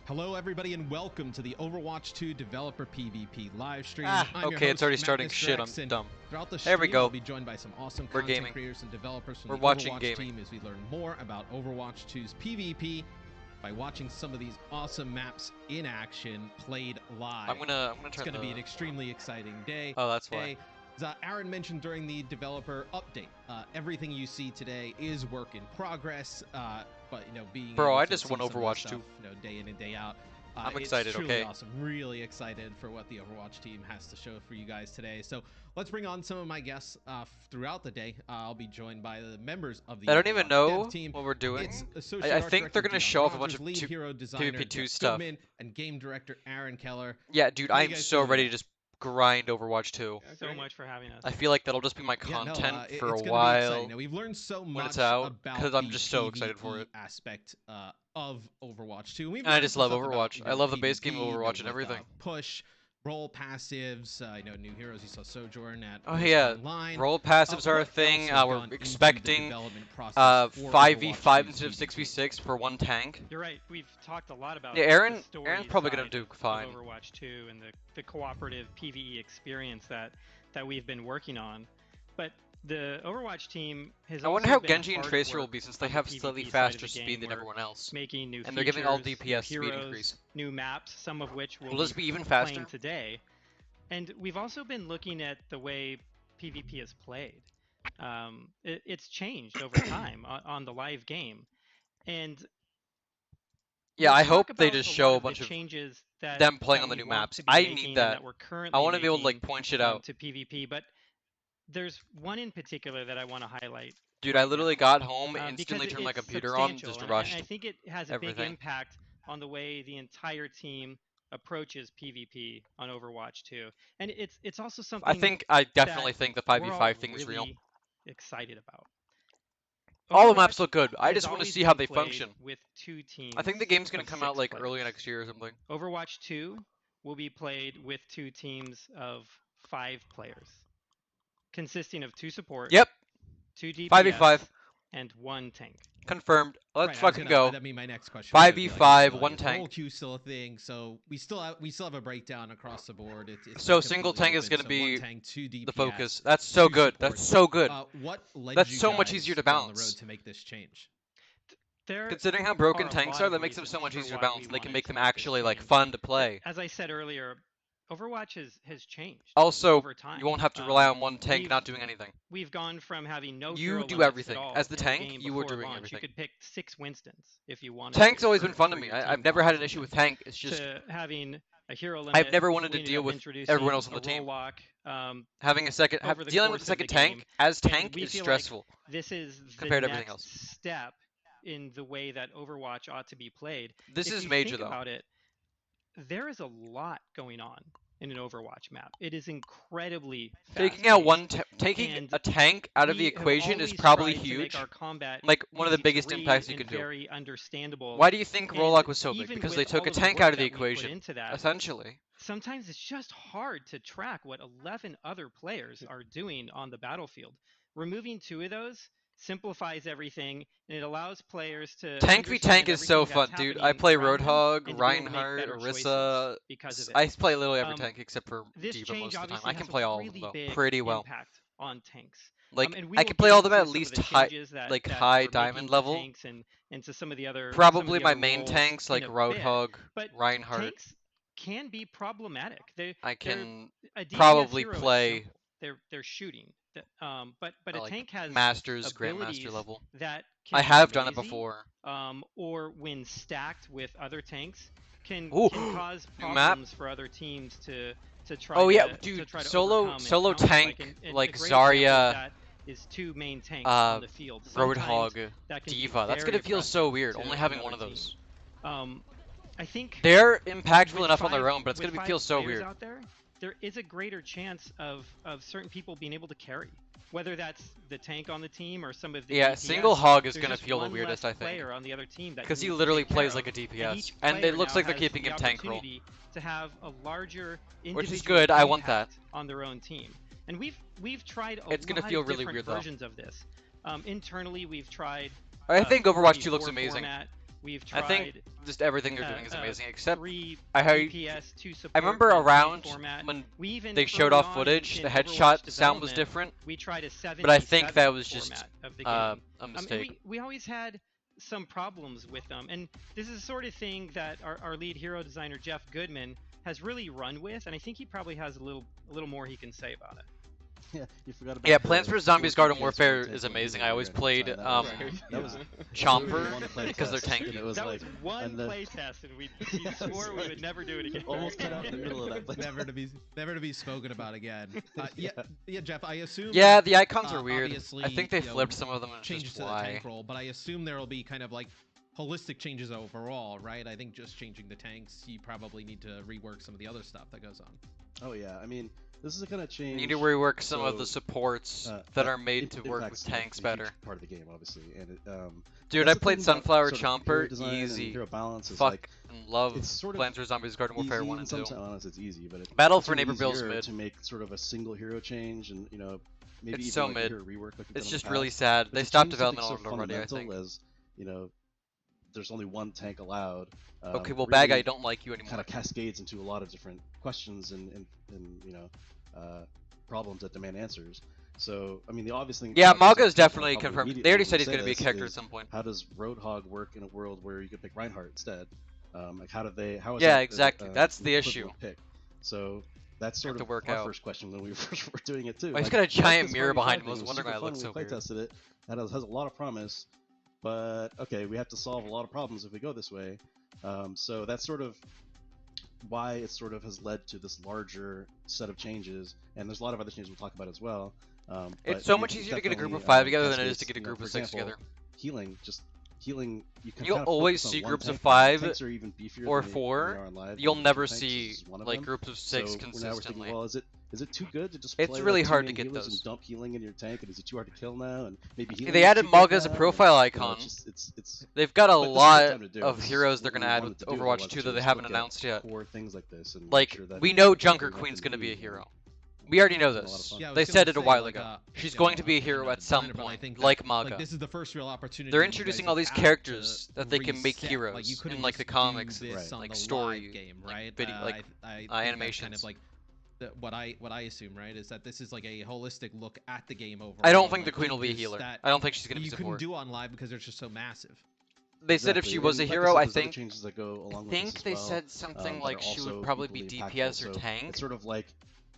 Hello, everybody, and welcome to the Overwatch 2 Developer PvP live stream. Okay, it's already starting. Shit, I'm dumb. Throughout the There stream, we go. we'll be joined by some awesome We're content gaming. creators and developers from We're the watching Overwatch gaming. team as we learn more about Overwatch 2's PvP by watching some of these awesome maps in action played live. I'm gonna turn It's going to be an extremely exciting day. Oh, that's why. As Aaron mentioned during the developer update, everything you see today is work in progress. But you know, being Bro, able I to just see won some of this Overwatch stuff, 2. you know, day in and day out. I'm excited, it's truly okay? awesome. Really excited for what the Overwatch team has to show for you guys today. So let's bring on some of my guests throughout the day. I'll be joined by the members of the I don't even Overwatch know dev team. what we're doing. It's Associate I Art think they're Director gonna Dion show off a Rogers, bunch of lead hero designer PvP2 Jeff stuff. Goodman, and game director Aaron Keller. Yeah, dude, What do you I'm guys so think of ready that? to just grind Overwatch 2. So much for having us. I feel like that'll just be my Yeah, no, content for it's a gonna be while. exciting. Now, we've learned so when much it's out, about 'cause I'm the just so excited for PvE it. aspect of Overwatch 2. We've And I learned just some love stuff about, Overwatch. you I know, love the base game of PvP, Overwatch and with, everything. push, role passives, you know, new heroes. You saw Sojourn at Oh yeah, Online. role passives are a What thing. else has We're gone into the expecting development process for 5v5 Overwatch 2's instead of PvP? 6v6 for one tank. You're right. We've talked a lot about Yeah, the Aaron's story probably side gonna do of fine. Overwatch 2 and the cooperative PvE experience that we've been working on. But the Overwatch team has I wonder also how been Genji and hard at Tracer will work be since they on the have slightly PvP side of faster the speed game, than where everyone else. making new And they're giving all features, DPS new speed heroes, increase. new maps, some of which Will this be even faster? playing today. And we've also been looking at the way PvP is played. It's changed over time on the live game. And Yeah, we'll I talk hope they about just a show lot a bunch the of changes that them playing that on the we new want maps. to be I making need and that. we're I currently want to be able to like making, point shit out. to PvP, but there's one in particular that I want to highlight. Dude, right I literally now, got home, because instantly turned my it's computer on, substantial, just and rushed I think it has a big everything. impact on the way the entire team approaches PvP on Overwatch 2. And it's also something I definitely that think the we're all 5v5 thing is really real. excited about. All the maps Overwatch look good. I has just want to always see how been they played function. with two teams I think the game's gonna of come out 6 like players. early next year or something. Overwatch 2 will be played with 2 teams of 5 players, consisting of 2 support, Yep, 2 DPS, 5v5. and 1 tank. Confirmed. Let's Right, fucking go. That'd be my next question. 5v5, Like, one is role tank. queue still a thing? So we still have a breakdown across the board. It's So not single completely tank is open. gonna So be one tank, 2 DPS, the focus. That's so 2 good. supports. That's so good. What led That's you so much guys easier to down the balance. road to make this change? There Considering how broken are a tanks lot are, of that makes them so reasons much for easier to why balance. we And they can wanted make to them make this actually like change. fun to play. As I said earlier, Overwatch has changed Also, over time. you won't have to rely on one tank we've- not doing anything. We've gone from having no You hero do limits everything. at all As the in tank, game you were before doing launch. everything. You could pick 6 Winston's if you wanted Tank's to, always been fun to for me. your I've team never had an composition. issue with tank. It's just To having a hero limit. I've never wanted to we ended deal up with introducing everyone else on the a team. role lock, having a second, over the dealing with course a of the second tank game, as and tank we is feel like stressful. this is the compared to everything next else. step in the way that Overwatch ought to be played. This If is you major think though. about it, there is a lot going on in an Overwatch map. It is incredibly Taking out fast-paced, taking and a tank out of the we have equation is always probably tried to make huge. our combat Like one of the easy to biggest read impacts you and can do. very understandable. Why do you think And Roadhog was so big? even Because with they took all a of the tank work out of the that we put equation, into that, essentially. sometimes it's just hard to track what 11 other players are doing on the battlefield. Removing 2 of those simplifies everything, and it allows players to Tank v tank understand is so everything fun, that's dude. I happening play around them Roadhog, and to be able to make Reinhardt, better choices Orisa. because of it. I play literally every Um, tank except for This D.Va change most of the time. obviously I can has play a all of them really though, big pretty well. impact on tanks. Like And we I will can play get all of them into at some of least the high, changes that, like that high we're diamond making to level. tanks and to some of the other Probably my other main roles tanks like in a Roadhog, bit. But Reinhardt. tanks can be problematic. I can A DPS probably hero is play simple. They're shooting. But a like tank has Masters, abilities Grandmaster level. that can I be have done it noisy, before. or when stacked with other tanks can Ooh, cause new map. problems for other teams to try Oh yeah, to dude, try to solo overcome and counter. tank a like great example of Zarya, that is 2 main tanks on the field. Sometimes Roadhog, that can be D.Va. That's very gonna feel so oppressive weird, to only having one another of those. team. I think They're impactful with enough on their 5 own, but it's with gonna 5 feel so players weird. out there is a greater chance of certain people being able to carry. Whether that's the tank on the team or some of the Yeah, DPS, single hog is there's gonna just feel the one weirdest, less I think. player on the other team that Because you he need to literally take care plays of. like a And DPS. each And player it looks now like they're has keeping the him tank role. opportunity to have a larger Which is individual good, I want that. impact on their own team. And we've tried a It's gonna lot feel of really different weird, though. versions of this. Internally, we've tried I think Overwatch 2 4v4 looks amazing. format, We've I tried think just everything they're doing is amazing, except 3 I heard- DPS to support I remember gameplay around format. when We even they showed early off on footage, in the Overwatch headshot sound was development, different, we tried a 77 but I think that was just format of the game. a mistake. We always had some problems with them, and this is the sort of thing that our lead hero designer Jeff Goodman has really run with, and I think he probably has a little more he can say about it. Yeah, you forgot about Yeah, the Plants vs Zombies 4 Garden DPS Warfare one is tank amazing. one I always hero played at a time. That was Chomper one play because they're test, and tanky. it was That like, was one and the- playtest, and we Yeah, swore we right. would never do it again. almost cut out in the middle of that play never test. to be spoken about again. Yeah, Jeff. I assume. Yeah, the icons are weird. Obviously, I think they you know, flipped some of them. And changes just to the why? tank role, but I assume there will be kind of like holistic changes overall, right? I think just changing the tanks, you probably need to rework some of the other stuff that goes on. Oh yeah, I mean, this is a kind of change. You need to rework some of so, the supports that that are made to work impacts with tanks a huge better. part of the game, obviously, and it, Dude, that's I the played thing about Sunflower sort of hero Chomper, design and easy. hero balance is Fuck, like, and love it's sort of Plants vs Zombies Garden Warfare easy 1 in and some 2. sense, it's easy, but Battle it's for really Neighborville's easier mid. to make sort of a single hero change, and maybe It's even so like mid. a hero rework. Like we've done It's in the just really past. sad. But They to stopped change something development so on it already, I think. as there's only one tank allowed. Okay, well, really Bag, I don't like you kind anymore. of cascades into a lot of different questions and problems that demand answers. So, I mean, the obvious thing. Yeah, that Maga is people definitely probably confirmed. They immediately already when said we he's going to be a say character this at some point. How does Roadhog work in a world where you could pick Reinhardt instead? Like, how is Yeah, that exactly. That's an the equivalent issue. pick? So that's sort to of work our out. first question when we first were doing it too. Oh, he's Like, got a I like giant this mirror Harvey behind Fry him. I thing. was wondering super why it fun looked when so we weird. playtested it. That has a lot of promise, but okay, we have to solve a lot of problems if we go this way. So that's sort of why it sort of has led to this larger set of changes, and there's a lot of other changes we'll talk about as well. It's so much easier to get a group of 5 together than it is to get a group of 6 together. Healing, you can You'll kind of always focus on see one groups of tank. 5 Tanks are even beefier or than they 4. are in live. You'll Two never tanks see is one of like them. groups of 6 So now we're thinking, consistently. well, is it too good to just It's play really like hard 2 to get healers those. and dump healing in your tank, and is it too hard to kill now? And maybe healing They is added too good Maga as a now, profile and, icon. it's They've got a but this is the lot time to do it. of This is heroes they're what going to we add wanted with to do with Overwatch Overwatch 2 that 2, they is haven't look at announced yet. core things like this and make Like, sure that we know we Junker can Queen's going to be a recommend hero. We already know It's been a lot of this. fun. Yeah, I They was said gonna it a say, while like, ago. She's you going know, to be a hero at some Reinhardt, but I point, think like that, Maga. Like, this is the first real opportunity. They're you guys introducing have all these had to characters that they can make reset. heroes Like, you in couldn't like the just do comics, this Right. on like the story, live game, like right? video, like I think that's kind animations. of like what I assume, right, is that this is like a holistic look at the game overall. I don't think the like, Queen will be a changes healer. that I don't think she's going to be you couldn't support. do on live because they're just so massive. They said if Exactly. she was a And like hero, said, I there's other think. changes that go along I with this think as they well, said something that like are she would also probably be equally DPS impactful. or So tank. It's sort of like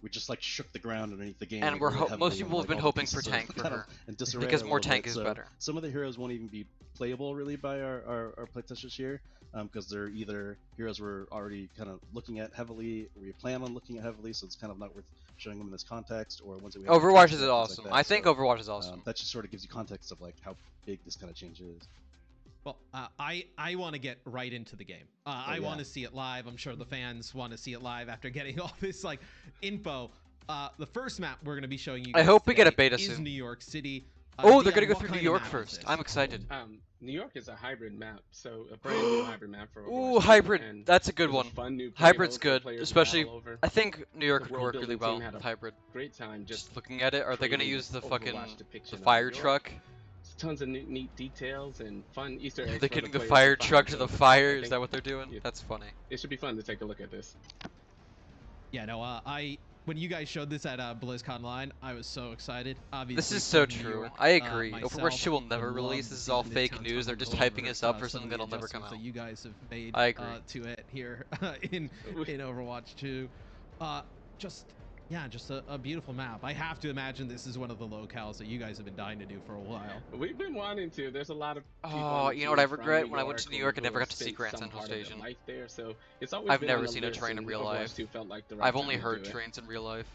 we just like shook the ground underneath the game. And like, we're really most heavily, people and, have like, been all the hoping for pieces are tank for kind her. of in disarray Because a more little tank bit. is So better. Some of the heroes won't even be playable really by our playtesters here, because they're either heroes we're already kind of looking at heavily, or we plan on looking at heavily, so it's kind of not worth showing them in this context, or ones that we haven't Overwatch tested is yet, things awesome. like that. I think So, Overwatch is awesome. that just sort of gives you context of like how big this kind of change is. Well, I want to get right into the game. I yeah. want to see it live. I'm sure the fans want to see it live after getting all this like info. The first map we're going to be showing you I guys hope we get a today beta is soon. New York City. Oh, they're Dion, going to go what through kind New of York map is first. this? I'm excited. New York is a hybrid map, so a brand new hybrid map for Overwatch Ooh, 2, hybrid. and That's a good there's one. fun new play Hybrid's mode for good, players to especially. battle over. I think New York The would world work really building well team had with a hybrid. Great time Just looking at it, are they going to creating use the Overwatch fucking depiction of fire New York. truck? Tons of neat details and fun Easter eggs. They're for getting the the players fire to find, truck to so the fire. I Is think that what they're doing? yeah. That's funny. It should be fun to take a look at this. Yeah, no, when you guys showed this at BlizzCon Line, I was so excited. Obviously, This is so from New true. York, I agree. myself, Overwatch 2 will never would release. love This to is see all the fake Midtown news. They're just Tunnel hyping over, us up for some something of the that'll never come adjustments out. that you guys have made I agree. to it here in Overwatch 2. Just a beautiful map. I have to imagine this is one of the locales that you guys have been dying to do for a while. We've been wanting to. There's a lot of people Oh, on the you know what I team from regret? When I went to New who York, I never have got to see spent Grand some Central part of their Station. life there, so it's always I've been never on the seen a list, train in and real Overwatch life. 2 felt like the right I've only time to heard do it. trains in real life.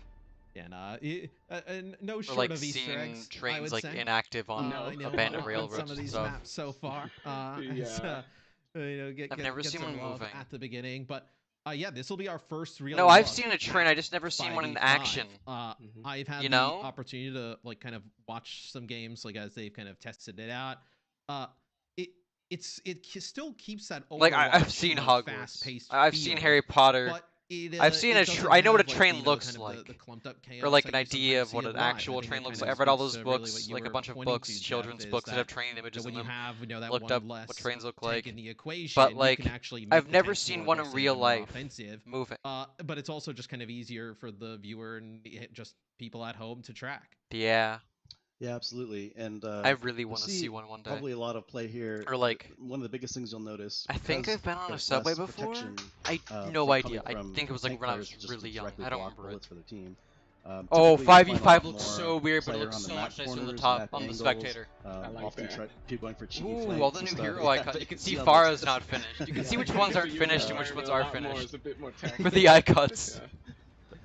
And no Or short like of Easter seeing eggs, I trains would like say. inactive on No. I know abandoned on railroads some of and these stuff. maps so far. Yeah. I've never get seen some one love moving. at the beginning, but yeah, this will be our first real. No, I've look seen a train. at I just never seen one in 5v5. action. I've had You the know? opportunity to like kind of watch some games like as they've kind of tested it out. It still keeps that Like I've Overwatch, seen you know, Hogwarts. fast-paced I've seen feel, Harry Potter. but I've seen I know what a train looks like. The clumped up chaos Or like that an you idea sometimes of what see an live. I actual think train it looks kind like. of I've read all speaks those to really books, what you like a were bunch of pointing books, to, children's Jeff, is books that have that, train images when in you them. have that Looked one up less what trains look tank like. in the equation, But you like, can actually make I've the never tanks seen more one in aggressive real and more life offensive. moving. But it's also just kind of easier for the viewer and just people at home to track. Yeah. Yeah, absolutely. And I really you'll want to see see one day. probably a lot of play here. Or like, One of the biggest things you'll notice. I think because I've been on a there's subway less before. protection, I from no coming idea. I from think it was like tank when I players was just really to young. directly I don't block remember it. bullets for their team. Oh, Typically, you'll find a 5v5 lot looks more so weird, but it player looks on the so map much nicer on the corners, top, map on the angles, spectator. I like often that. going for cheeky Ooh, flanks all the and new stuff. hero Yeah, icons. You can see on Pharah's the- not finished. You can see Yeah. which ones aren't Your finished and which environment ones a are lot more, finished. it's a bit more For the icons. Yeah,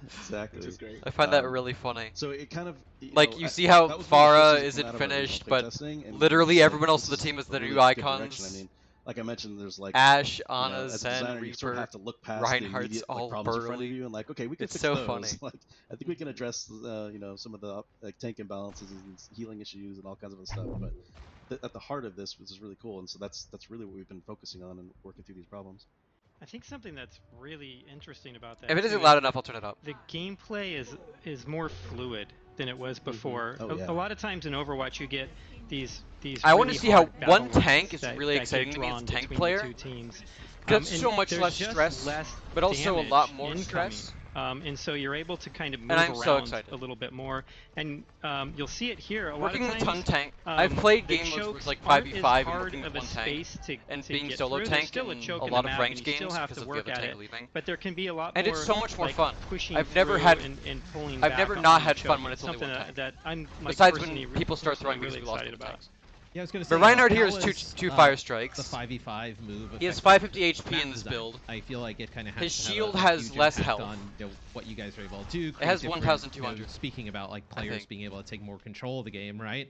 Exactly. which is great. I find that really funny. So it kind of Like, you see how that was one of the Farah first things that isn't came out of our finished, original but playtesting, and literally it's everyone else this on the is team has a the really new good icons. direction. I mean, like I mentioned, there's like Ash, you know, Anna, as a Zen, designer, you sort of Reaper, have to look past Reinhardt's the immediate all problems in front of burly. you and like, okay, we can It's fix so those. funny. Like, I think we can address you know, some of the like tank imbalances and healing issues and all kinds of other stuff. But at the heart of this, which is really cool, and so that's really what we've been focusing on and working through these problems. I think something that's really interesting about that. If it too, isn't is loud that enough, I'll turn it up. the gameplay is more fluid than it was before. Oh, yeah. A lot of times in Overwatch, you get these. I want really to see how hard one battle tank lines is that- really that get exciting to me as drawn a tank between player. the two teams. That's And so much there's less just stress, less but also a damage lot more incoming. stress. And so you're able to kind of move I'm so around excited. a little bit more, and you'll see it here. Working lot with of ton times, tank, I've played the game modes where chokes it's like aren't 5v5 as and hard working of with a one tank, space to and to being get solo through. tank There's still a in choke a in lot the of map, ranked and you still games have because to of the work other at tank it. leaving. But there can be a lot And more. it's so much more like, fun. Pushing I've never through had- and pulling I've back never on not the had choke. fun when it's only something one that, tank. that I'm like, Besides personally- when people start throwing really really excited lost about. tanks. Yeah, I was gonna say. But Reinhardt here how is is, two fire the strikes. 5v5 move. He has affected 550 HP map in this design? build. I feel like it kind of His has to have shield a has huge less impact health. on, what you guys are able to do. It has create different, 1,200. speaking about like players think. being able to take more control of the game, right?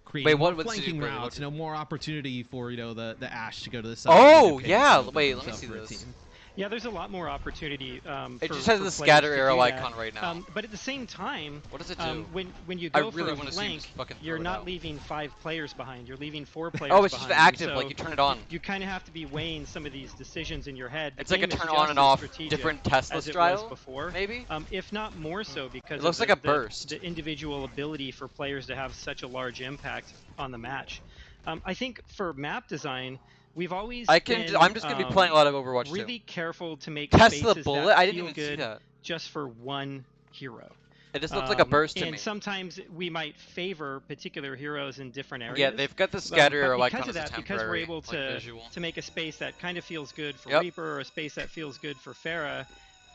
Create Wait, more what would flanking Super routes, do? more opportunity for the Ash to go to the side. Oh, and yeah, open wait, things let me up see for a this. team. Yeah, there's a lot more opportunity. It for, just has for the players scatter to arrow do that. icon right now. But at the same time, What does it do? when you I go really for a wanna see him flank, just fucking you're throw it not out. leaving 5 players behind. You're leaving 4 players Oh, it's just behind. active, So like you turn it on. you kind of have to be weighing some of these decisions in your head. The It's like a game is turn just on and as off, strategic different Tesla as it style, was before. maybe? If not more so, because It looks of like a burst. the individual ability for players to have such a large impact on the match. I think for map design, we've always I'm been, just gonna be playing a lot of Overwatch really too. careful to make Tesla spaces bullet? that I didn't feel even see good that. just for one hero. It just looks like a burst to and me. sometimes we might favor particular heroes in different areas. Yeah, they've got the scatter arrow but icon because as of a that, temporary because we're able to visual. make a space that kind of feels good for Yep. Reaper or a space that feels good for Pharah,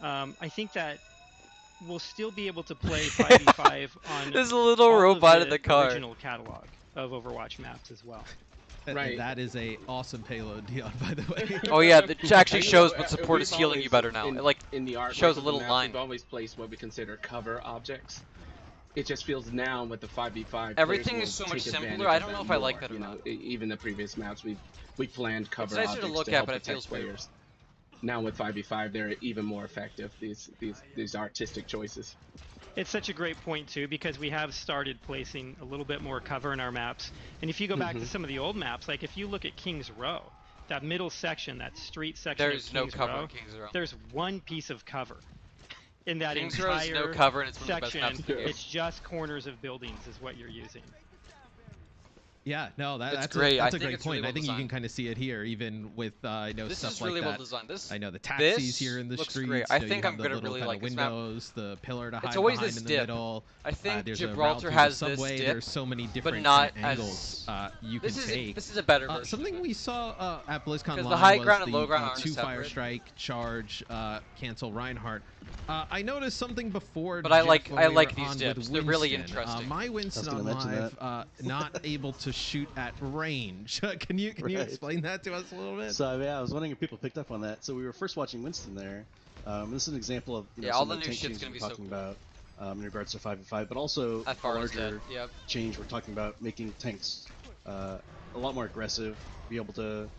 I think that we'll still be able to play 5v5 on There's a little all robot of in the car. original catalog of Overwatch maps as well. Right. That is a awesome payload, Dion, by the way. Oh yeah, it actually I know, shows what support we've is healing you always, better now. In, It like in the art shows a of the little map, line. We've always placed what we consider cover objects. It just feels now with the 5v5. Everything players is so will much take simpler. advantage I of don't that know if I like more, that or you know, not. Even the previous maps we planned cover nicer to objects look to at, help but it protect feels weird. players. Now with 5v5, they're even more effective. These artistic choices. It's such a great point too, because we have started placing a little bit more cover in our maps. And if you go back to some of the old maps, like if you look at King's Row, that middle section, that street section There's of no King's cover Row, in King's Row. there's one piece of cover in that King's Row is entire no cover, and it's one of the best section. maps in the game. It's just corners of buildings is what you're using. Yeah, no, that's great. I that's a think great it's really point. well I think you can designed. kind of see it here, even with This stuff is really like well that. designed. This I know the taxis this here in the looks streets. great. I you think have I'm the gonna little really kind like of this map. windows, the pillar to hide It's always behind this in the dip. middle. I think There's Gibraltar a route through has the this subway. dip, There's so many different not kind of angles you can take. This is a better version. Something we saw at BlizzCon Because Live the high was ground and the low ground aren't 2 fire separate. strike, charge, cancel Reinhardt. I noticed something before. But I Jeff, like- when I we like were these on dips. with They're really Winston. interesting. My Winston on gonna mention live, not able to shoot at range. Can you Right. explain that to us a little bit? So yeah, I was wondering if people picked up on that. So we were first watching Winston there. This is an example of Yeah, some all of the the new tank shit's changes gonna we're be so talking cool. about in regards to 5v5, but also As a far as larger that, yep. change. We're talking about making tanks a lot more aggressive, be able to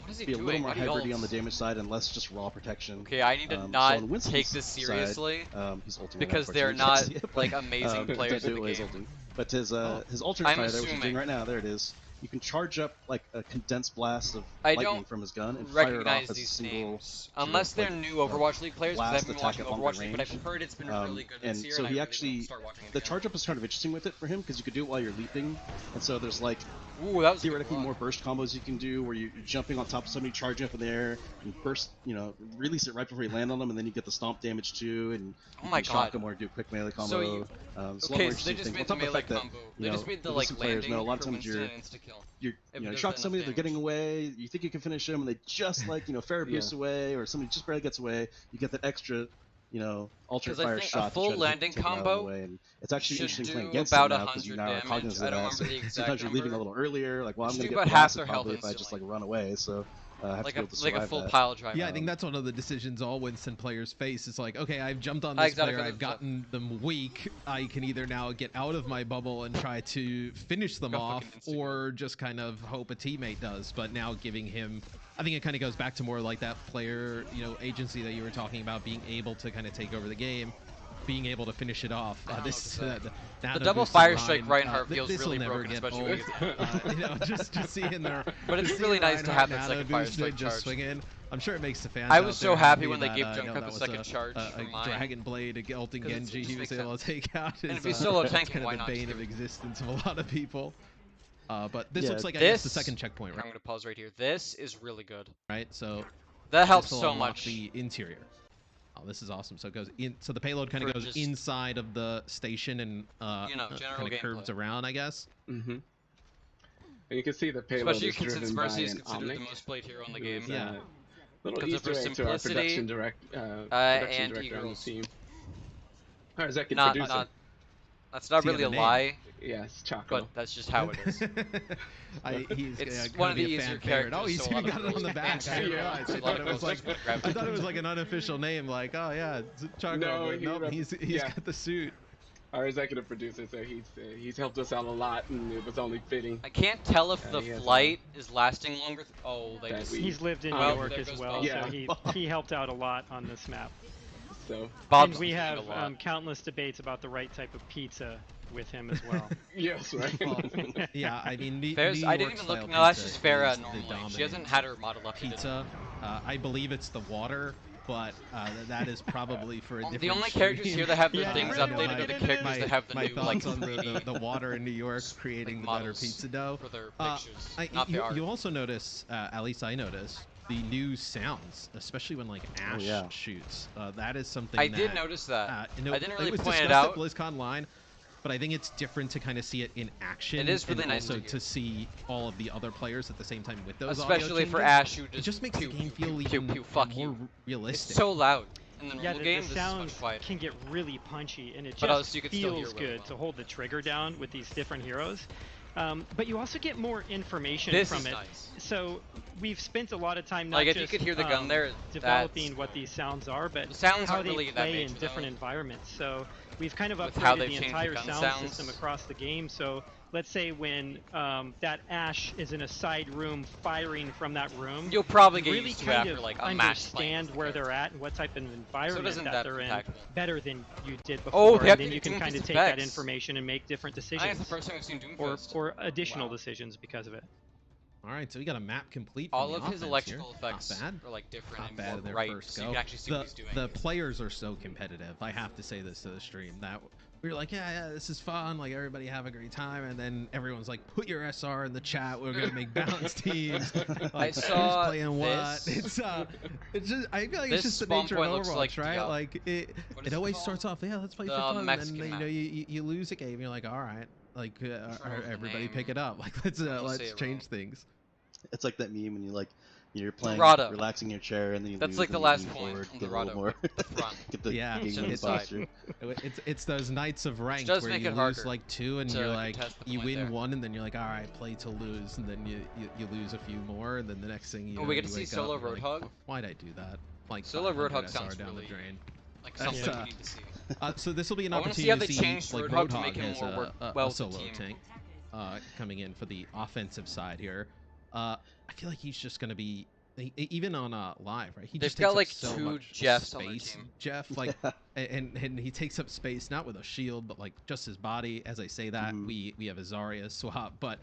is he be a little doing? more What are he hybridy ults? on the damage side and less just raw protection. Okay, I need to So not on Winston's take this side, seriously he's ulting right now, because they're unfortunately. not like amazing players in Don't the do it while he's game. ulting. But his alternate I'm fire there, which he's assuming. doing right now, there it is. you can charge up like a condensed blast of I lightning don't from his gun and fire it recognize off as a these single names unless of, they're like, new Overwatch League players. Because blast I've been attack watching at longer Overwatch League, but I've range. heard it's been really good this And year. so And I he really actually, want to start watching it the again. charge up is kind of interesting with it for him because you could do it while you're leaping, and so there's like Ooh, that was a good theoretically block. more burst combos you can do where you're jumping on top of somebody, charging up in the air, and burst, release it right before you land on them, and then you get the stomp damage too, and Oh you my can shock god. them or do quick melee combo. So you- it's a lot more Okay, so they interesting just thing. made On the top of the melee fact that, combo. They just made the with like some players landing know a lot of for times Winston you're and insta kill. you're If you it does shock enough somebody, they're getting damage. away, you think you can finish them, and they just like fair boost away, or somebody just barely gets away, you get that extra alternate 'Cause I fire think a shot full to try to landing take them out of combo the way. And it's actually should interesting playing do against about them now because you 100 now are damage. cognizant I don't of that. remember the So exact sometimes you're leaving a number. little earlier, like, well, I'm Should going to do get about half blasted their health probably if I just instantly. run away, so I have Like to be a able to like survive a full that. pile drive. Yeah, I think that's one of the decisions all Winston players face. It's like, okay, I've jumped on I this gotta player, go to I've the- gotten them weak. I can either now get out of my bubble and try to finish them Go off, fucking insta-kill. or just kind of hope a teammate does. But now giving him, I think it kind of goes back to more like that player, agency that you were talking about, being able to kind of take over the game, being able to finish it off. I don't know This what to say. now The no double boost fire line, strike Reinhardt feels this'll really never broken, get especially old. with Just seeing their. But it's to see really nice to have Reinhardt that second fire nano strike boost just charge. swing in. I'm sure it makes the fans. I out was there so happy when they that, gave that Junkrat the was second charge a for mine. Dragon Blade, a Gelton 'Cause it Genji just he was makes able to take out. And Is, if he's solo it's tanking, kind why of not the bane just of do it? existence of a lot of people. But this Yeah, looks like I guess the This second checkpoint, I'm right? gonna pause right here. This is really good. Right. So That helps this will so unlock much. the interior. Oh, this is awesome. So it goes in. So the payload kind For of goes just- inside of the station and general kind of curves gameplay. around, I guess. Mm-hmm. And you can see the payload Especially is since driven by Mercy is an considered the Omnic. most played hero in the who game. is, Yeah. Little Because of Easter her egg to our simplicity, production director and on the Eagles. team. Our executive Not, producer. not. That's not Does he really a have a name? lie, Yes, Choco. but that's just how it is. He's It's gonna one of be the a fan easier favorite. Oh, characters, he's so a even lot of got it on girls the can back. I see didn't it. realize. A I lot thought of it was girls like can grab I it. thought it was like an unofficial name, like, oh yeah, it's Choco. No, but he nope, rep- he's yeah. got the suit. Our executive producer, so he's helped us out a lot, and it was only fitting. I can't tell if the he has a- flight is lasting longer. Oh, they That just we- He's lived in New Well, York there as goes well, Bob. Yeah. so he helped out a lot on this map. So Bob's And we doing have a lot. countless debates about the right type of pizza with him as well. yes, right. Well, yeah, I mean, Farrah's, New I didn't York even look. style No, that's pizza just Farrah is the normally. She dominant hasn't had her model up. pizza. I believe it's the water, but that is probably for a different. The only characters stream. here that have their Yeah, things really updated are the characters that have the my new thoughts like on 3D the water in New York creating the better models pizza dough. for their Uh, pictures, not the you, art. you also notice, at least I noticed, the new sounds, especially when like Ash yeah. shoots. That is something I that, did notice that. I didn't really it was point it discussed out. at BlizzCon Line, but I think it's different to kind of see it in action. It is really and nice to also hear. to see all of the other players at the same time with those audio Especially for changes. Ash, who It just just makes pew, the game pew, feel pew, even pew, fuck more you. It's realistic. so loud. In the Yeah, normal the game, this is sounds much quieter. can get really punchy, and it But just also you can still hear feels really good well. to hold the trigger down with these different heroes. But you also get more information This from is it. nice. So we've spent a lot of time not Like, if just you could hear the gun there, developing that's what these sounds are, but The sounds how aren't they really that play major, in different though. environments. So we've kind of With how upgraded they've the changed the entire gun sound sounds. system across the game. So let's say when that Ash is in a side room firing from that room, You'll probably get really used to it kind after of like a match playing understand with where the they're at and what type of environment isn't that that they're in impactful. better than you did Oh, before, they have and then you can Doomfist kind of take that effects. information and make different I think it's decisions the first time we've seen or, Doomfist. or additional Wow. decisions because of it. All right, so we got a map complete. From All the of his offense electrical here. effects Not bad. are like different Not and bad more in their bright, first so go. you can actually see what he's doing. The players are so competitive. I have to say this to the stream that we were like, yeah, this is fun. Like everybody have a great time, and then everyone's like, put your SR in the chat. We're gonna make balance teams. Like, saw who's playing what? this. It's just. I feel like This it's just the spawn nature of point looks Overwatch, like right? the, Like what is it it always called? starts off, yeah, let's play The for fun, and Mexican then map. you lose a game, and you're like, all right, like remember the everybody name. pick it up. Like I'll say let's it change wrong. things. It's like that meme when you're playing, Rado. relaxing in your chair, and then you That's lose, like and the you last lean point forward, on get the a little Rado. more, The front. get the Yeah, game it's posture. It's those nights of ranked does where make you it lose harder like 2 and to you're like contest the you point win there. 1 and then you're like, all right, play to lose, and then you lose a few more, and then the next thing you Oh, know, we get you to see wake solo up, you're like, Roadhog? why'd I do that? Like Solo 500 Roadhog SR sounds down really the drain. like That's, something we need to see. So this will be an I wanna see opportunity how they to see changed like Roadhog to Roadhog make him has more work a well with the solo team. tank coming in for the offensive side here. I feel like he's just gonna be even on live, right? He They've just got, takes like, up so 2 much Jeffs on their space. team. Jeff, like, and he takes up space not with a shield, but like just his body. As I say that, we have a Zarya swap, but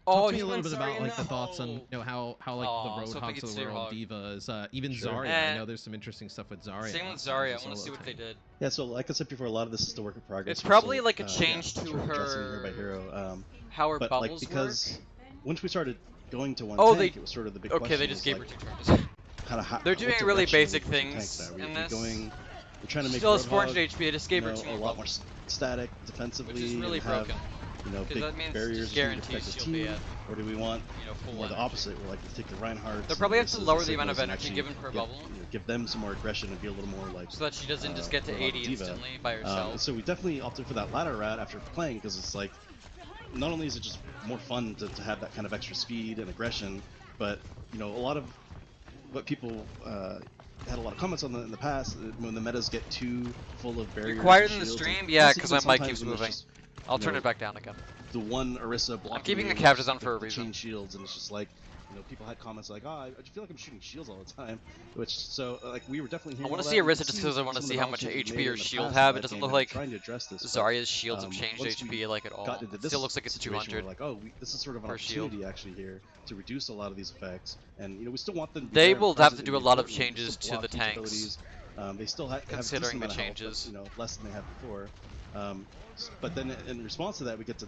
Talk to he me a little went bit about Zarya like the now. thoughts on how like Aw, the so if we Roadhogs could of see the world Roadhog. divas, even Sure. Zarya. I know there's some interesting stuff with Zarya. Same with as Zarya. a I want to see solo what they tank. did. Yeah, so like I said before, a lot of this is still work in progress. It's We're probably still, like a change to sort of addressing hero by her hero. how her But bubbles like because work. once we started going to one Oh, tank, they it was sort of the big okay. question. They just was, gave like, her 2 turns. kind of how, They're doing what really direction basic are we pushing things tanks now? in We're this. going, we're trying to make Still has Roadhog, 400 HP. I just gave her 2 a more lot more bubbles, static defensively, which is really and have, broken. Because big that means barriers just to guarantees protect his she'll be team, at or do we want full more the energy. opposite? Where like we take the Reinhardt. They'll probably have to lower the amount of energy given per bubble, Give them some more aggression and be a little more like. so that she doesn't just get to Roadhog 80 diva. instantly by herself. So we definitely opted for that latter route after playing because it's like, not only is it just more fun to have that kind of extra speed and aggression, but a lot of what people had a lot of comments on in the past when the metas get too full of barriers. You're quieter and in the shields, stream? and Yeah, honestly, because even my mic sometimes keeps when it's moving. just, I'll turn it back down again. the one Orisa blocking. I'm keeping you the captures just on for a the reason. chain shields, and it's just like, people had comments like, "Oh, I just feel like I'm shooting shields all the time," which like we were definitely. I want to see Orisa just because I want to see how much HP her shield have. It doesn't look like trying to address this. Zarya's shields have changed once HP like at all. got into It this still looks like it's situation, 200. we're like, this is sort of an per shield. opportunity actually here to reduce a lot of these effects, and we still want them to be They there and will have to present do a and lot of important. We changes still to block the these tanks, abilities. They still have a considering decent the amount of health, changes. but, less than they had before. But then in response to that, we get to.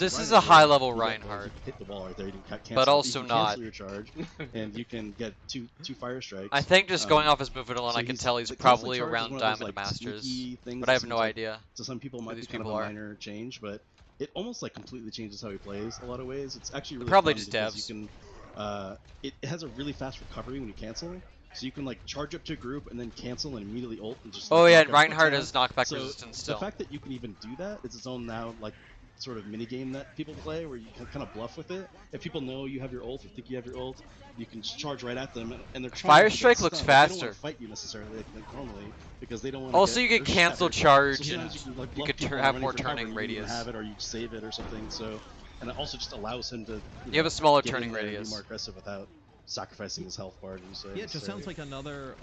This is a high-level you Reinhardt, hit the wall right there. You can cancel, but also you can not. cancel your charge, and you can get two fire strikes. I think just going off his movement alone, so I can tell he's the probably charge is around one of those, Diamond Masters, sneaky things but that I have seems no like, idea. to some people might be these kind of a people are. minor change, but it almost like completely changes how he plays a lot of ways. It's actually really Probably fun just because devs. you can. It has a really fast recovery when you cancel, so you can like charge up to a group and then cancel and immediately ult and just. Oh like, yeah, knock and Reinhardt everyone has down. knockback So resistance still. the fact that you can even do that is its own now like sort of mini game that people play where you can kind of bluff with it. If people know you have your ult or think you have your ult, you can just charge right at them, and they're trying Fire to Strike get looks stunned. They don't faster. want to fight you necessarily like normally because they don't want to. Also, you get cancel charge, So and sometimes you can, like, you bluff could people have running more for cover, turning you don't even radius. have it, or you save it or something. So, and it also just allows him to. You have a smaller get turning in there and radius. Be more aggressive without sacrificing his health bar. Yeah, it just sounds like another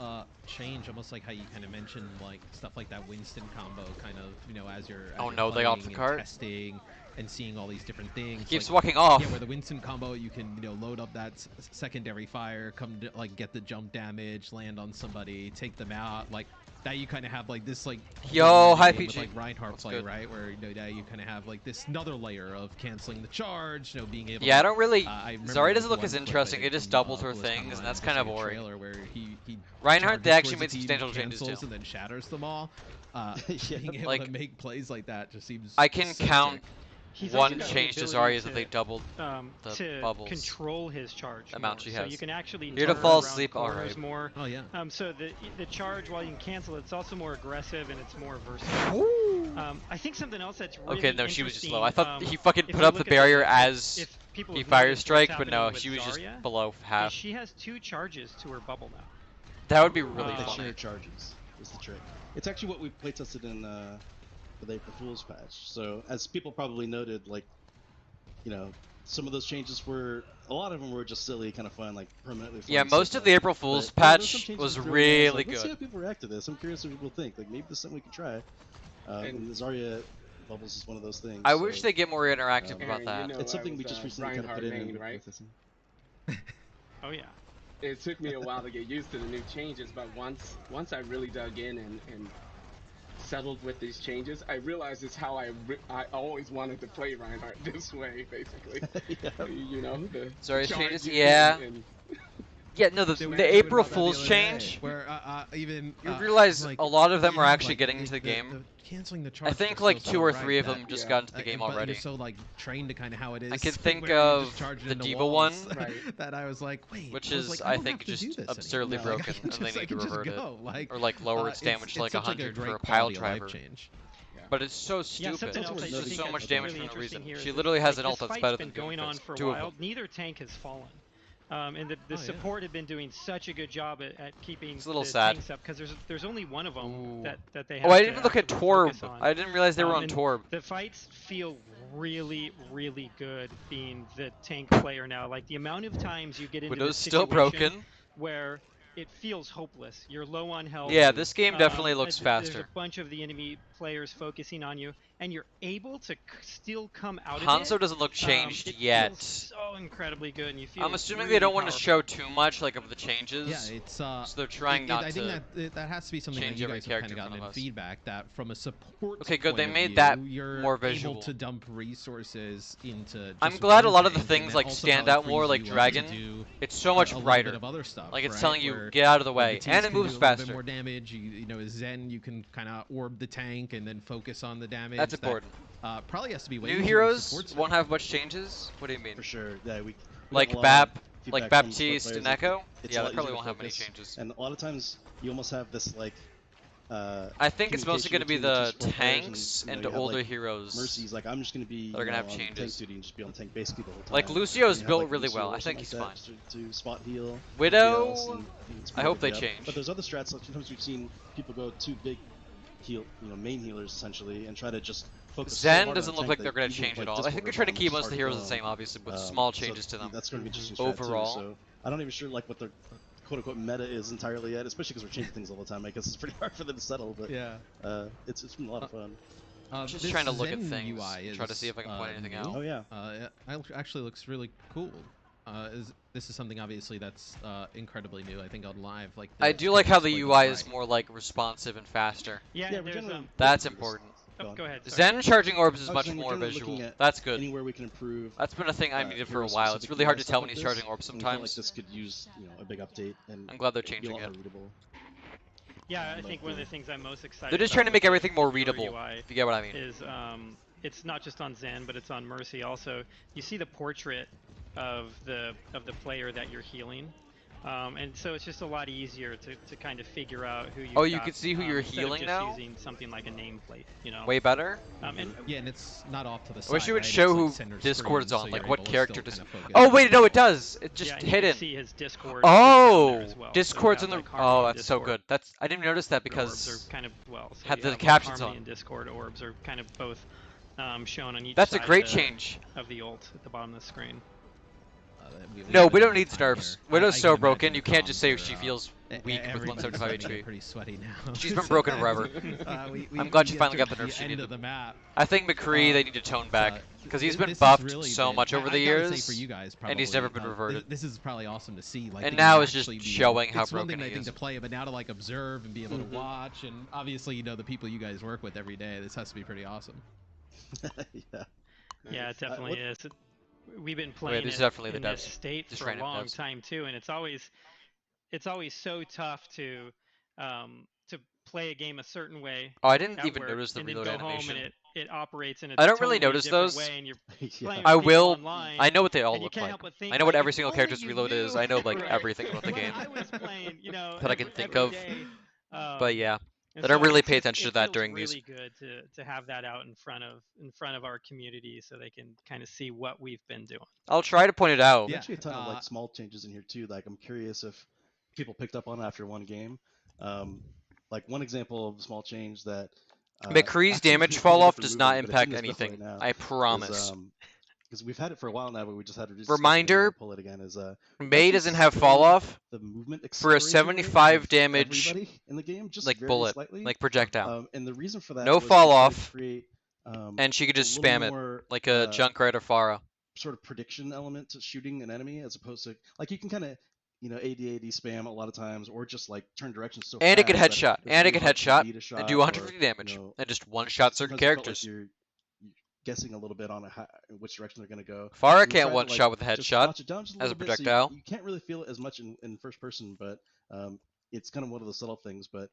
change, almost like how you kind of mentioned, like stuff like that Winston combo, kind of, as you're. Oh you're no, they got the playing cart. and testing and seeing all these different things. He keeps like, walking off. Yeah, where the Winston combo, you can load up that secondary fire, come to, like get the jump damage, land on somebody, take them out, like. That you kind of have like this like high with, PG. like Reinhardt That's play, good. right? Where now you kind of have like this another layer of canceling the charge, being able. Yeah, to, I don't really. I remember Zarya there doesn't was look as one clip, interesting. I It think, just from, doubles her BlizzCon things, and that's just kind of like a boring. trailer where he Reinhardt, they charges actually towards made the team, substantial changes cancels, too. and then shatters them all. Yeah, Being able like, to make plays like that just seems. I can so count sick. He's one also got the change to ability Zarya is that they doubled the to bubbles. control his charge amount more. she So has. you can actually Here to turn fall around asleep, corners alright. more. Oh yeah. So the charge, while you can cancel, it's also more aggressive and it's more versatile. I think something else that's really Okay, no, she was just low. I interesting, thought he fucking if put you up the look at barrier if as people he have fire noticed strike, what's but no, happening she with was just Zarya, below is half. she has 2 charges to her bubble now. That would be really the funny. shared charges is the trick. It's actually what we playtested in for the April Fool's patch. So as people probably noted, like some of those changes were a lot of them were just silly, kind of fun, like permanently. Yeah, most of the April Fool's But, there's some patch changes was we threw in there. It's really like, let's see good. how people react to this. I'm curious what people think. Like maybe this is something we could try. And the Zarya bubbles is one of those things. I so, wish they get more interactive Aaron, about that. you know it's something I we was, just recently kind of put Reinhardt in. main, right? Oh yeah. It took me a while to get used to the new changes, but once I really dug in and settled with these changes, I realized it's how I always wanted to play Reinhardt this way, basically. Yeah. The Zarya's charges changes, yeah. and Yeah, no, the April Fool's change. Where even You realize like, a lot of them are actually like, getting into the game. Canceling the charge. I think like 2 or 3 of them just got into the game but already. You're so like trained to kind of how it is. I can think where you of just charge it the into Diva walls, one, Right. that I was like, wait, which I was is like, I don't think have to do just this absurdly anymore. Like, broken, and they need to revert it, Like, or like lower its damage to like 100 for a pile driver. Change. But it's so stupid. Something else I It's think just so that's much damage really for no interesting reason. here She is literally that, has like, an ult this that's fight's better been than going on Doomfist. for a 2 of while. them. Neither tank has fallen. And the support had been doing such a good job at keeping It's a little the sad. tanks up because there's only one of them Ooh. that they have Oh, I to didn't even look at actively Torb. focus on. I didn't realize they were on and Torb. The fights feel really, really good being the tank player now. Like the amount of times you get into Widow's this still situation broken. where it feels hopeless. You're low on health. Yeah, this game definitely looks There's faster. a bunch of the enemy players focusing on you, and you're able to still come out of Hanzo it. doesn't look changed It yet. feels so incredibly good, and you feel. I'm assuming really they don't want to powerful. show too much, like, of the changes. Yeah, it's so they're trying not I to. think that has to be something that change you every guys have kind character of in gotten front in of us. feedback that from a support. Okay, good. They point of made view, that you're more visual. able to dump resources into. I'm just glad a one lot of the tank, and things then like also stand how it out more, frees like you up to Dragon. do It's so much a little brighter. bit of other stuff, Like it's right? telling you, Where get out of the way, Batiste and it can do moves a little faster. bit more damage. You know, Zen, you can kind of orb the tank and then focus on the damage. That's important. Probably has to be way New easier heroes support won't have much changes. What do you mean? For sure. Yeah, we Like got a lot of Bap, feedback like from support Baptiste players and that Echo. it's Yeah, a they lot probably easier won't to have many focus, changes. And a lot of times you almost have this like. I think it's mostly communication going to be between the two the support players, tanks you know, and you have, older like, heroes. Mercy's like, I'm just going to be that are gonna have on tank changes. duty and just be on tank basically the whole time. Like Lucio's And you have, built like, really Lucio well. or I think something he's like fine. that to spot heal. Widow, DPS, and it's I hope they everybody up. change. But there's other strats. Like sometimes we've seen people go too big heal, main healers essentially, and try to just focus. so Zen hard doesn't on look tank like that they're going to even, change like, at all. I think Discord they're trying to bomb, keep which most is of the hard heroes to the same, bomb. obviously, with small changes so to them. That's going to be interesting strat Overall. too. So I'm not even sure like what the quote unquote meta is entirely yet, especially because we're changing things all the time. I guess it's pretty hard for them to settle, but Yeah. it's been a lot of fun. Just This trying to look at Zen things, UI try to is, see if I can point anything new. out. Oh yeah. It actually looks really cool. This is something obviously that's incredibly new. I think on live, like I the do like how the played UI is right. more like responsive and faster. Yeah, Yeah, we're there's generally That's looking for important. Oh, go ahead. Sorry. Zen charging orbs is I was much saying we're more generally visual. looking at That's good. Anywhere we can improve. That's been a thing I needed for a hero while. It's specific really hard to UI tell stuff when like he's this, charging orbs and we felt sometimes. like this could use a big update, and I'm glad they're be a changing lot it. more readable. Yeah, I think one of the things I'm most excited They're just about trying to with make the everything more newer readable, UI if you get what I mean. is it's not just on Zen, but it's on Mercy also. You see the portrait of the player that you're healing. And so it's just a lot easier to kind of figure out who you. Oh, you can see who you're instead of healing just now? using something like a nameplate, Way better? And Yeah, and it's not off to the side. I wish it would right? show It's, like, who center Discord's screen, on, so like you're what able to character still does. kind of focus Oh on wait, it. no, it does. It's just yeah, and hidden. You can see his Discord. Oh, as well. Discord's so in the. like Harmony Oh, and that's so Discord. good. I didn't even notice that Orbs are because kind of so had you the have, captions Harmony on. and Discord orbs are kind of both shown on each That's a side great change. of the ult at the bottom of the screen. No, have we a don't good need time Smurfs. here. Widow's I so can broken, imagine you the can't just say comms she are, feels weak with everybody's 175 starting to get HP. pretty sweaty now. She's been broken forever. I'm glad she get finally got to the nerf she end needed. of the map. I think McCree they need to tone back because he's been This has buffed really so been- much over the I gotta say years, for you guys, and he's never been probably, reverted. This is probably awesome to see. Like, And to now it's just actually be- showing how it's one broken thing, he I think, is. to play, but now to like observe and be able to watch, and obviously, the people you guys work with every day, this has to be pretty awesome. Yeah. Yeah, it definitely is. We've been Oh, yeah, playing this is it definitely the in this devs. state Just for a random long devs. time too, and it's always so tough to play a game a certain way. Oh, I didn't at even work, notice the and then reload go animation. home and it operates in a I don't really totally notice different those. way, and you're Yeah. playing I with people will. online, I know what they all and you look can't like. help but think, I know what like, every if single only character's you reload is. knew. I know like Right. everything about the What game I was playing, that I can think every of. day, But yeah, and I don't so really it's pay just- attention it to that feels during really these. good to have that out in front of our community, so they can kind of see what we've been doing. I'll try to point it out. There's actually a ton of like small changes in here too. Like I'm curious if people picked up on it after one game. Like one example of a small change that McCree's actually damage is fall really off good for does moving, not but it's in impact this build anything. right now, I promise. Because we've had it for a while now, but we just had to Reminder, pull it again. Is May doesn't have slowed fall off the movement for a acceleration rate 75 of damage everybody in the game, just like very bullet, slightly. like projectile. And the reason for that No was fall to try to off, create, and she could a just little spam it more, like a Junkrat or Pharah. sort of prediction element to shooting an enemy, as opposed to like you can kind of AD spam a lot of times, or just like turn directions so And it could fast that headshot, it's and it really could hard to headshot, lead a and shot, do or, 150 damage, and just one-shot certain sometimes it felt like characters. you're guessing a little bit on which direction they're going to go. Pharah We tried can't to, one-shot with a just headshot notch it down just a as a little bit, so projectile. you can't really feel it as much in first person, but it's kind of one of the subtle things. But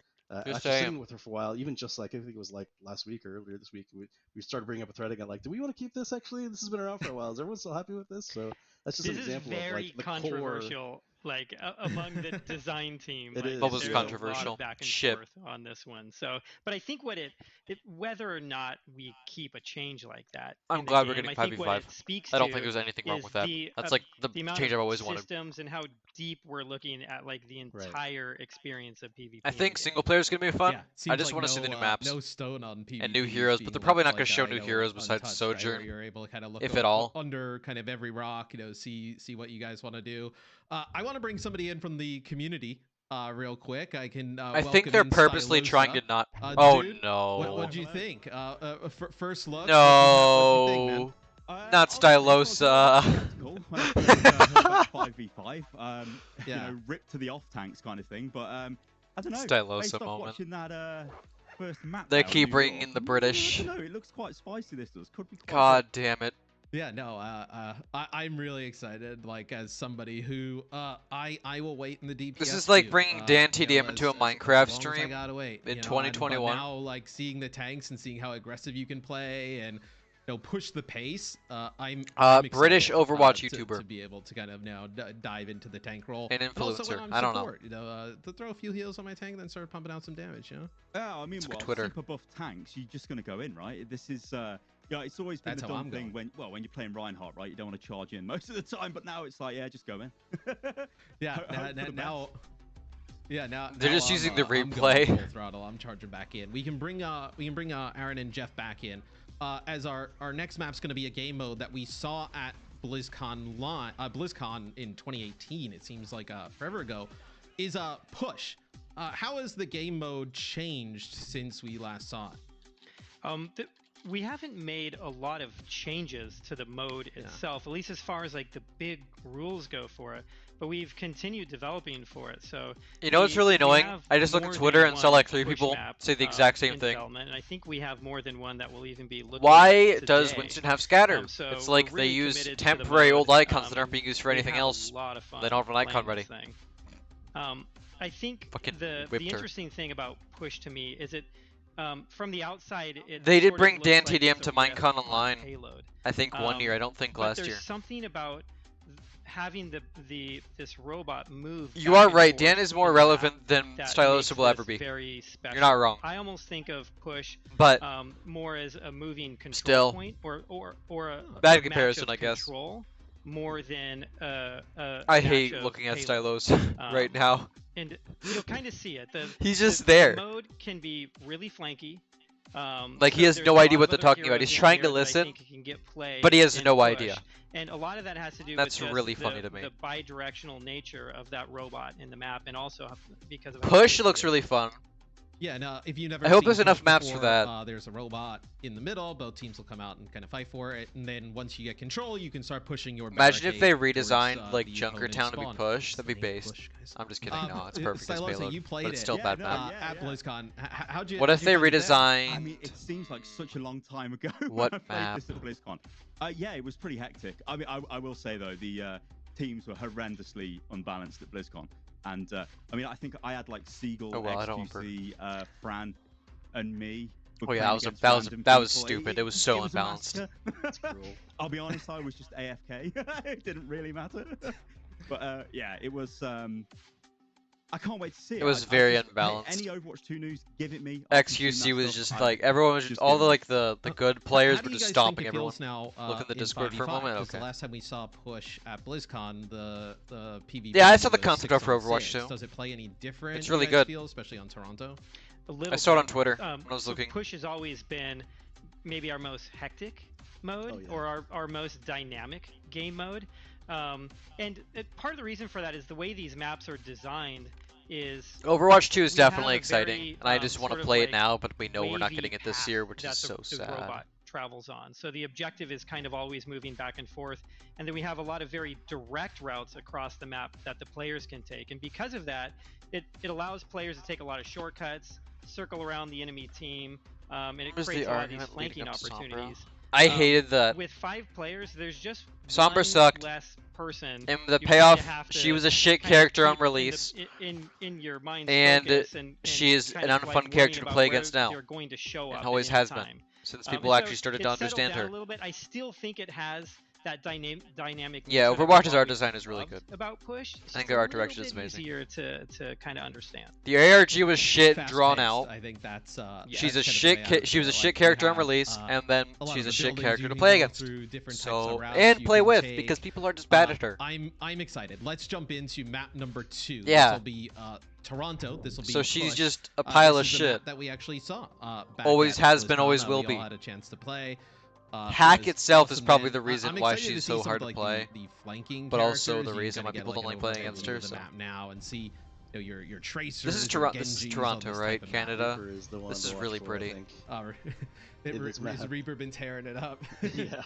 Just after saying. sitting with her for a while, even just like I think it was like last week or earlier this week, we started bringing up a thread again. Like, do we want to keep this? Actually, this has been around for a while. Is everyone still happy with this? So that's just This an is example very of like the controversial, like among the design team. It like, is. What was there's controversial? A lot of back and Shit. forth on this one. So, but I think whether or not we keep a change like that, I'm in the glad we're game, getting I think 5v5. what it speaks I don't to think there's anything wrong is with that. the, That's like the amount change of I've always wanted. systems and how deep we're looking at like the entire experience of PvP. I in the think game. single player is gonna be fun. Yeah, I seems just like want to see the new no, maps. no stone on PvP and new heroes, but being they're probably left not gonna like show that, new heroes besides untouched, right, where Sojourn. you're able to kind of look If at all. under kind of every rock, see what you guys want to do. I want to bring somebody in from the community. real quick. I can. I think they're welcome in purposely trying to Stylosa. not. Oh no. What'd you think? First look. No. What'd you think, man? Not Stylosa. When I first heard about 5v5, you Yeah. know, rip to the off tanks kind of thing. But I don't know. Stylosa based off moment. watching that first map, They there in keep New bringing York, in the British. I don't know. It looks quite spicy. This does. Could be quite God damn it. Yeah, no, I'm really excited. Like, as somebody who, I will wait in the DPS. This is like queue, bring Dan you know, TDM into a as Minecraft long as I stream gotta wait, in you know, 2021. But now, like, seeing the tanks and seeing how aggressive you can play and, you know, push the pace. I'm British excited, Overwatch to YouTuber. be able to kind of now dive into the tank role. An But also when influencer. I'm I don't know. support, you know, to throw a few heals on my tank, then start pumping out some damage. You know. Yeah, I mean, It's like well, Twitter. super buff tanks, you're just gonna go in, right? This is, yeah, it's always been That's the how dumb I'm thing going. when you're playing Reinhardt, right? You don't want to charge in most of the time, but now it's like, yeah, just go in. Yeah. Hope for the Now. Yeah, now They're now just I'm, using the I'm going replay. full throttle. I'm charging back in. We can bring Aaron and Jeff back in. As our next map's going to be a game mode that we saw at BlizzCon in 2018. It seems like forever ago. Is push. How has the game mode changed since we last saw it? We haven't made a lot of changes to the mode itself, at least as far as like the big rules go for it. But we've continued developing for it. So You know what's really annoying? I just looked at Twitter and saw like 3 people say the exact same thing. And I think we have more than one that will even be looking Why at does today. Winston have scatter? So It's we're like they really use committed to the temporary mode. old icons that aren't being used for We anything have else. A lot of fun They don't have an icon playing ready. this thing. I think Fucking the whipped her. interesting thing about push to me is it from the outside it They did sort of bring looks Dan like TDM it's to a riff Minecon on Online. Payload. I think 1 year, I don't think But last there's year. something about having this robot move. You back are and right, forth Dan is more in the map relevant than that Stylosa makes will ever this be. Very special. You're not wrong. I almost think of push But more as a moving control Still. point or a Bad a comparison, match of I guess. control more than a I match hate of looking at payload. Stylosa right now. And you'll kind of see it. He's just the there. mode can be really flanky. Like, he has there's no a lot idea of what they're other talking about. heroes He's in trying here to that I listen, think can get play but he has in no push. idea. And a lot of that has to do That's with just really funny to me. the bi-directional nature of that robot in the map, and also because of how Push big looks it is. really fun. Yeah, no, if you never I hope seen there's enough Push maps for before, that. There's a robot in the middle. Both teams will come out and kind of fight for it, and then once you get control, you can start pushing your. Imagine if they barricade towards, redesigned like the Junkertown opponent's to be spawn. push. That'd be It's the main based. push, guys. I'm just kidding. No, it's perfect as Stylosa, payload, you played but it's it. still Yeah, bad no, map. yeah. At BlizzCon. How'd you? What if they how'd you find it there? redesigned? I mean, it seems like such a long time ago What when I map? played this at BlizzCon. Yeah, it was pretty hectic. I mean, I will say though, the teams were horrendously unbalanced at BlizzCon, and I mean, I think I had like Seagull, Oh, well, I don't XQC, Fran, and me. were Oh yeah, playing that against was random that was people. stupid. It was so was a unbalanced. massacre. I'll be honest, I was just AFK. It didn't really matter. But yeah, it was. I can't wait to see it. It was I very just, unbalanced. Any Overwatch 2 news, give it me. I'll consume XQC that was stuff. just I- like everyone was just all the like the good players How were do you just guys think stomping it everyone. feels now, Look in the in Discord for a 5v5? moment, 'Cause okay. The last time we saw push at BlizzCon, the PvP. Yeah, I saw the was concept art for 6 on Overwatch 6. too. Does it play any different? It's you really guys good. Feel, especially on Toronto. A little I saw it on bit. Twitter when I was So looking. push has always been maybe our most hectic mode, Oh, yeah. or our most dynamic game mode. Part of the reason for that is the way these maps are designed is Overwatch 2 is we have definitely a exciting, very, and I just want sort to of play it like now, but we know we're not wavy getting it this path year, which that is so the sad. robot travels on. So the objective is kind of always moving back and forth, and then we have a lot of very direct routes across the map that the players can take. And because of that, it allows players to take a lot of shortcuts, circle around the enemy team, and it What was the creates a lot of these argument leading flanking up to Sombra? opportunities. I hated that. With 5 players, there's just Sombra one sucked. less person. And the you kinda payoff, have to she was a shit kind of character on keep release. in your mind's And focus, she is kind an of, unfun like, character to worrying play about where against now, they're going to show and up always at any has been, time. since And people so actually started it to settled understand down her. a little bit. I still think it has that dynamic. Yeah, nature that Overwatch's we've art always design is really loved good. About push, it's I think just their a art little direction is bit amazing. Easier to kind of understand. The ARG was shit, Fast drawn paced, out. I think that's. She's a that's kind of the shit. way I would She was put a it. shit Like, you character on have, release, and then a lot she's of a the shit buildings character you to can play go against. through, different types So of routes and you play can with take. because people are just bad at her. I'm excited. Let's jump into map number 2. Yeah. This will be Toronto. This will be. So she's Push. just a pile of This is the map shit. that we actually saw. Back Always at has been, BlizzCon. always will we be. all had a chance to play. Hack It was itself is awesome, probably man. the reason I'm why excited she's to see so some hard of, to like, play, the flanking but also characters. the You reason kinda why get, people like, don't an like playing overview against of her, the so. map now and see your tracers. This is Toronto, right? Canada. This is really pretty. Has Reaper been tearing it up? Yeah.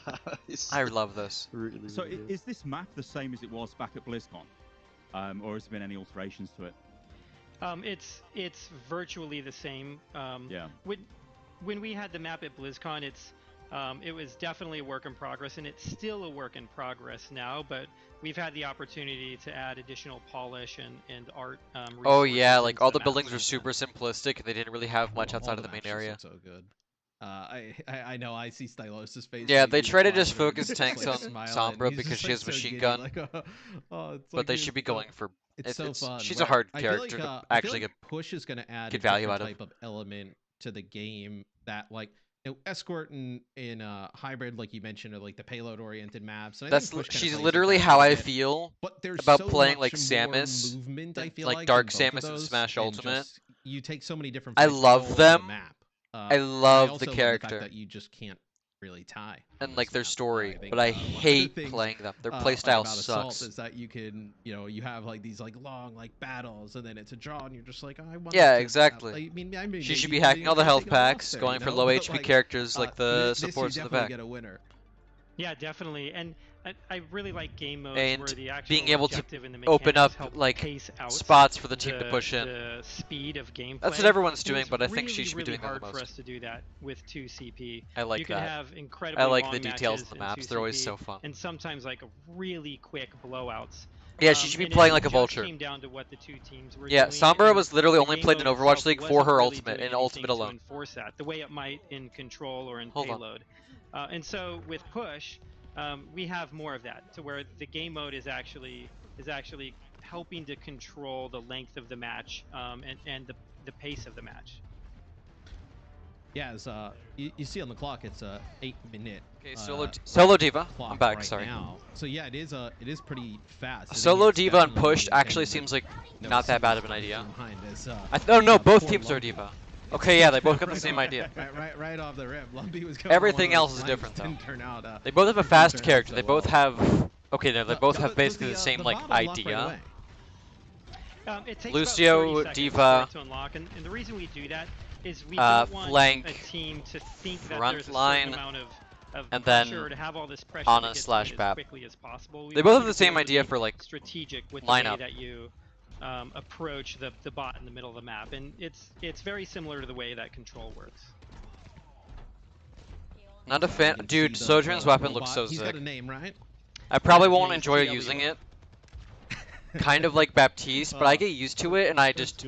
I love this. Really, So really is this map the same as it was back at BlizzCon, or has there been any alterations to it? It's virtually the same. Yeah. When we had the map at BlizzCon, it was definitely a work in progress, and it's still a work in progress now. But we've had the opportunity to add additional polish and art. Oh yeah, like all the map buildings were since super simplistic. They didn't really have much outside of the main area. So good. I know I see Stylosis' face. Yeah, like, they he's try to watching just it, focus he's tanks just, on like, smiling. Sombra He's because just, she like, has so machine giddy, gun. like, it's But like they should be going for. It's so fun. She's but a hard I feel character like, to I feel actually like Push is going to add get a value different out of. type of element to the game that, like, Escort in hybrid, like you mentioned, are like the payload-oriented maps. And I think Push kinda She's plays with literally that a how little I bit. feel But there's about so playing much like more Samus, movement, I feel like like Dark in both Samus of and those, Smash and Ultimate. just, you take so many different I fights love all over them. the map. I And love also the love character. the fact that you just can't really tie And on like this their map. story, think, but I one of the hate things, playing them. Their like playstyle about Assault sucks. is that you can, you have like these like long like battles, and then it's a draw, and you're just like, oh, I want. Yeah, to, exactly. I mean, She should maybe be hacking all the health taking a loss packs, there, going for know? low But, HP like, characters like the this supports you in the definitely back. get a winner. Yeah, definitely. And I really like game modes And where the actual being able to objective and the open mechanics up help like pace out spots for the team to push in. the speed of gameplay. That's what everyone's And doing, it's but I think she really, should be really doing that hard the for most. us to do that with 2CP. I like you can that. have incredibly I like long the details matches in the maps. They're always so fun. and sometimes like really quick blowouts. Yeah, she should be and playing it like a just vulture. Came down to what the two teams were Yeah, doing, Sombra and was literally the only game played in mode Overwatch itself League for wasn't her really ultimate doing and ultimate anything to alone. enforce that the way it might in Control or in Hold on. Payload. And so with Push, we have more of that, to where the game mode is actually helping to control the length of the match and the pace of the match. Yeah, as you see on the clock, it's a 8-minute. Okay, solo Diva. clock I'm back. right Sorry. Now. So yeah, it is pretty fast. I think Solo it's Diva and definitely Push actually getting seems like the not that bad of an numbers idea. behind this, Oh no, both poor teams are Lumpy. Diva. Okay, yeah, they both got the Right same off- idea. Right off the rip. Lumpy was going Everything on one else of is those different, lines, though. didn't turn out, They both have a didn't fast turn out character. so They both well. have. Okay, no, they both have Does basically the same like bottom lock right idea. away? It takes Lucio, about 30 seconds Diva, for it to unlock, and the reason we do that is we don't want flank, a team to think that front there's a line, certain amount of and then pressure, to have all this pressure Ana to get slash to it as Bap. quickly as possible. We They want both you have the to be same able to idea be for like strategic with the way lineup. that you approach the bot in the middle of the map, and it's very similar to the way that Control works. Not a fan, You dude. see the, Sojourn's weapon robot. looks so He's sick. got a name, right? I probably Yeah, won't yeah, enjoy CW. using it. Kind of like Baptiste, but I get used to it, and I just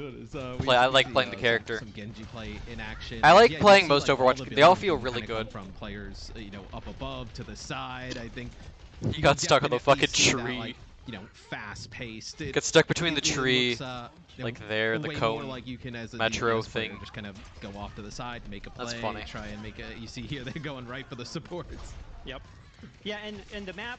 play. I like playing the character. Some Genji play in action. I like Yeah, you playing see, most like, all Overwatch. the They all buildings feel can really kinda come good. from players, up above to the side. I think He got stuck on the definitely fucking see that, tree. like, fast-paced. Got stuck between the It tree, looks, like there, the way cone, more like you can, as a metro DPS player, thing. just kind of go off to the side, make a play, That's funny. try and make a. You see here, they're going right for the supports. Yep. Yeah, and the map,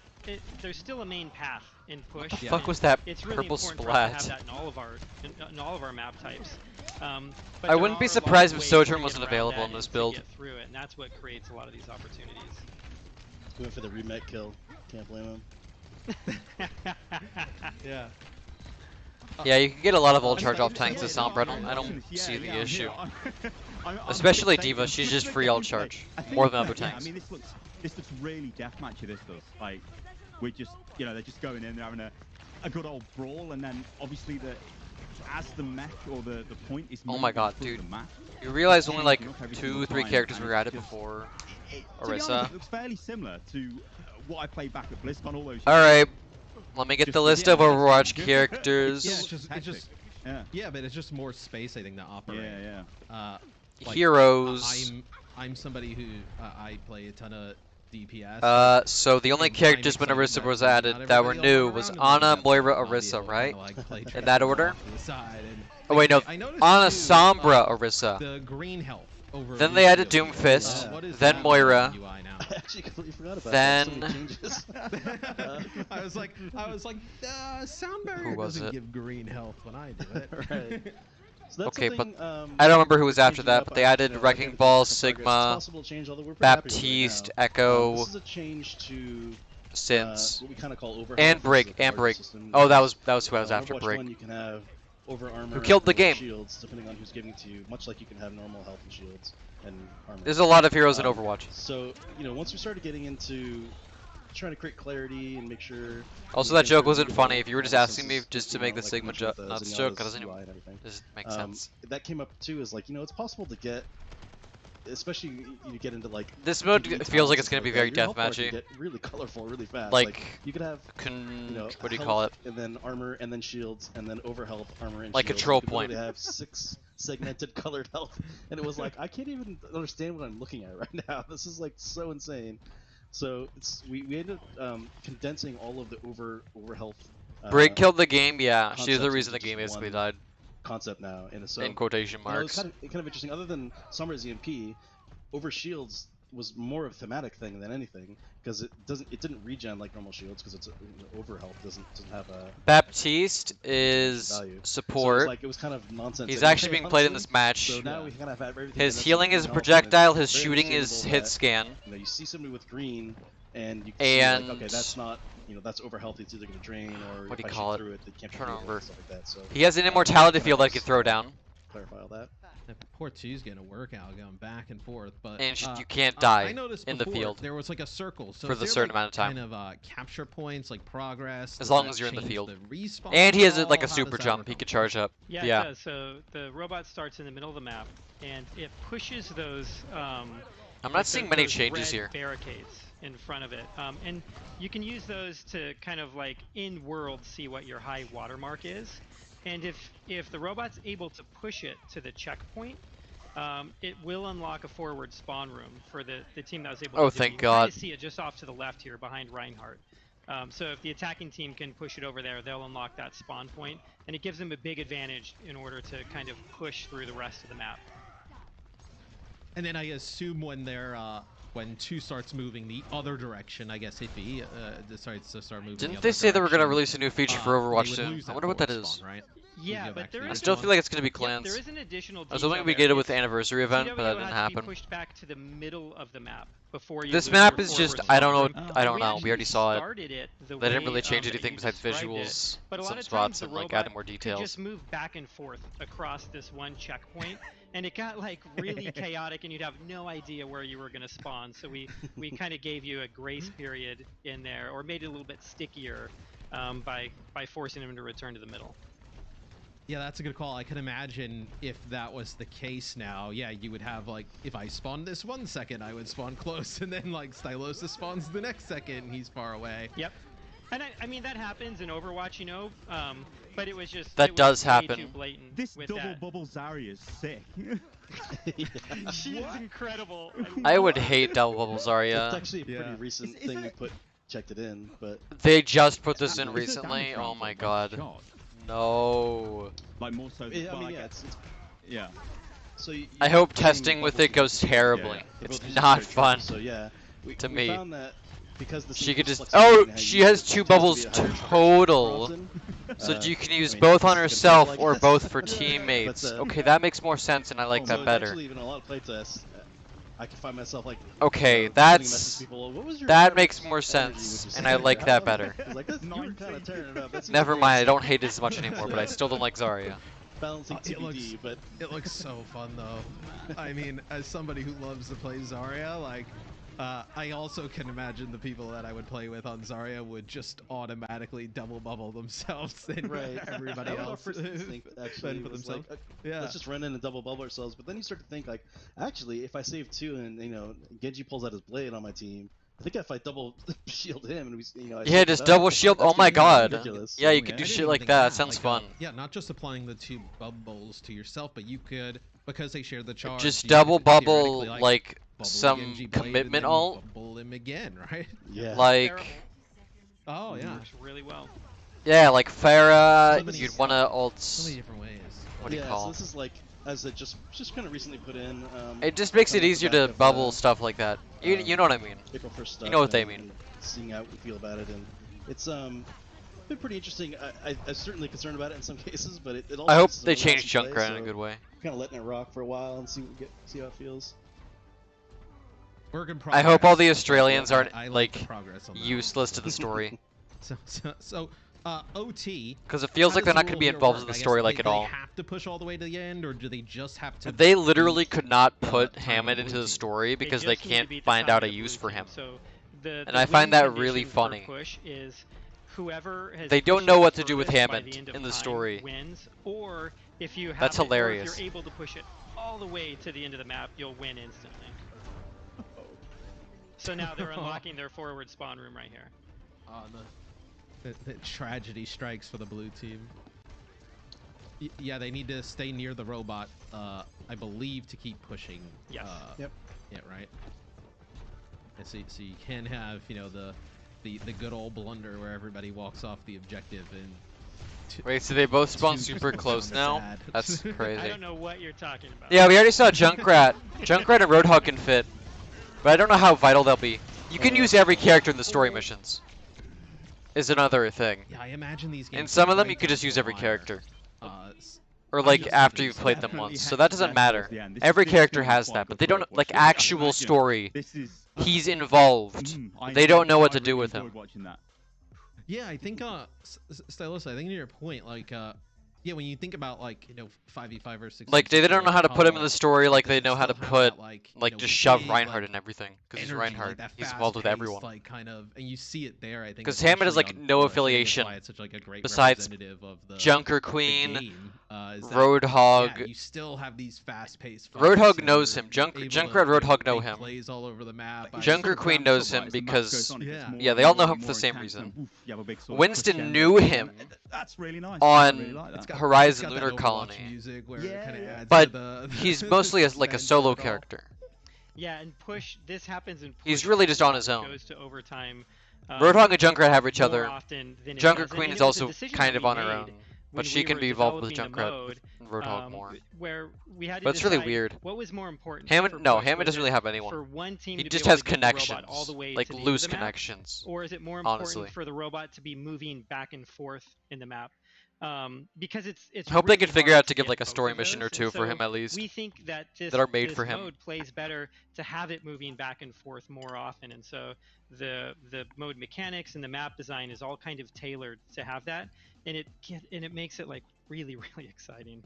there's still a main path in Push. What the fuck and was that it's really purple important for us to splat? have that in all of our map types. But I there wouldn't be are a lot surprised of if ways Sojourn to wasn't get around available that in this and to build. get through it, and that's what creates a lot of these opportunities. Going for the remake kill. Can't blame him. Yeah. Yeah, you can get a lot of ult charge off tanks with Sombra. I don't see the issue. Especially Diva, she's just free ult charge, more than other tanks. I mean, this looks really deathmatchy. This does. Like, we're just, they're just going in, they're having a good old brawl, and then obviously as the mech or the point is. Oh my god, through dude! the map, You realize only like every single 2-3 time, characters and were it's added just- before To be honest, Orisa. it looks fairly similar to what I played back at BlizzCon all those years. Alright, let me get the Just- list yeah, of it's Overwatch different. characters. Yeah, it's just Yeah. but it's just more space, I think, to operate. Yeah. Like, Heroes. I'm somebody who I play a ton of DPS. So the only I'm characters when excited Orisa was not added that were everybody will new run was around and Ana, like, Moira, Bobby Orisa, will right? kinda, like, play In tricks that off order? to the side, and Oh wait, no. I noticed Ana, too, Sombra, Orisa. the green health over Then they added Lucio. Doomfist, What is then that Moira. UI now? I actually completely forgot about Then- that. So many changes. I was like, sound Who barrier was doesn't it? give green health when I do it. Right. So that's Okay, but something, I don't remember who was after changing that, up, but they added like, Wrecking in Ball, progress. It's Sigma, possible to change, although we're pretty happy with it right Baptiste, now. Echo, This is a change to Sins, what we kind of call overhead. and Brig, System. Oh, that was who I was after, Overwatch Brig. 1, you can have over armor, Who killed the or game. shields, depending on who's giving it to you. Much like you can have normal health and shields and armor. There's a lot of heroes in Overwatch. So once we started getting into trying to create clarity and make sure. Also, that joke wasn't funny. If you were just asking me just to make the Sigma nuts joke, that doesn't make sense. That came up too. Is like it's possible to get. Especially you get into like this mode feels like it's gonna be very deathmatchy. Get really colorful, really fast. Like you could have what do you call it? And then armor, and then shields, and then over health, armor, and like shields. control you point. They have 6 segmented colored health, and it was like I can't even understand what I'm looking at right now. This is like so insane. So we ended up condensing all of the over health. Brig killed the game. Yeah, she's the reason the game basically died. Concept now, and so in quotation marks. It was kind of interesting. Other than Summer's EMP, over shields was more of a thematic thing than anything because it didn't regen like normal shields because it's over health doesn't have a. Baptiste is value. support. So it was kind of nonsense. He's actually being played in this match. So now we kind of have everything. His healing is a projectile. His shooting is hit scan. You see somebody with green, and you can see, like, okay, that's not. That's over health. It's either going to drain or what do you if call I it? shoot through it, it can't Turnover. stuff like that. So he has an immortality field that he can throw down. Clarify all that. Port 2's getting a workout going back and forth, but and you can't die I noticed in the field. There was like a circle for the certain amount of time. Kind of capture points, like progress. As long as you're in the field. And he has like a super jump. He could charge up. Yeah, it does. So the robot starts in the middle of the map, and it pushes those. I'm not seeing many changes here. Barricades in front of it, and you can use those to kind of like in world see what your high watermark is. And if the robot's able to push it to the checkpoint, it will unlock a forward spawn room for the team that was able to do it. Thank God. You can see it just off to the left here behind Reinhardt. So if the attacking team can push it over there, they'll unlock that spawn point, and it gives them a big advantage in order to kind of push through the rest of the map. And then I assume when 2 starts moving the other direction, I guess if he decides to start moving. Didn't they say they were going to release a new feature for Overwatch soon? I wonder what that is. Spawn, right? Yeah, but I still feel like it's going to be Yeah, clans. there is an additional I was hoping we get it with the anniversary event, but that didn't has happen. to be pushed back to the middle of the map before you This lose map your is just, forward I don't know, spawn room. I don't know. We actually already saw it. started it the They didn't way, really change that anything you besides described visuals, it, but a lot some of spots, times the and like robot added more could details. just move back and forth across this one checkpoint, and it got like really chaotic, and you'd have no idea where you were going to spawn. So we kind of gave you a grace period in there, or made it a little bit stickier by forcing them to return to the middle. Yeah, that's a good call. I can imagine if that was the case now, yeah, you would have, like, if I spawned this 1 second, I would spawn close, and then, like, Stylosis spawns the next second, and he's far away. Yep. And I mean, that happens in Overwatch, but it was just... That does happen. Too blatant This with double that. bubble Zarya is sick. She is incredible. I would hate Double Bubble Zarya. It's actually a pretty recent thing we checked it in, but... They just put this in Is it recently? damage Oh round my by god. shot? No. Like more so than yeah. So I hope testing with it goes terribly. It's not fun. So yeah, to we me. found that because the She could just... flexibility Oh, in how she you has use it 2 tends to be bubbles a higher total. often. So you can use I mean, both on this is gonna herself be or like- both for teammates. But, Okay, that makes more sense and I like so that it's better. Actually, even a lot of playtests, I can find myself like. Okay, sending that's... messages to people, what was your That average makes more energy sense, with your and I second like year? that How- better. I was like, you were kind of tearing it up. That seems Never great. mind, I don't hate it as much anymore, but I still don't like Zarya. Balancing It TBD, but It looks so fun, though. I mean, as somebody who loves to play Zarya, like, I also can imagine the people that I would play with on Zarya would just automatically double bubble themselves and everybody that was our else first instinct, actually, for was themselves. like, Yeah. let's just run in and double bubble ourselves. But then you start to think like, actually, if I save 2 and Genji pulls out his blade on my team, I think if I double shield him and I Yeah, save just it double up, shield. that's Oh my gonna be god. ridiculous. Yeah, you Yeah, could I do didn't shit even like think that. of Sounds like, fun. Yeah, not just applying the 2 bubbles to yourself, but you could, because they share the charge. Just you double could bubble, theoretically, like, bubble some Genji blade and commitment then ult. Bubble him again, right? Yeah. Like, Oh yeah. Works really well. yeah, like Pharah, So many- you'd wanna So ult... many different ways. What do you So call this is like, as it just kind of recently put in. it? Just makes it coming off the easier back to of, bubble stuff like that. You know what I mean. April 1st stuff. You know what they and mean. Seeing how we feel about it, and it's been pretty interesting. I'm certainly concerned about it in some cases, but it also I hope is they really change awesome play, Junkrat in a so good way. Kind of letting it rock for a while and see how it feels. Work in I hope all the progress. Australians aren't, I like, the progress on that. useless to the story. So OT. Because it feels how like they're does not the going to be rule here involved work? in the I guess story do like they, at do all. they have to push all the way to the end, or do they just have to? They literally beat could not put time Hammond of into blue the team? story because they just need to can't beat the find time out of a the use blue for team. him. So the I find win that really condition for funny. Push is whoever has They don't pushed know it what to do with furthest by Hammond the end of in the time story. wins, or if you have That's it, or hilarious. if you're able to push it all the way to the end of the map, you'll win instantly. So now they're unlocking their forward spawn room right here. The tragedy strikes for the blue team. Yeah, they need to stay near the robot, I believe, to keep pushing. Yes. Yep. Yeah, right. And so you can have, you know, the good old blunder where everybody walks off the objective and. Wait, so they both spawn Two super people close sound now? sad. That's I crazy. don't know what you're talking about. Yeah, we already saw Junkrat. Junkrat and Roadhog can fit. But I don't know how vital they'll be. You can use every character in the story missions. Is another thing. Yeah, I imagine these games. In some of them, break you could just down use the every wire. character. S- Or like just after think you've played them definitely once. has So that to doesn't get matter. towards the end. Every This is character gonna be has quite that, good but they for don't Overwatch. like Yeah, I can actual imagine. story. This is. He's involved. They don't know what to do with him. Watching that. Yeah, I think Stylosa, I think to your point, like yeah, when you think about like, you know, 5v5 or 6. Like they don't know how to put him in the story like they know how to put like just shove Reinhardt and everything because he's energy, Reinhardt. that He's involved with everyone. Like kind of, and you see it there. I think 'Cause Hammond has, like, especially on no Push, I think that's affiliation why it's such like a great besides representative of the Junker the Queen, game, is that, Roadhog. yeah, you still have these fast-paced fights, Roadhog and knows you're him. able Junkrat to, Roadhog know make him. plays all over the map. Junker Queen knows him because yeah, they all know him for the same reason. Winston knew him That's really nice. on I really like that. It's got Horizon that Lunar Overwatch Colony. music where Yeah, it kind of yeah. adds But to the he's mostly like a suspense solo of it all. character. Yeah, and Push. This happens in Push. He's really just on his it own. Goes to overtime. Roadhog and Junkrat have each more other. often than it Junker doesn't, Queen and is it was a also decision kind that of we on her made own, when but she we can were be involved with developing the Junkrat mode, and Roadhog more. where we had to But it's really decide weird. what was more important. Hammond, for no, Push. Hammond Was doesn't it really have for anyone. one team He to just be able has to get the robot connections, all the way like to the end loose of the map, connections. or is it more important Honestly, for the robot to be moving back and forth in the map? Because it's I hope they really can figure hard out to get give like a both story of mission or those, two and for so him at least. we think that this, that are made this for him. mode plays better to have it moving back and forth more often, and so the mode mechanics and the map design is all kind of tailored to have that, and it makes it like really exciting.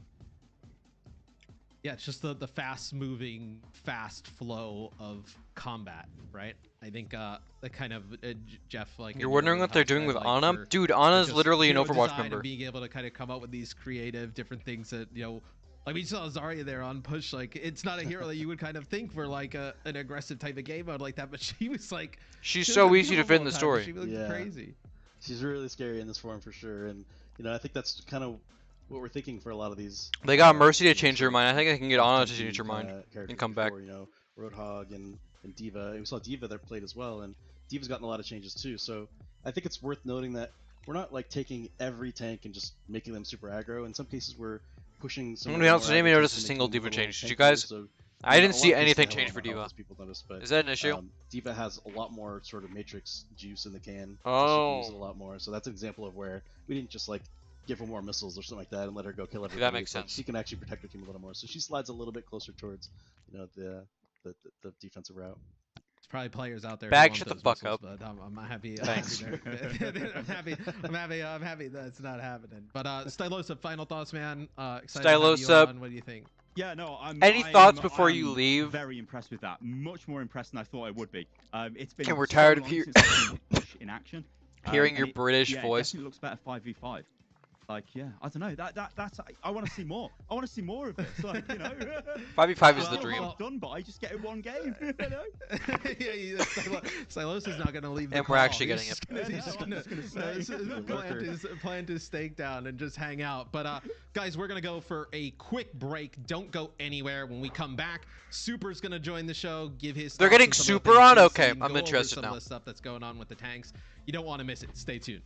Yeah, it's just the fast-moving, fast flow of combat, right? I think the kind of Jeff, like You're wondering what they're doing with Ana? for Dude, Ana's just, literally you an know, Overwatch design member. and being able to kind of come up with these creative different things that, you know, like we saw Zarya there on Push. Like, it's not a hero that you would kind of think for like an aggressive type of game mode like that, but she was like, She's she so was easy to beautiful fit in all the time, story. She looked Yeah. crazy. She's really scary in this form for sure, and you know I think that's kind of what we're thinking for a lot of these. They got Mercy to change her mind. I think they can get Ana to FTP, change her mind characters and come back. before, you know, Roadhog and Diva. We saw Diva there played as well, and Diva's gotten a lot of changes too. So I think it's worth noting that we're not like taking every tank and just making them super aggro. In some cases, we're pushing. Some I'm of gonna be the honest, more I didn't even aggro notice a tanks to single make them Diva little change. Did you tankier, guys? so I didn't a see lot of anything cases, change I for don't know Diva. if people notice, but Is that an issue? Diva has a lot more sort of matrix juice in the can. So she Oh. can use it a lot more. So that's an example of where we didn't just like give her more missiles or something like that and let her go kill everybody. That makes It's like sense. she can actually protect her team a little more. So she slides a little bit closer towards, you know, the defensive route. There's probably players out there. Bag, who want shut the those fuck missiles, up. But I'm happy. Thanks. I'm happy that's not happening. But Stylosa, final thoughts, man. Excited Stylosa. to have you on. What do you think? Yeah, no. Any thoughts before you leave? Very impressed with that. Much more impressed than I thought I would be. It's been. And we're so tired of long hear- since I've seen Push in action. Hearing And your British yeah, voice. It definitely looks better 5v5. Like, yeah, I don't know. That's. I want to see more. I want to see more of this. Like, you know. 5v5 is the Well, dream. half done by just getting one game. You know? Yeah, Stylosa's not going to leave the And we're call. actually He's getting just it. gonna- Yeah, no, I'm just gonna say. plant his stake down and just hang out. But guys, we're gonna go for a quick break. Don't go anywhere. When we come back, Super's gonna join the show. Give his. They're thoughts getting on some of the Super things on? he's Okay, seen, I'm go over interested some now. of the stuff that's going on with the tanks. You don't want to miss it. Stay tuned.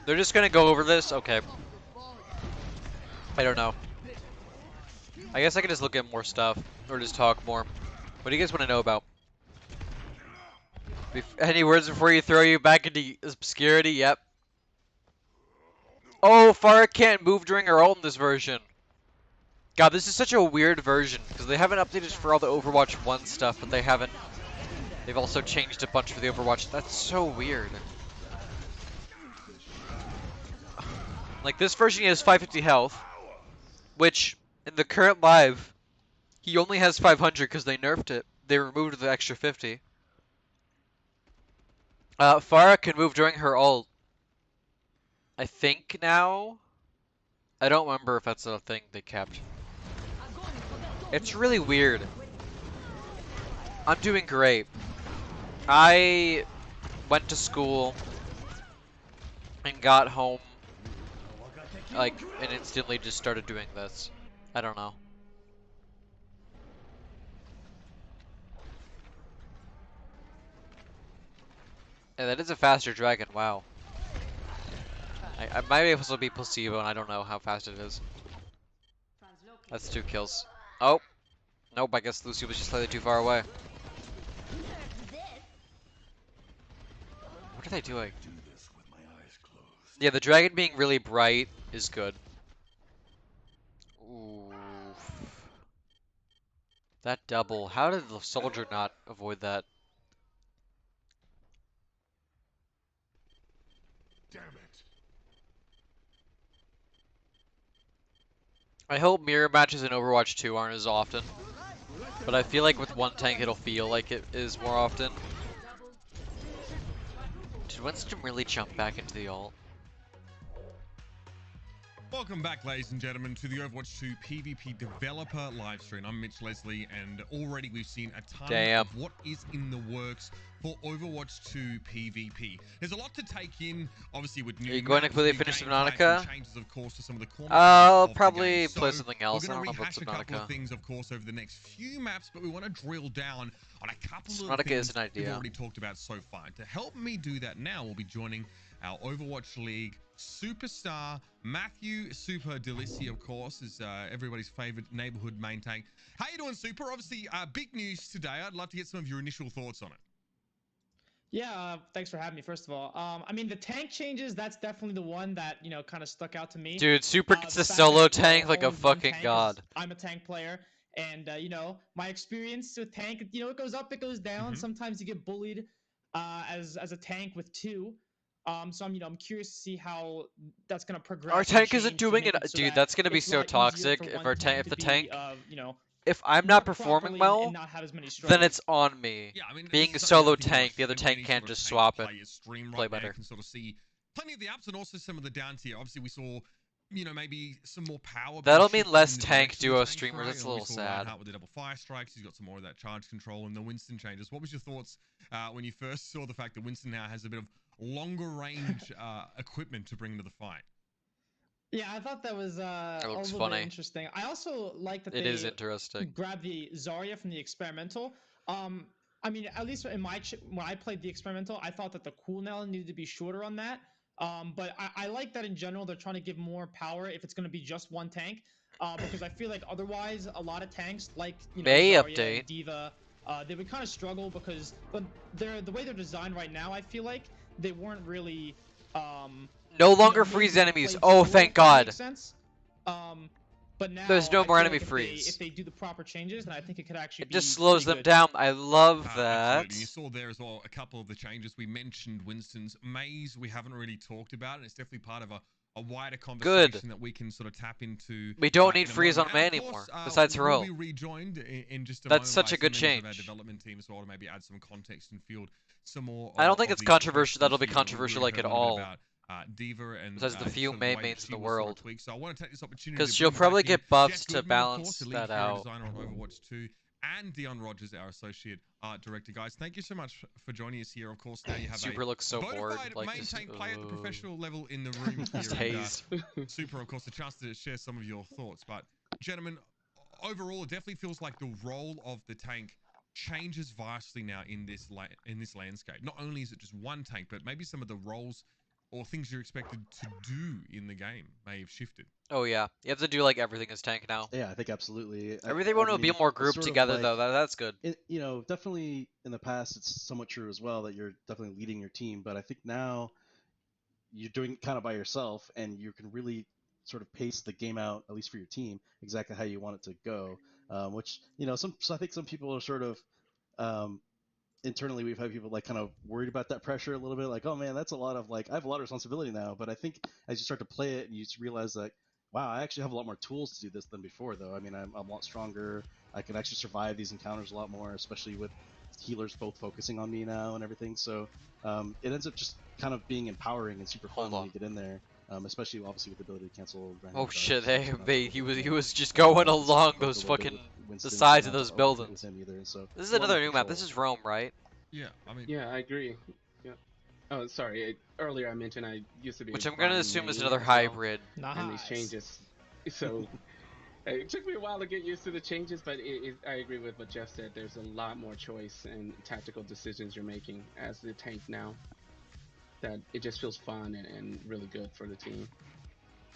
They're just gonna go over this? Okay. I don't know. I guess I could just look at more stuff, or just talk more. What do you guys want to know about? Any words before you throw you back into obscurity? Yep. Oh, Farah can't move during her ult in this version. God, this is such a weird version, because they haven't updated for all the Overwatch 1 stuff, but they haven't They've also changed a bunch for the Overwatch. That's so weird. Like this version, he has 550 health, which in the current live, he only has 500 because they nerfed it. They removed the extra 50. Pharah can move during her ult. I think now. I don't remember if that's a thing they kept. It's really weird. I'm doing great. I went to school and got home like and instantly just started doing this. I don't know. Yeah, that is a faster dragon, wow. I might be able to be placebo and I don't know how fast it is. That's 2 kills. Oh! Nope, I guess Lucy was just slightly too far away. What are they doing? Yeah, the dragon being really bright is good. Ooh. That double. How did the soldier not avoid that? Damn it. I hope mirror matches in Overwatch 2 aren't as often. But I feel like with one tank it'll feel like it is more often. Did Winston really jump back into the ult? Welcome back, ladies and gentlemen, to the Overwatch 2 PvP developer livestream. I'm Mitch Leslie, and already we've seen a ton of what is in the works for Overwatch 2 PvP. There's a lot to take in, obviously, with new. Are you going to quickly finish Subnautica? Changes, of course, to some of the core I'll probably play something else. We're I don't know going to about rehash a couple of Subnautica. things, of course, over the next few maps, but we want to drill down on a couple of Subnautica things is an idea. we've already talked about so far. To help me do that now, we'll be joining our Overwatch League superstar Matthew Super Delissi, of course, is everybody's favorite neighborhood main tank. How you doing, Super? Obviously, big news today. I'd love to get some of your initial thoughts on it. Yeah, thanks for having me, first of all. I mean, the tank changes, that's definitely the one that, you know, kind of stuck out to me. Dude, Super gets a solo tank like a fucking god. I'm a tank player, and, you know, my experience with tank, you know, it goes up, it goes down. Sometimes you get bullied as a tank with 2. So I'm curious to see how that's gonna progress. Our tank isn't doing it, dude. That's gonna be so toxic if the tank, if I'm not performing well, then it's on me. Yeah, I mean, being a solo tank, the other tank can't just swap and play better. Can sort of see plenty of the ups and also some of the downs here. Obviously, we saw, you know, maybe some more power. That'll mean less tank duo streamers. That's a little sad. Reinhardt with the double fire strikes, he's got some more of that charge control and the Winston changes. What was your thoughts when you first saw the fact that Winston now has a bit of longer range equipment to bring to the fight? Yeah, I thought that was a little funny. bit interesting. I also like that it is interesting. Grabbed the Zarya from the experimental. I mean, at least in when I played the experimental, I thought that the cooldown needed to be shorter on that. But I like that in general they're trying to give more power if it's going to be just one tank. Because I feel like otherwise a lot of tanks like, you know, May Zarya, update. Diva, they would kind of struggle because the way they're designed right now, I feel like they weren't really no longer freeze enemies. Oh, thank God. But now there's no I more feel enemy like freeze. If they do the proper changes, then I think it could actually it just slows them down. I love that. Absolutely. You saw there as well a couple of the changes. We mentioned Winston's maze. We haven't really talked about it. It's definitely part of a wider conversation that we can sort of tap into. We don't need freeze on May anymore, besides her ult. We'll be rejoined in just a That's moment such a by good some members change. of our development team as well to maybe add some context and field some more. I don't think it's controversial. That'll be We controversial like heard at a little bit all. about, Diva and Besides the few sort of May way mains in she the was sort of world. tweaked. So I want to take this opportunity Because to she'll bring probably back in get buffs Jeff to Goodman, of balance course, the lead that hero out. designer on Overwatch 2, and Dion Rogers, our associate art director. Guys, thank you so much for joining us here. Of course, now you have Super a looks so bored. bonafide Like main just, tank player at the professional level in the room just here. hazed. Super, of course, a chance to share some of your thoughts. But gentlemen, overall, it definitely feels like the role of the tank changes vastly now in this landscape. Not only is it just one tank, but maybe some of the roles or things you're expected to do in the game may have shifted. Oh yeah, you have to do like everything as tank now. Yeah, I think absolutely. Everything will be more grouped together though. That's good. You know, definitely in the past, it's somewhat true as well that you're definitely leading your team. But I think now you're doing it kind of by yourself, and you can really sort of pace the game out, at least for your team, exactly how you want it to go. Which, you know, so I think some people are sort of internally we've had people like kind of worried about that pressure a little bit, like, oh man, that's a lot of like I have a lot of responsibility now. But I think as you start to play it and you just realize like, wow, I actually have a lot more tools to do this than before, though. I mean, I'm a lot stronger. I can actually survive these encounters a lot more, especially with healers both focusing on me now and everything. So it ends up just kind of being empowering and super fun when you get in there. Especially obviously with the ability to cancel. Oh shit! Hey, Hey, he was just going along those fucking the sides of those buildings. So This is another new map. This is Rome, right? Yeah, I mean, Yeah, I agree. Yeah. Oh, sorry. Earlier I mentioned I used to be. Which I'm Ryan gonna assume is main another as well, hybrid. and these changes. So it took me a while to get used to the changes, but I agree with what Jeff said. There's a lot more choice and tactical decisions you're making as the tank now. That it just feels fun and really good for the team.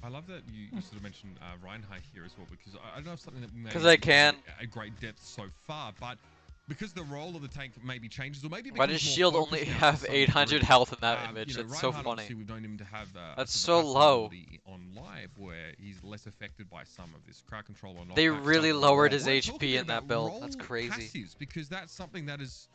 I love that you sort of mentioned Reinhardt here as well, because I don't know if something that we may 'Cause I can. a great depth so far, but because the role of the tank maybe changes, or maybe Why does Shield only have 800 health in that image? That's so Reinhardt, funny. obviously, we've known him to have That's some so low. ability on live where he's less affected by some of this crowd control or They knockback really stuff. lowered I his wanna talk a HP bit in that about build. role That's crazy. passives, because that's something that is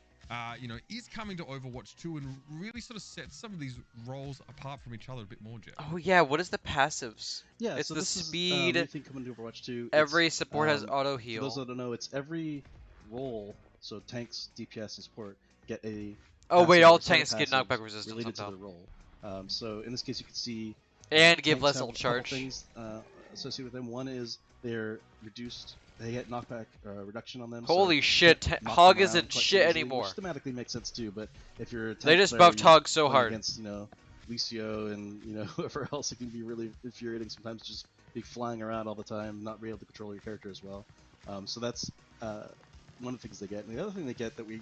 is coming to Overwatch 2 and really sort of sets some of these roles apart from each other a bit more, Jeff. Oh yeah, what is the passives? Yeah, It's so the this speed. is, thing coming to Overwatch 2. Every support has auto For heal. those that don't know, it's every role. So tanks, DPS, and support get a. Oh wait, passive all or set of tanks get passives knockback resistance on related to top. their role. So in this case, you can see. And give tanks less have ult a couple charge. things associated with them. One is they're reduced. They get knockback reduction on them. Holy so shit, can't knock Hog them isn't around quite shit so easily, anymore. Which thematically makes sense too, but if you're a tank They just player, buffed you're Hog so playing hard. against, Lucio and whoever else, it can be really infuriating sometimes, just be flying around all the time, not be able to control your character as well. So that's one of the things they get. And the other thing they get that we've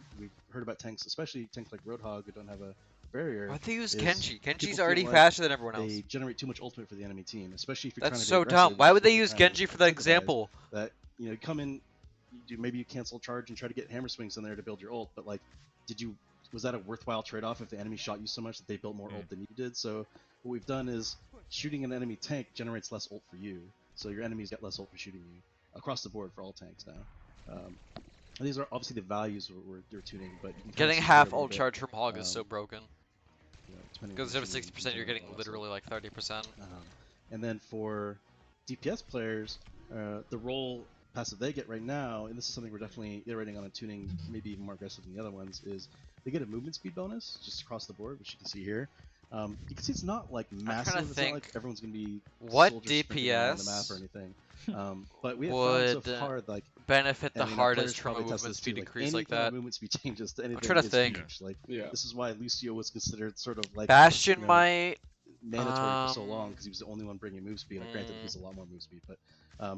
heard about tanks, especially tanks like Roadhog who don't have a barrier. Why'd they use is Genji? Genji's people already feel like faster than everyone else. They generate too much ultimate for the enemy team, especially if you're That's trying to be so dumb. aggressive. Why would they you use kind of Genji for that sympathize example? That you come in, maybe you cancel charge and try to get hammer swings in there to build your ult, but like, was that a worthwhile trade-off if the enemy shot you so much that they built more ult than you did? So what we've done is shooting an enemy tank generates less ult for you, so your enemies get less ult for shooting you across the board for all tanks now. And these are obviously the values we're tuning, but you can Getting half ult charge from Hog is so broken. Because instead of 60%, you're getting literally like 30%. And then for DPS players, the role passive they get right now, and this is something we're definitely iterating on and tuning, maybe even more aggressive than the other ones, is they get a movement speed bonus just across the board, which you can see here. You can see it's not like massive. It's not like everyone's gonna be what DPS around the map or anything. But we have found so far like benefit the hardest from from a movement speed decrease like like that. Movement speed changes to anything. I'm trying to think. Huge. Like this is why Lucio was considered sort of like Bastion might mandatory for so long because he was the only one bringing move speed. Like, granted, he's a lot more move speed, but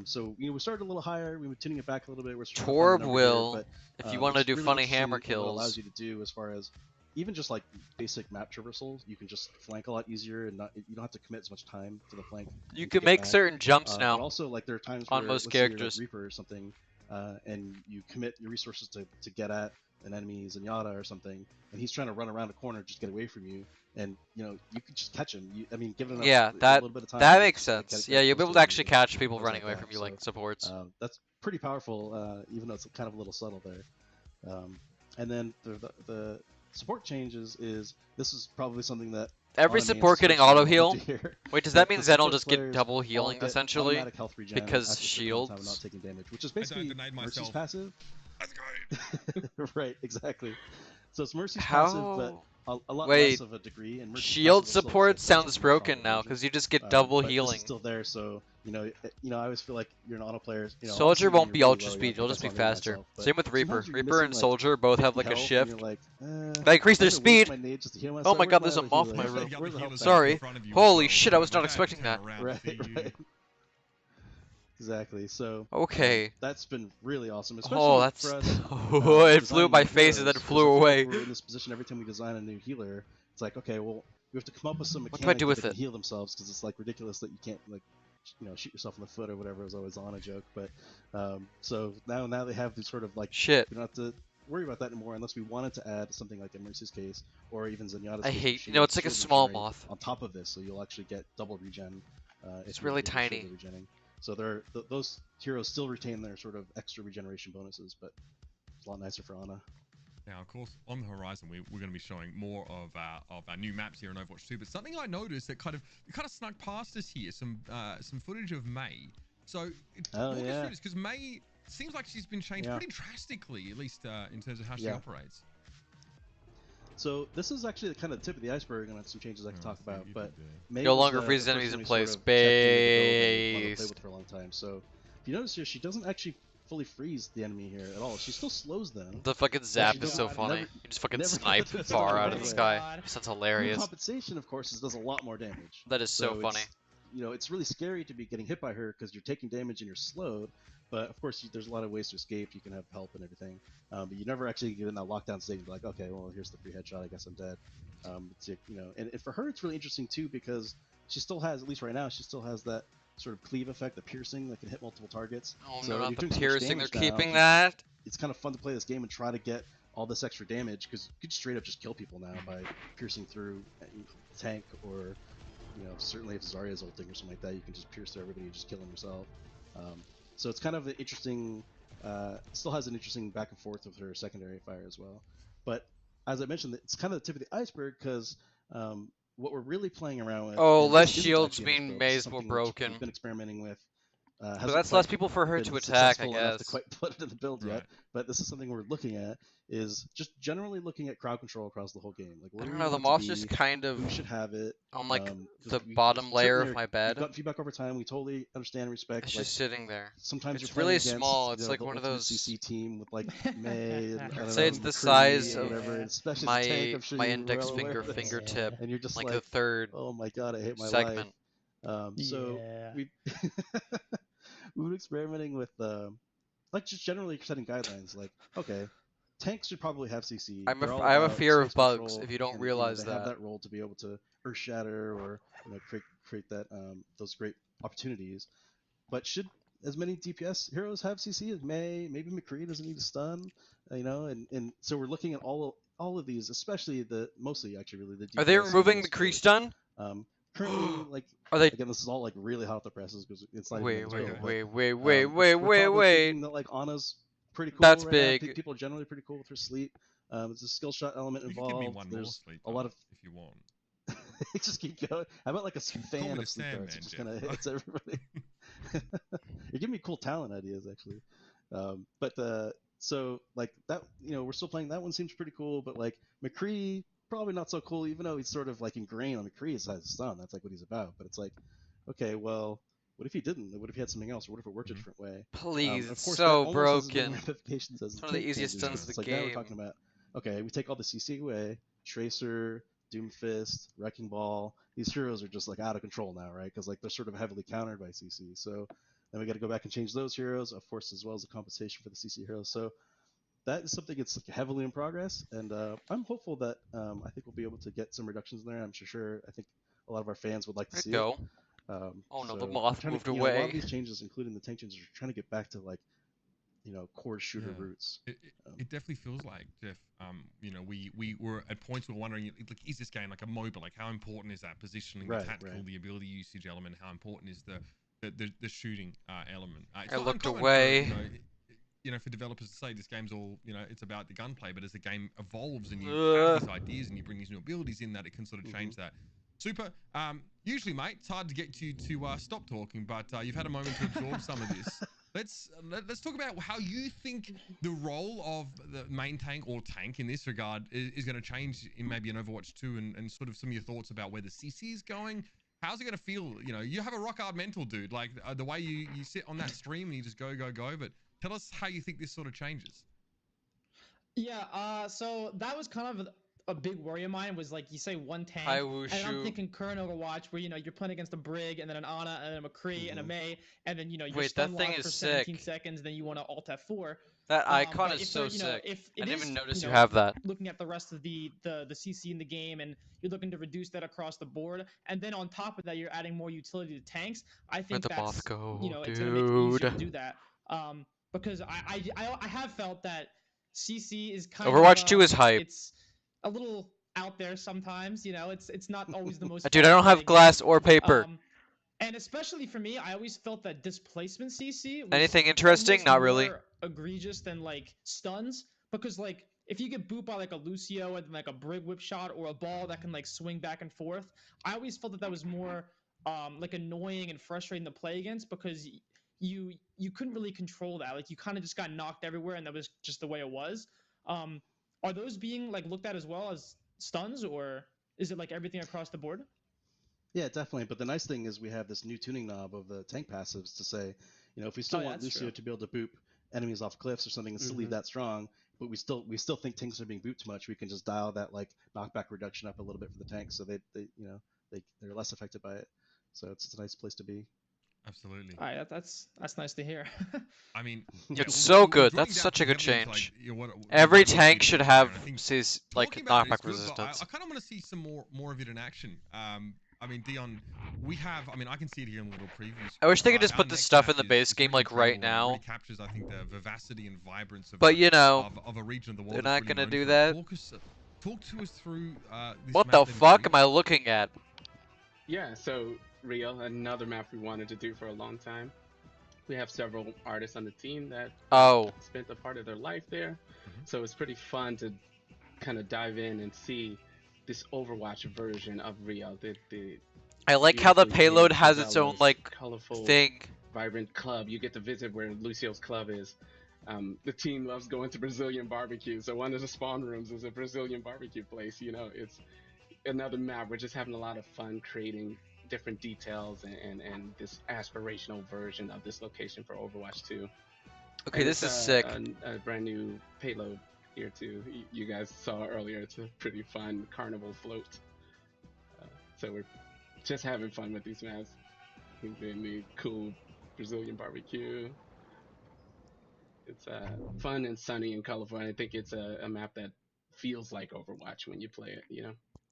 so we started a little higher. We were tuning it back a little bit. We're Torb will, here, but, if you want to do really funny hammer kills, what it allows you to do as far as even just like basic map traversals, you can just flank a lot easier and you don't have to commit as much time to the flank. You can make certain jumps now. But also, like there are times on where, most characters, like Reaper or something, and you commit your resources to get at an enemy Zenyatta or something, and he's trying to run around a corner just get away from you, and you could just catch him. Give it a little bit of time. That makes sense. Yeah, you'll be able to actually catch people running away from you like supports. That's pretty powerful, even though it's kind of a little subtle there. And then the support changes is this is probably something that every support getting auto heal. Wait, does that mean Zen will just get double healing essentially because shield? Not taking damage, which is basically Mercy's passive. That's great. Right, exactly. So it's Mercy's passive, but a lot Wait, less of a degree. And shield support sounds broken now because you just get double healing. This is still there, so I always feel like you're an auto player. Soldier won't be ultra speed; you'll just be faster. Same with Reaper. Reaper and Soldier both have like a shift. They increase their speed. Oh my god, there's a moth in my room. Sorry. Holy shit, I was not expecting that. Right. Exactly. So okay, that's been really awesome. Especially for us, it flew in my face and then flew away. We're in this position every time we design a new healer. It's like, okay, well, we have to come up with some mechanics what do I do with that it? Can heal themselves because it's like ridiculous that you can't shoot yourself in the foot or whatever. It was always on a joke, but so now they have these sort of like shit. We don't have to worry about that anymore unless we wanted to add something like in Mercy's case or even Zenyatta's I case. hate. It's like a small moth on top of this, so you'll actually get double regen. It's really tiny. So those heroes still retain their sort of extra regeneration bonuses, but it's a lot nicer for Ana. Now, of course, on the horizon, we're going to be showing more of our new maps here in Overwatch 2. But something I noticed that kind of snuck past us here, some footage of May. So walk us through this, because May seems like she's been changed pretty drastically, at least in terms of how she operates. So this is actually kind of the tip of the iceberg on some changes I can talk about. But May no was, longer freezes enemies in place. Sort of play with for a long time. So if you notice here, she doesn't actually fully freeze the enemy here at all. She still slows them. The fucking zap is so funny. You just fucking snipe far out of the sky. Sounds hilarious. Compensation, of course, does a lot more damage. That is so funny. You know, it's really scary to be getting hit by her because you're taking damage and you're slowed. But of course, there's a lot of ways to escape. You can have help and everything. But you never actually get in that lockdown state and be like, okay, well, here's the free headshot. I guess I'm dead. It's, you know, and for her, it's really interesting too because she still has, at least right now, she still has that sort of cleave effect, the piercing that can hit multiple targets. Oh, so no, not the so piercing. They're keeping that. It's kind of fun to play this game and try to get all this extra damage because you could straight up just kill people now by piercing through a tank, or you know, certainly if Zarya's ulting or something like that, you can just pierce through everybody and just kill them yourself. So it's kind of an interesting, still has an interesting back and forth with her secondary fire as well. But as I mentioned, it's kind of the tip of the iceberg because what we're really playing around with. Oh, less shields mean May's more broken. We've been experimenting with. But that's less people for her to attack, I guess. To quite put it in the build yet, but this is something we're looking at. Is just generally looking at crowd control across the whole game. Like, I don't know, the moss just kind of. Who should have it? On like the bottom layer of my bed. We've gotten feedback over time. We totally understand and respect. It's like, just sitting there. Sometimes it's you're really against, small. It's you know, like one of those. CC team with like May. And, I'd say it's the size of my my index fingertip, and you're just like the third. Oh my god, I hate my segment. Life. So we've been experimenting with like just generally setting guidelines. Like, okay, tanks should probably have CC. I have a fear of bugs if you don't realize they have that role to be able to earth shatter or create that those great opportunities. But should as many DPS heroes have CC as May? Maybe McCree doesn't need a stun, you know. And so we're looking at all of these, especially mostly actually really the DPS. Are they removing McCree stun? Currently, like, are they? Again, this is all like really hot off the presses because it's not. Wait. That, like, Ana's pretty cool. That's right big. Now. People are generally pretty cool with her sleep. There's a skill shot element involved. You can give me one There's more sleep, a lot of. if you want. Just keep going. How about like a fan of sleep darts? It just kind of hits everybody. You're giving me cool talent ideas, actually. So like that, you know, we're still playing. That one seems pretty cool, but like McCree. Probably not so cool, even though he's sort of like ingrained on McCree as a stun. That's like what he's about. But it's like, okay, well, what if he didn't? What if he had something else? Or what if it worked a different way? Please, of course, so broken. It's one of the easiest stuns of the game. Now we're talking about, okay, we take all the CC away. Tracer, Doomfist, Wrecking Ball. These heroes are just like out of control now, right? Because like they're sort of heavily countered by CC. So then we got to go back and change those heroes, of course, as well as the compensation for the CC heroes. So that is something that's heavily in progress, and I'm hopeful that I think we'll be able to get some reductions in there. I'm sure. I think a lot of our fans would like to see it. Oh no, so the moth moved away. You know, a lot of these changes, including the tank changes, are trying to get back to like, you know, core shooter roots. It definitely feels like, Jeff. You know, we were at points we were wondering, like, is this game like a MOBA? Like, how important is that positioning, the tactical, the ability usage element? How important is the shooting element? I looked away. You know, for developers to say this game's all, you know, it's about the gunplay, but as the game evolves and you have these ideas and you bring these new abilities in, that it can sort of change that. Super. Usually, mate, it's hard to get you to stop talking, but you've had a moment to absorb some of this. Let's talk about how you think the role of the main tank or tank in this regard is going to change in maybe an Overwatch 2, and sort of some of your thoughts about where the CC is going. How's it going to feel? You know, you have a rock hard mental, dude. Like the way you sit on that stream and you just go, but tell us how you think this sort of changes. Yeah, so that was kind of a big worry of mine, was like, you say one tank, and I'm thinking current Overwatch where, you know, you're playing against a Brig and then an Ana and then a McCree and a May, and then, you know, you're stun locked for 17 seconds, then you want to alt F4. That icon is so sick. I didn't even notice you know, have that. Looking at the rest of the CC in the game, and you're looking to reduce that across the board, and then on top of that, you're adding more utility to tanks. I think that's, you know, it's going to make it easier to do that. Because I have felt that CC is kind Overwatch 2 is hype. It's a little out there sometimes, you know. It's not always the most. Dude, I don't have glass or paper. And especially for me, I always felt that displacement CC was anything interesting? Not really. More egregious than like stuns, because like if you get booped by like a Lucio and like a Brig whip shot or a ball that can like swing back and forth, I always felt that that was more like annoying and frustrating to play against because you couldn't really control that. Like you kind of just got knocked everywhere, and that was just the way it was. Are those being like looked at as well as stuns, or is it like everything across the board? Yeah, definitely. But the nice thing is we have this new tuning knob of the tank passives to say, if we still Oh, yeah, want that's Lucio true. to be able to boop enemies off cliffs or something and still leave that strong, but we still think tanks are being booped too much, we can just dial that like knockback reduction up a little bit for the tanks, so they're less affected by it. So it's a nice place to be. Absolutely. All right, that's nice to hear. I mean, It's so good. drilling That's down such a good heavily into, change. what Every needs to be tank done should there, have and I think sees like talking about it is knockback good, but resistance. I kind of want to see some more of it in action. I mean, Dion, I can see it here in the little preview. I wish they could screen. just Our put this next stuff map in the is base game really like right incredible, and it really now. captures, I think, the vivacity and vibrance of But you know, of a region of the world. they're that's not really gonna known do for it. that. Talk to us through this What map the then, fuck Bree. am I looking at? Yeah, so Rio, another map we wanted to do for a long time. We have several artists on the team that Oh. spent a part of their life there, so it's pretty fun to kind of dive in and see this Overwatch version of Rio. I like how the beautifully payload painted has its own favelas, like colorful, thing. vibrant club. You get to visit where Lucio's club is. The team loves going to Brazilian barbecue, so one of the spawn rooms is a Brazilian barbecue place. It's another map. We're just having a lot of fun creating different details and this aspirational version of this location for Overwatch 2. Okay, And this it's is sick. a brand new payload here too. You guys saw earlier. It's a pretty fun carnival float. So we're just having fun with these maps. Doing the cool Brazilian barbecue. It's fun and sunny and colorful. And I think it's a map that feels like Overwatch when you play it.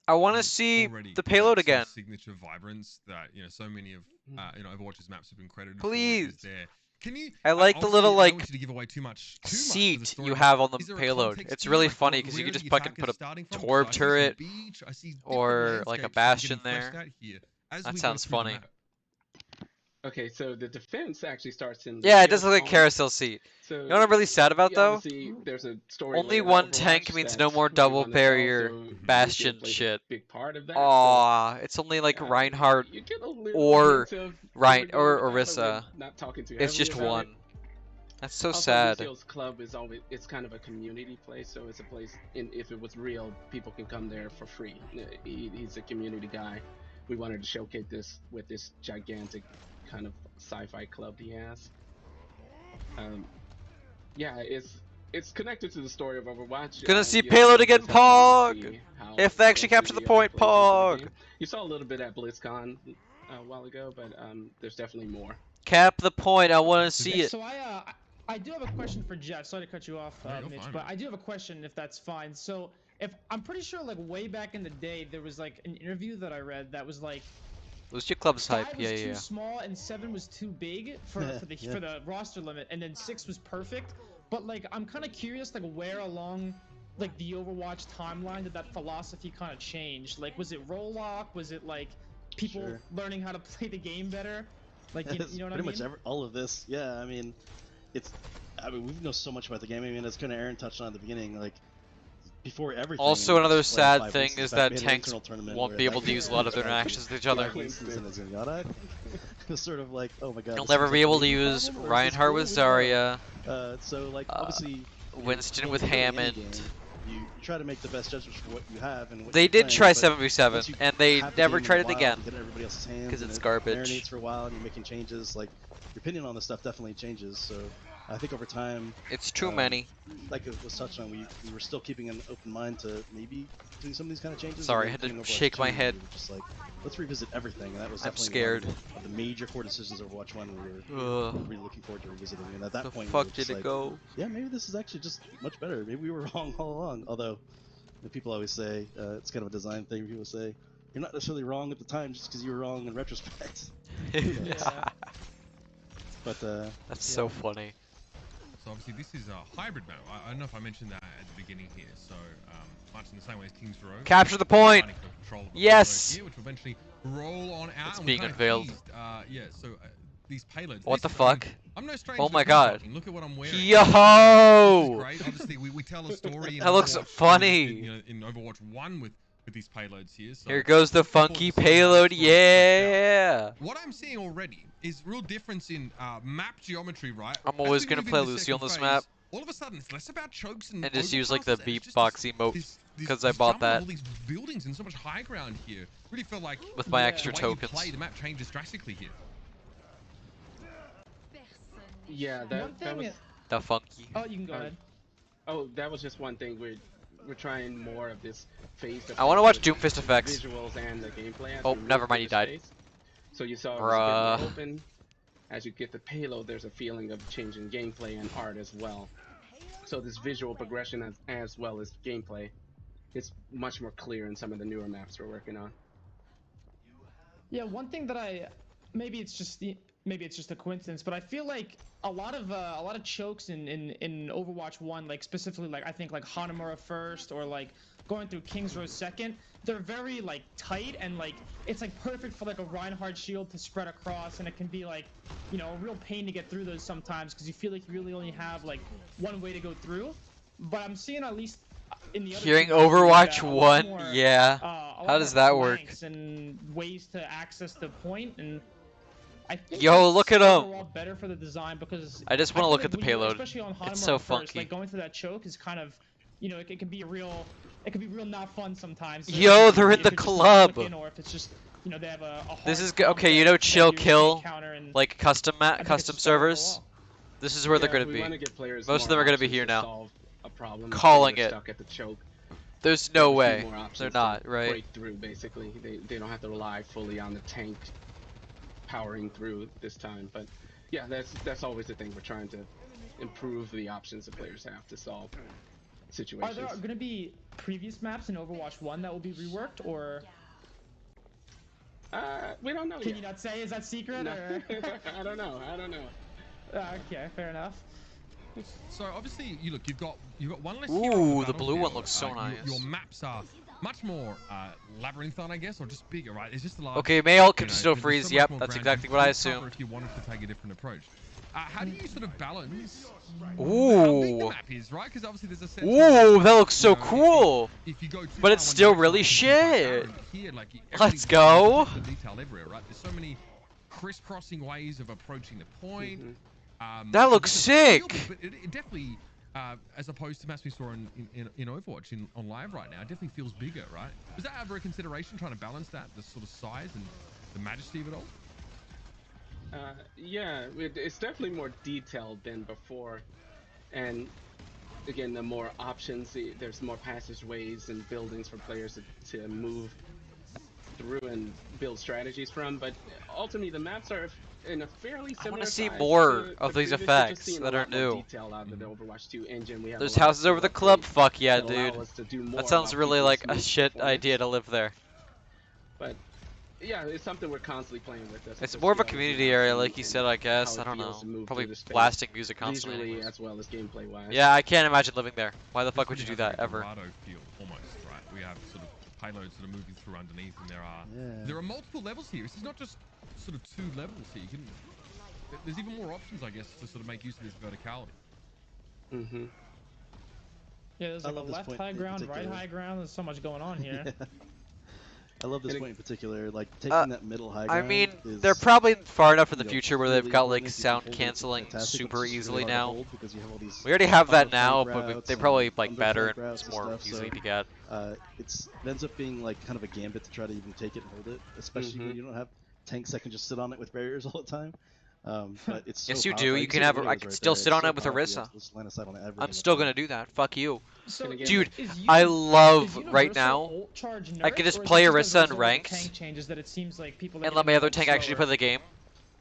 I want to And see already the payload that sort of again. signature vibrance that so many of Overwatch's maps have been credited for Please. is there. Can you? I like the obviously, little I don't like want you to give away too much of the seat story, you but have on the is there a payload. context It's here, really like funny what, because you where could the just fucking attack put is a starting from? torp So I see turret some beach, I see different or like a landscapes bastion getting fleshed there. out here as That we go sounds through the funny. map. Okay, so the defense actually starts in Yeah, it Lucio's does look like a spawn. carousel seat. So You know what I'm really sad about though? obviously there's a story Only layer to one tank Overwatch means that no more we double wanna tell, barrier so Lucio bastion plays a shit. big part of that. Aw, it's only like Reinhardt You get a little or hint of Ryan where we're or going with that, but we're Orisa. not talking too It's heavily just about one. it. That's so Also, sad. Lucio's club is always kind of a community place, so it's a place. If it was real, people can come there for free. He's a community guy. We wanted to showcase this with this gigantic kind of sci-fi club he has. Yeah, it's connected to the story of Overwatch. Gonna see You payload again, just have to Pog! see how If they actually capture closely the point, plays into the Pog! game. You saw a little bit at BlizzCon a while ago, but there's definitely more. Cap the point, I wanna see it. So I do have a question for Jeff. Sorry to cut you off, No, you're Mitch, fine, but man. I do have a question if that's fine. So if I'm pretty sure like way back in the day there was like an interview that I read that was like Lucio Club's hype, 5 yeah, was yeah, too yeah. small and 7 was too big for the roster limit, and then 6 was perfect. But like I'm kind of curious like where along like the Overwatch timeline did that philosophy kind of change? Like was it roll lock? Was it like people learning how to play the game better? Like you know what I mean? Pretty much all of this. Yeah, I mean, we know so much about the game. I mean, as kind of Aaron touched on at the beginning, like before everything. Also, another just playing sad 5 thing instances is back, that we had an tanks internal tournament won't where be able that to use a lot of their like interactions with each other. 5 instances in a Zenyatta. It was sort of like, oh my god. You'll this never seems be like a able to me use problem, or is this Reinhardt cool? with We don't know. Zarya, So like obviously, Winston when with you're doing any Hammond. game, you try to make the best judgments for what you have and what They you're did playing, try but 7v7, once you and they have the never game in tried the it wild, again. you get in everybody else's hands, Because and it's it garbage. marinates for a while, and you're making changes. Like your opinion on this stuff definitely changes. So I think over time, It's too many. like it was touched on, we were still keeping an open mind to maybe doing some of these kind of changes. Sorry, I and had then to Overwatch shake my 2, head. we were just like, let's revisit everything, and that was I'm definitely scared. one of the major core decisions of Overwatch 1 we were Ugh. really looking forward to revisiting. And at that The point, fuck we were did just it like, go? yeah, maybe this is actually just much better. Maybe we were wrong all along. Although people always say it's kind of a design thing. People say you're not necessarily wrong at the time just because you were wrong in retrospect. Yeah. But That's so funny. So obviously this is a hybrid map. I don't know if I mentioned that at the beginning here. So much in the same way as King's Row. Capture the point! Control of the Yes! here, which will eventually roll on out. It's and being we're kind of unveiled. teased, yeah, so these payloads. What This the is- I mean, fuck? I'm no stranger Oh to my god. peacocking. Look at what I'm wearing. Yo! This is great. Obviously, we tell a story. In That looks Overwatch, funny. You know, in Overwatch 1 with these payloads here. So Here goes the looking forward funky to seeing how the payload, story plays out. yeah! What I'm seeing already is real difference in map geometry, right? I'm As always we gonna move play into Lucy on second this phase, map. All of a sudden, it's less about chokes and And just use like the overpasses, and it's just beatbox emote this 'cause I bought jump of that. all these buildings and so much high ground here. Really feel like With my Yeah. extra the way you tokens. play, the map changes drastically here. Yeah, One that thing was. is- The funky. Oh, you can go Uh, ahead. Oh, that was just one thing. We're trying more of this phase. I want to watch with Doomfist effects. Visuals and the gameplay. as Oh, we move never mind, through he this died. phase. So you saw it was a Bruh. bit more open. As you get the payload, there's a feeling of changing gameplay and art as well. So this visual progression as well as gameplay is much more clear in some of the newer maps we're working on. Yeah, one thing that maybe it's just a coincidence, but I feel like a lot of chokes in Overwatch 1, like specifically like I think like Hanamura first or like going through King's Row second, they're very like tight and like it's like perfect for like a Reinhardt shield to spread across, and it can be like, you know, a real pain to get through those sometimes because you feel like you really only have like one way to go through. But I'm seeing at least in the other Hearing two maps, Overwatch a lot 1, more, yeah. a lot How does more that work? flanks and ways to access the point, and I think Yo, it's look at 'em. overall better for the design because I just wanna feel look like at the when you're- payload. especially on It's Hanamura so first, funky. like going through that choke is kind of, you know, it can be real not fun sometimes. Yo, if they're in if the it's just club. clicking or if it's just, you know, they have a hard This is combo okay, you know, that chill you kill, counter and like custom I think it's custom just better servers. overall. This is where they're Yeah, gonna we be. wanna get players Most of more them are gonna be options here to now. solve a problem if Calling they were it. stuck at the choke. There's There's no a few way. more They're options not, to right? break through, basically. They don't have to rely fully on the tank powering through this time. But yeah, that's always the thing. We're trying to improve the options the players have to solve Are situations. there going to be previous maps in Overwatch 1 that will be reworked, or We don't know can yet. you not say? Is that secret? No. Or... I don't know. Okay, fair enough. So obviously, you've got one less Ooh, hero on the blue one battlefield. looks so nice. Your maps are much more labyrinthine, I guess, or just bigger, right? It's just a lot. Okay, Mayall can you know, still there's so freeze. much Yep, more that's ground exactly you what I could cover assumed. if you wanted to take a different approach. How do you sort of balance how big the Ooh. map is, right? Because obviously there's a sense Ooh, of, that looks so you know, cool. If you go too But far it's one still direction, really it can be quite shit. barren. But here, like, Let's every- go. there's the detail everywhere, right? There's so many crisscrossing ways of approaching the point. That looks it doesn't feel sick. big, but it definitely, as opposed to maps we saw in Overwatch on live right now, it definitely feels bigger, right? Was that ever a consideration, trying to balance that, the sort of size and the majesty of it all? Yeah, it's definitely more detailed than before, and again, the more options, there's more passageways and buildings for players to move through and build strategies from. But ultimately, the maps are in a fairly I similar wanna see size more to of the these previous. We're just effects seeing a that are lot more new. detail out of the Overwatch 2 engine. We have There's a lot of houses over the upgrades club? Fuck yeah, that allow dude. us to do more That sounds about really people's like a smooth shit performance. idea to live there. But yeah, it's something we're constantly playing with. That's It's just more of a the other community maps area, and- like you and said, I guess. how I it don't feels to know. move Probably through the space, blasting music constantly. visually anyways. as well as gameplay wise. Yeah, I can't imagine living there. Why the fuck would This you do really has that, a ever? Dorado feel, almost, right? We have sort of payloads that are moving through underneath, and Yeah. there are multiple levels here. This is not just sort of 2 levels here. There's even more options, I guess, to sort of make use of this verticality. Mm-hmm. Yeah, there's I like a love this left point high in ground, right particular. high ground. There's so much going on here. Yeah. I love this And point in particular. Like taking that middle high I ground. mean, is, they're probably far enough in the you know, future where they've really got like important if you can sound hold it, it's canceling fantastic, but super it's just easily really hard to now. hold because you have all these We already have that upper now, flank but routes they and probably like under better. flank routes It's and more stuff, easily so, to get. it ends up being like kind of a gambit to try to even take it and hold it, especially when you don't have tanks that can just sit on it with barriers all the time. But it's so Yes, you powerful. do. Like You can see have. the I videos can right still there. sit It's on so it with powerful, you Orisa. have to just line of sight on every I'm single still time. gonna do that. Fuck you. So, Dude, is I is love right Universal now. ult charge I could nerfed, just or is play it Orisa just in as a result of the ranked tank changes that it seems like people are and let getting, my other like, tank actually play slower? the game.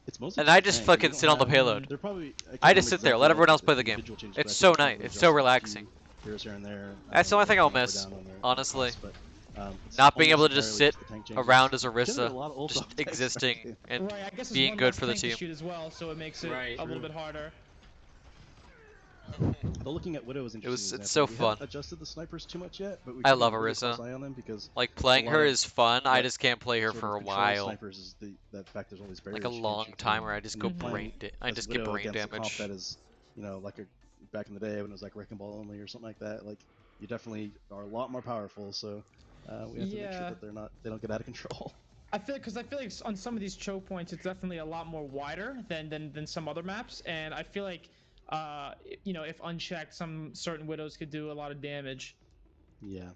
It's mostly And I the just tank. fucking They sit don't on the have- payload. They're probably, I just sit there, let everyone else play the game. It's so nice. It's so relaxing. That's the only thing I'll miss, honestly. Not being able to just sit around as Orisa, just existing and Right, I guess it's being one good less for the tank to team. shoot as well, so it makes it Right. a little bit harder. But looking at Widow is interesting. It's so we fun. haven't adjusted the snipers too much yet, but we I keep love a really close Orisa. eye on them because Like playing a lot her of is fun. I what just can't play her sort for of a controls while. snipers is the fact there's all these barriers Like a you can't long shoot time through. where I just And go you're playing I as just get Widow brain against a comp damage. that is, you know, like back in the day when it was like Wrecking Ball only or something like that. Like you definitely are a lot more powerful. So we have to make sure that they don't get out of control. I feel like on some of these choke points, it's definitely a lot more wider than some other maps, and I feel like you know, if unchecked, some certain Widows could do a lot of damage. Yeah.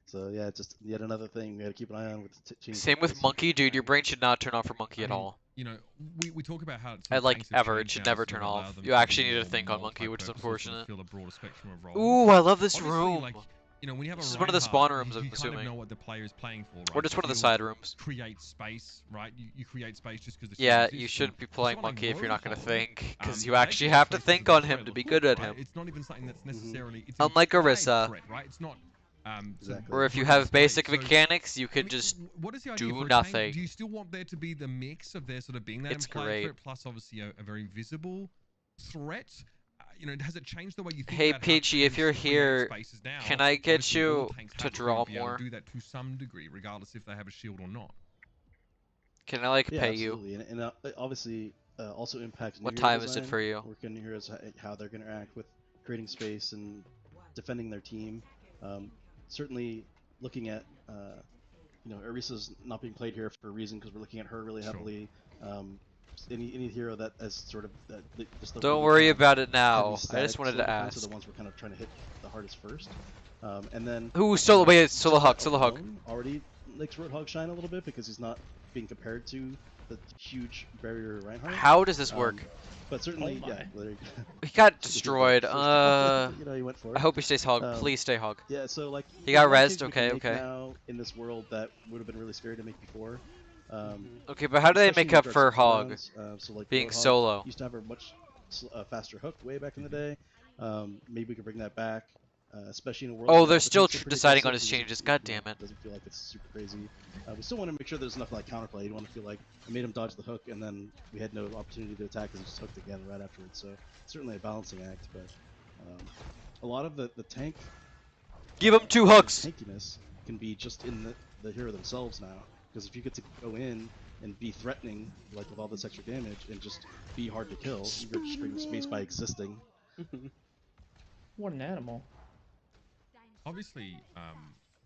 So yeah, just yet another thing we got to keep an eye on with the changes. Same like with this. Monkey, dude. Your brain should not turn off for Monkey at all. You know, we talk about how At like ever, it should never turn off. You actually need to think on Monkey, which is unfortunate. Ooh, I love this room. Like, you know, when you have This a is one of the spawn rooms, you I'm kind assuming. of know what the player is playing for, right? Or just So one of the if side you rooms. create space, right? You create space just because the Yeah, shield you exists, shouldn't and be playing someone Monkey like if you're not going to Roadhog, think, because you they actually create have to space think because on they him threat to be the good hook, at right? him. It's not even something that's necessarily it's Unlike implied Orisa. threat, right? It's not Exactly. Or if you threat in have basic space. So, mechanics, you I could mean, just what is the idea do for a nothing. tank? Do you still want there to be the mix of there sort of being that It's implied great. threat plus obviously a very visible threat? You know, has it changed the way you think Hey about Peachy, how if you're tanks create here, spaces now? can I get Obviously, all you tanks to have draw be able more? to do that to some degree, regardless if they have a shield or not. Can I like Yeah, pay you? absolutely, and it obviously also impacts new What hero time design. is it for you? Working on heroes, how they're going to interact with creating space and defending their team. Certainly, looking at you know, Orisa's not being played here for a reason because we're looking at her really Sure. heavily. Any hero that as sort of just the Don't really worry kind of about it heavy now. I static just wanted slow to defense are ask. the ones we're kind of trying to hit the hardest first. And then Ooh, solo, wait, solo just hug, that solo hug. alone already makes Roadhog shine a little bit because he's not being compared to the huge barrier Reinhardt. How does this work? But certainly, Oh yeah. He got destroyed. You know, he went for it. I hope he stays hog. Please stay hog. Yeah, so like He there's got a lot of rezzed. changes we can Okay, make okay. now in this world that would have been really scary to make before. Okay, but how do they Especially make in up regards for to hog cooldowns. So like being Roadhog solo? used to have a much faster hook way back in the day. Maybe we could bring that back, especially in a world. Oh, where they're all the still tanks are pretty deciding on aggressive, his so changes. God damn it. Doesn't feel like it's super crazy. We still want to make sure there's enough like counterplay. You don't want to feel like I made him dodge the hook and then we had no opportunity to attack because he just hooked again right afterwards. So certainly a balancing act, but a lot of the tank. Give him 2 hooks. Tankiness can be just in the hero themselves now, because if you get to go in and be threatening, like with all this extra damage, and just be hard to kill, you're just creating space by existing. What an animal. Obviously,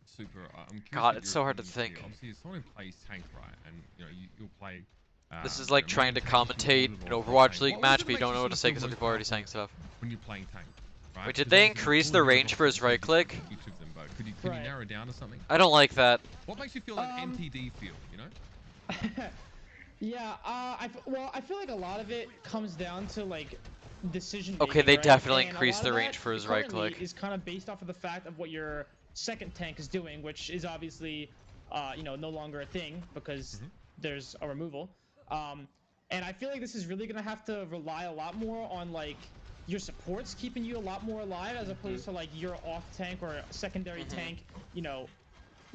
super. I'm curious. God, it's so hard to think. Obviously, if someone plays tank right, and you know you'll play. This is like trying to commentate an Overwatch League match, but you don't know what to say because people are already saying stuff. When you're playing tank, right? Wait, did they increase the range for his right click? Each of them, but could you narrow it down to something? I don't like that. What makes you feel like NTD feel? You know? Yeah, I feel like a lot of it comes down to like decision. Okay, they right? definitely And a increased lot the of range that for his right currently click. is kind of based off of the fact of what your second tank is doing, which is obviously, you know, no longer a thing because there's a removal. And I feel like this is really gonna have to rely a lot more on like your supports keeping you a lot more alive as opposed to like your off tank or secondary tank, you know,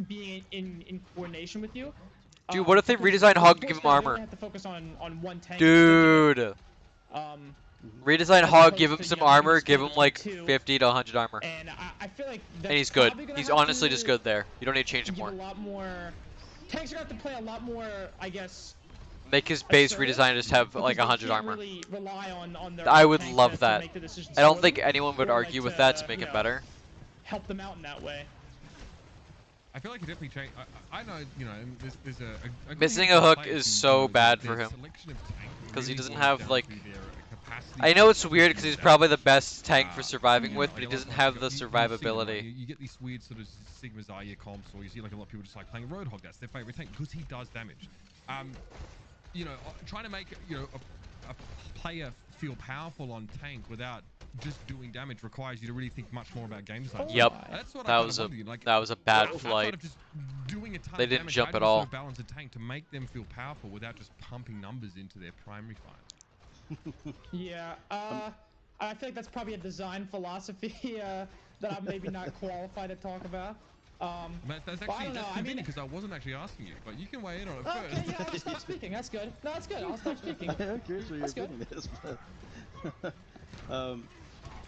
being in coordination with you. Dude, what if they redesign Hog to give him armor? Have to focus on one tank. Dude. Redesign Hog, give him some armor, give him like 50 to 100 armor. And I feel like and he's good. He's honestly just good there. You don't need to change him more. A lot more. Tanks are gonna have to play a lot more, I guess. Make his base redesign just have like 100 armor. Really rely on their I would love to that. make the decisions I don't for think them, anyone would or, argue like, with that to make it better. Help them out in that way. I feel like it definitely changed. I know, you know, there's a Missing a hook is so bad for him because he doesn't have like. I know it's weird because he's probably the best tank for surviving with, but he doesn't have the survivability. You get these weird sort of Sigma Zarya comps, or you see like a lot of people just like playing Roadhog. That's their favorite tank because he does damage. You know, trying to make a player feel powerful on tank without just doing damage requires you to really think much more about game design. Yep, That's what that was a bad flight. Of just doing a ton they of didn't damage, jump how do at you all. sort of balance a tank to make them feel powerful without just pumping numbers into their primary fight. Yeah, I feel like that's probably a design philosophy that I'm maybe not qualified to talk about. That's convenient because I wasn't actually asking you, but you can weigh in on it first. Okay, yeah, I'll stop speaking. That's good. No, that's good. I'll stop speaking. I'm curious what your That's good. opinion is, but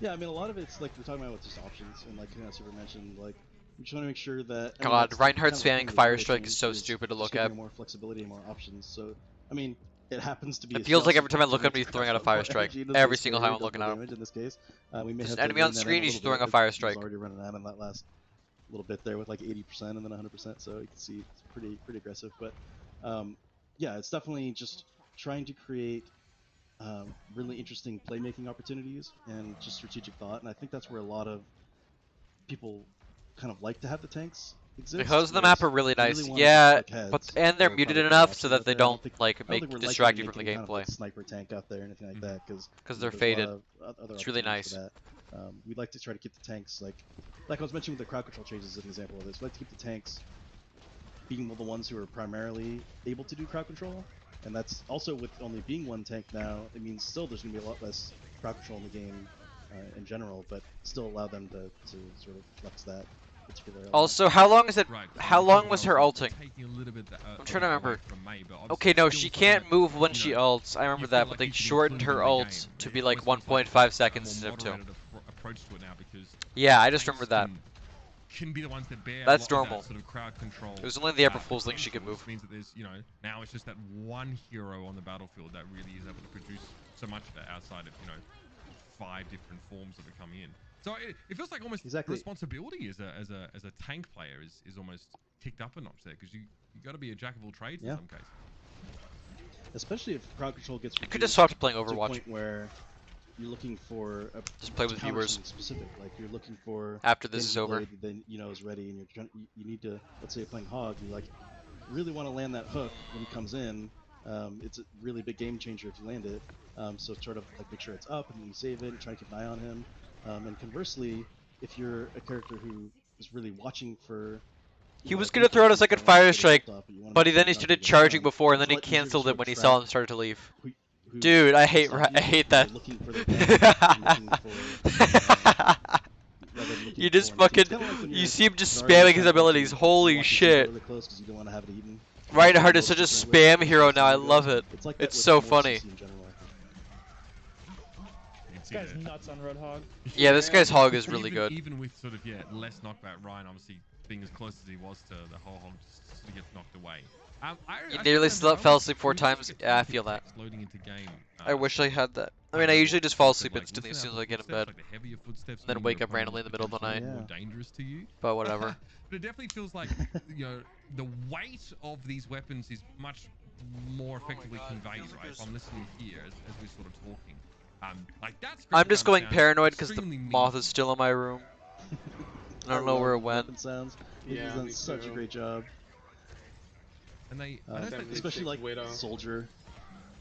Yeah, I mean, a lot of it's like we're talking about with just options, and like Super mentioned, like we're trying to make sure that. I mean, God, that's Reinhardt kind of the spamming point of the Fire YEAAA Strike is change so stupid to just look giving at. you more flexibility and more options. So, I mean, it happens to be It a feels like every just time I look at him, generates he's throwing out a crap fire more strike. energy into Every space single for time I'm looking double at him. damage in this case. We may There's have an to enemy on rein that in screen, a he's little just throwing bit a fire because he was strike. already running out in that last little bit there with like 80% and then 100%. So you can see it's pretty aggressive. But yeah, it's definitely just trying to create really interesting playmaking opportunities and just strategic thought. And I think that's where a lot of people kind of like to have the tanks The exist. hosts of the Where map it's are really you really nice. want to just Yeah, click heads, and they're or muted probably the enough so opposite that out they there. don't I don't think we're distract likely you from the making kind of like gameplay. sniper tank out there or anything like that because They're there's a lot faded. of other It's really opportunities nice. for that. We'd like to try to keep the tanks like I was mentioning with the crowd control changes as an example of this. We'd like to keep the tanks being the ones who are primarily able to do crowd control, and that's also with only being one tank now. It means still there's going to be a lot less crowd control in the game in general, but still allow them to sort of flex that particular element. Also, how long is it? Right. So How you long talk was about her obviously ulting? taking a little bit, I'm trying to away remember. from May, but Okay, obviously no, still she something can't that, move when you she know, ults. I you remember feel that, but like they you should shortened include her in the ults game. to It be like almost feels 1.5 a seconds more instead of 2. moderated approach to it now because Yeah, I the just remember tanks that. can be the ones that bear That's a lot of normal. that sort of crowd control. It was only the April Fool's thing she could potential, move. which means that there's, you know, now it's just that one hero on the battlefield that really is able to produce so much of that outside of, you know, 5 different forms that are coming in. So it feels like almost responsibility as a tank player is almost ticked up a notch there because you got to be a jack of all trades in some cases. Especially if crowd control gets I could have swapped playing to a Overwatch. point where you're looking for just play with viewers specific, like you're looking for after this is over. blade that then you know is ready, and you're trying, you need to, let's say you're playing Hog, you like really want to land that hook when he comes in. It's a really big game changer if you land it. So sort of like make sure it's up and then you save it and try to keep an eye on him. And conversely, if you're a character who is really watching for he was going to throw out a second fire strike, but sure then he started charging before, and then he canceled it when he saw him start to leave. Dude, I hate that. You just fucking, you see him just spamming his abilities. Holy shit. Reinhardt is such a spam hero now. I love it. It's so funny. This guy's nuts on Roadhog. Yeah, this guy's hog is really good. Even with sort of less knockback, Ryan obviously being as close as he was to the whole hog just to get knocked away. He nearly fell asleep 4 times. Yeah, I feel that. I wish I had that. I mean, I usually just fall asleep instantly as soon as I get in bed, and then wake up randomly in the middle of the night. More dangerous to you. But whatever. But it definitely feels like, you know, the weight of these weapons is much more effectively conveyed, right? If I'm listening here as we're sort of talking. Like that's I'm just going paranoid because the moth is still in my room. I don't know where it went. Sounds. He's done such a great job. And they, especially like Widow. Soldier.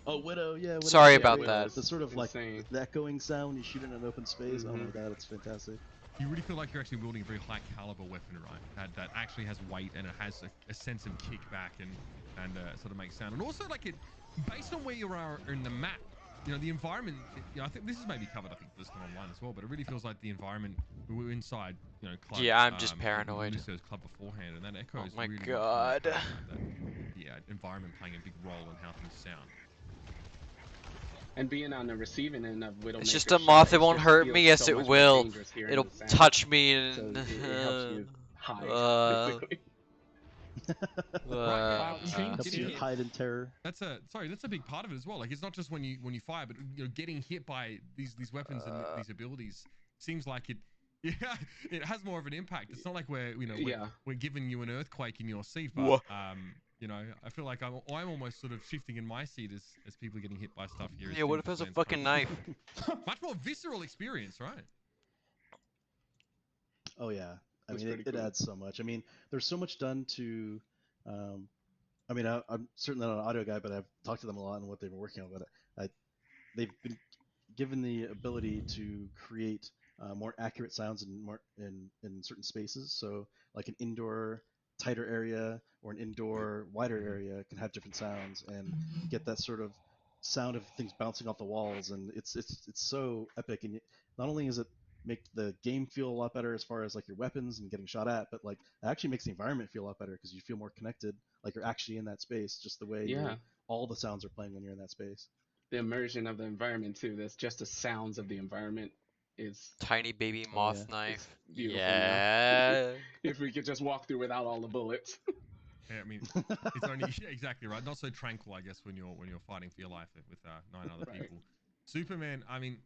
Oh, Widow, yeah. Widow, sorry about that. The sort of like the echoing sound when you shoot in an open space. Oh my god, it's fantastic. You really feel like you're actually wielding a very high caliber weapon, right? That actually has weight and it has a sense of kickback and sort of makes sound. And also like it, based on where you are in the map, you know, the environment, you know, I think this is maybe covered, I think, this one online as well, but it really feels like the environment, we're inside, you know, club. Yeah, I'm just paranoid. Club beforehand, and that echo is my really god. That environment playing a big role in how things sound. And being on the receiving end of Widowmaker's it's just a moth, it won't hurt me. Yes, so it will. It'll touch me and... So it helps you hide, basically. Hide in terror. That's a big part of it as well. Like it's not just when you fire, but you know, getting hit by these weapons and these abilities seems like it. Yeah, it has more of an impact. It's not like we're giving you an earthquake in your seat, but you know, I feel like I'm almost sort of shifting in my seat as people are getting hit by stuff here. Yeah, what if it was a fucking knife? Much more visceral experience, right? Oh yeah. I mean, it adds so much. I mean, there's so much done to. I mean, I'm certainly not an audio guy, but I've talked to them a lot and what they've been working on. But they've been given the ability to create more accurate sounds in certain spaces. So, like an indoor tighter area or an indoor wider area can have different sounds and get that sort of sound of things bouncing off the walls. And it's so epic. And not only is it make the game feel a lot better as far as like your weapons and getting shot at, but like it actually makes the environment feel a lot better because you feel more connected, like you're actually in that space, just the way all the sounds are playing when you're in that space. The immersion of the environment too. That's just the sounds of the environment is Tiny baby Oh, moth yeah. knife. It's beautiful now. Yeah. If we could just walk through without all the bullets. Yeah, I mean, it's only yeah, exactly right. Not so tranquil, I guess, when you're fighting for your life with 9 other Right. people. Superman, I mean,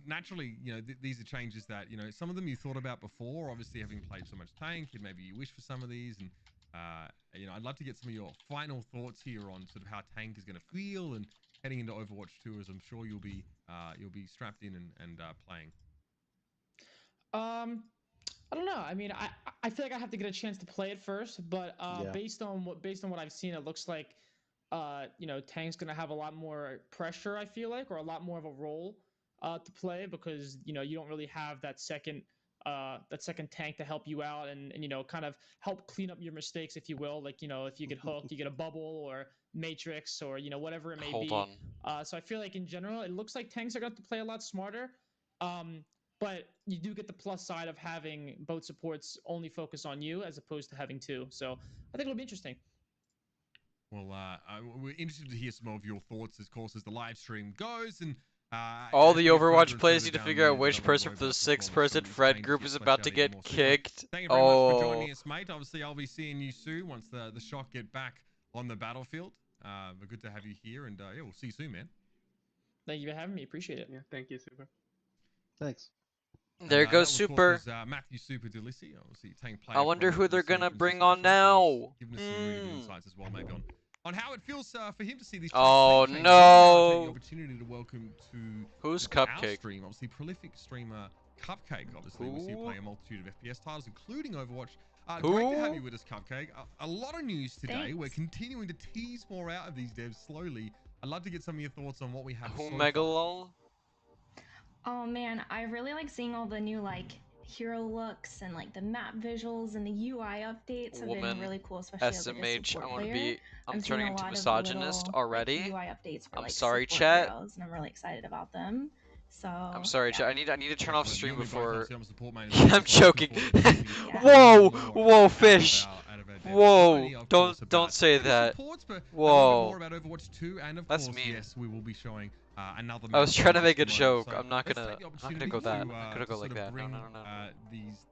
naturally, you know, these are changes that, you know, some of them you thought about before. Obviously, having played so much tank, and maybe you wish for some of these. And you know, I'd love to get some of your final thoughts here on sort of how tank is going to feel and heading into Overwatch 2, as I'm sure you'll be strapped in and playing. I don't know. I mean, I feel like I have to get a chance to play it first, but Yeah. based on what I've seen, it looks like you know, Tank's gonna have a lot more pressure. I feel like, or a lot more of a role to play, because you know you don't really have that second tank to help you out and you know kind of help clean up your mistakes, if you will. Like, you know, if you get hooked, you get a bubble or matrix or you know whatever it may Hold be. on. So I feel like in general, it looks like tanks are going to play a lot smarter. But you do get the plus side of having both supports only focus on you as opposed to having two. So I think it'll be interesting. Well, we're interested to hear some of your thoughts, of course, as the live stream goes. And All as the we get further Overwatch and players further need to down figure out the which development person for the roadmap, of course, 6-person some of these Fred changes group get is fleshed about out to even get more. So, kicked. thank you very much for Oh. joining us, mate. Obviously, I'll be seeing you soon once the shock get back on the battlefield. But good to have you here, and yeah, we'll see you soon, man. Thank you for having me. Appreciate it. Yeah, thank you, Super. Thanks. There And, goes that, of course, Super. was, Matthew Super Delissi, obviously tank player. I wonder from who the they're San gonna bring Francisco on Shockers, now. giving us some really good insights as well, maybe on how it feels for him to see these Oh, changes. no. I'll take the opportunity to welcome to Who's our Cupcake? stream, obviously prolific streamer Cupcake. Obviously, we see you Who? play a multitude of FPS titles, including Overwatch. Who? Great to have you with us, Cupcake. A lot of news today. Thanks. We're continuing to tease more out of these devs slowly. I'd love to get some of your thoughts on what we have Who so far. Megalol? Oh man, I really like seeing all the new like hero looks and like the map visuals and the UI updates have Woman. been really cool, especially as like a SMH. support I want to player. be. I'm seeing turning a into lot of misogynist little, already. Like, UI updates for I'm like sorry, support chat. heroes, and I'm really excited about them. So I'm sorry, yeah. chat. I need to turn off Excellent. stream You and me both, before. obviously, I'm a support man as Yeah, well, I'm so looking joking. forward to seeing Yeah. Whoa, more whoa, out fish. of our devs. Not Whoa, only, of don't course, about don't say the that. supports, but a little bit Whoa. more about Overwatch 2, and of That's course, mean. yes, we will be showing another. I was map trying to in make a just moment. joke. So I'm not let's gonna take the go opportunity that. I'm to, not gonna go to like sort of that. bring No.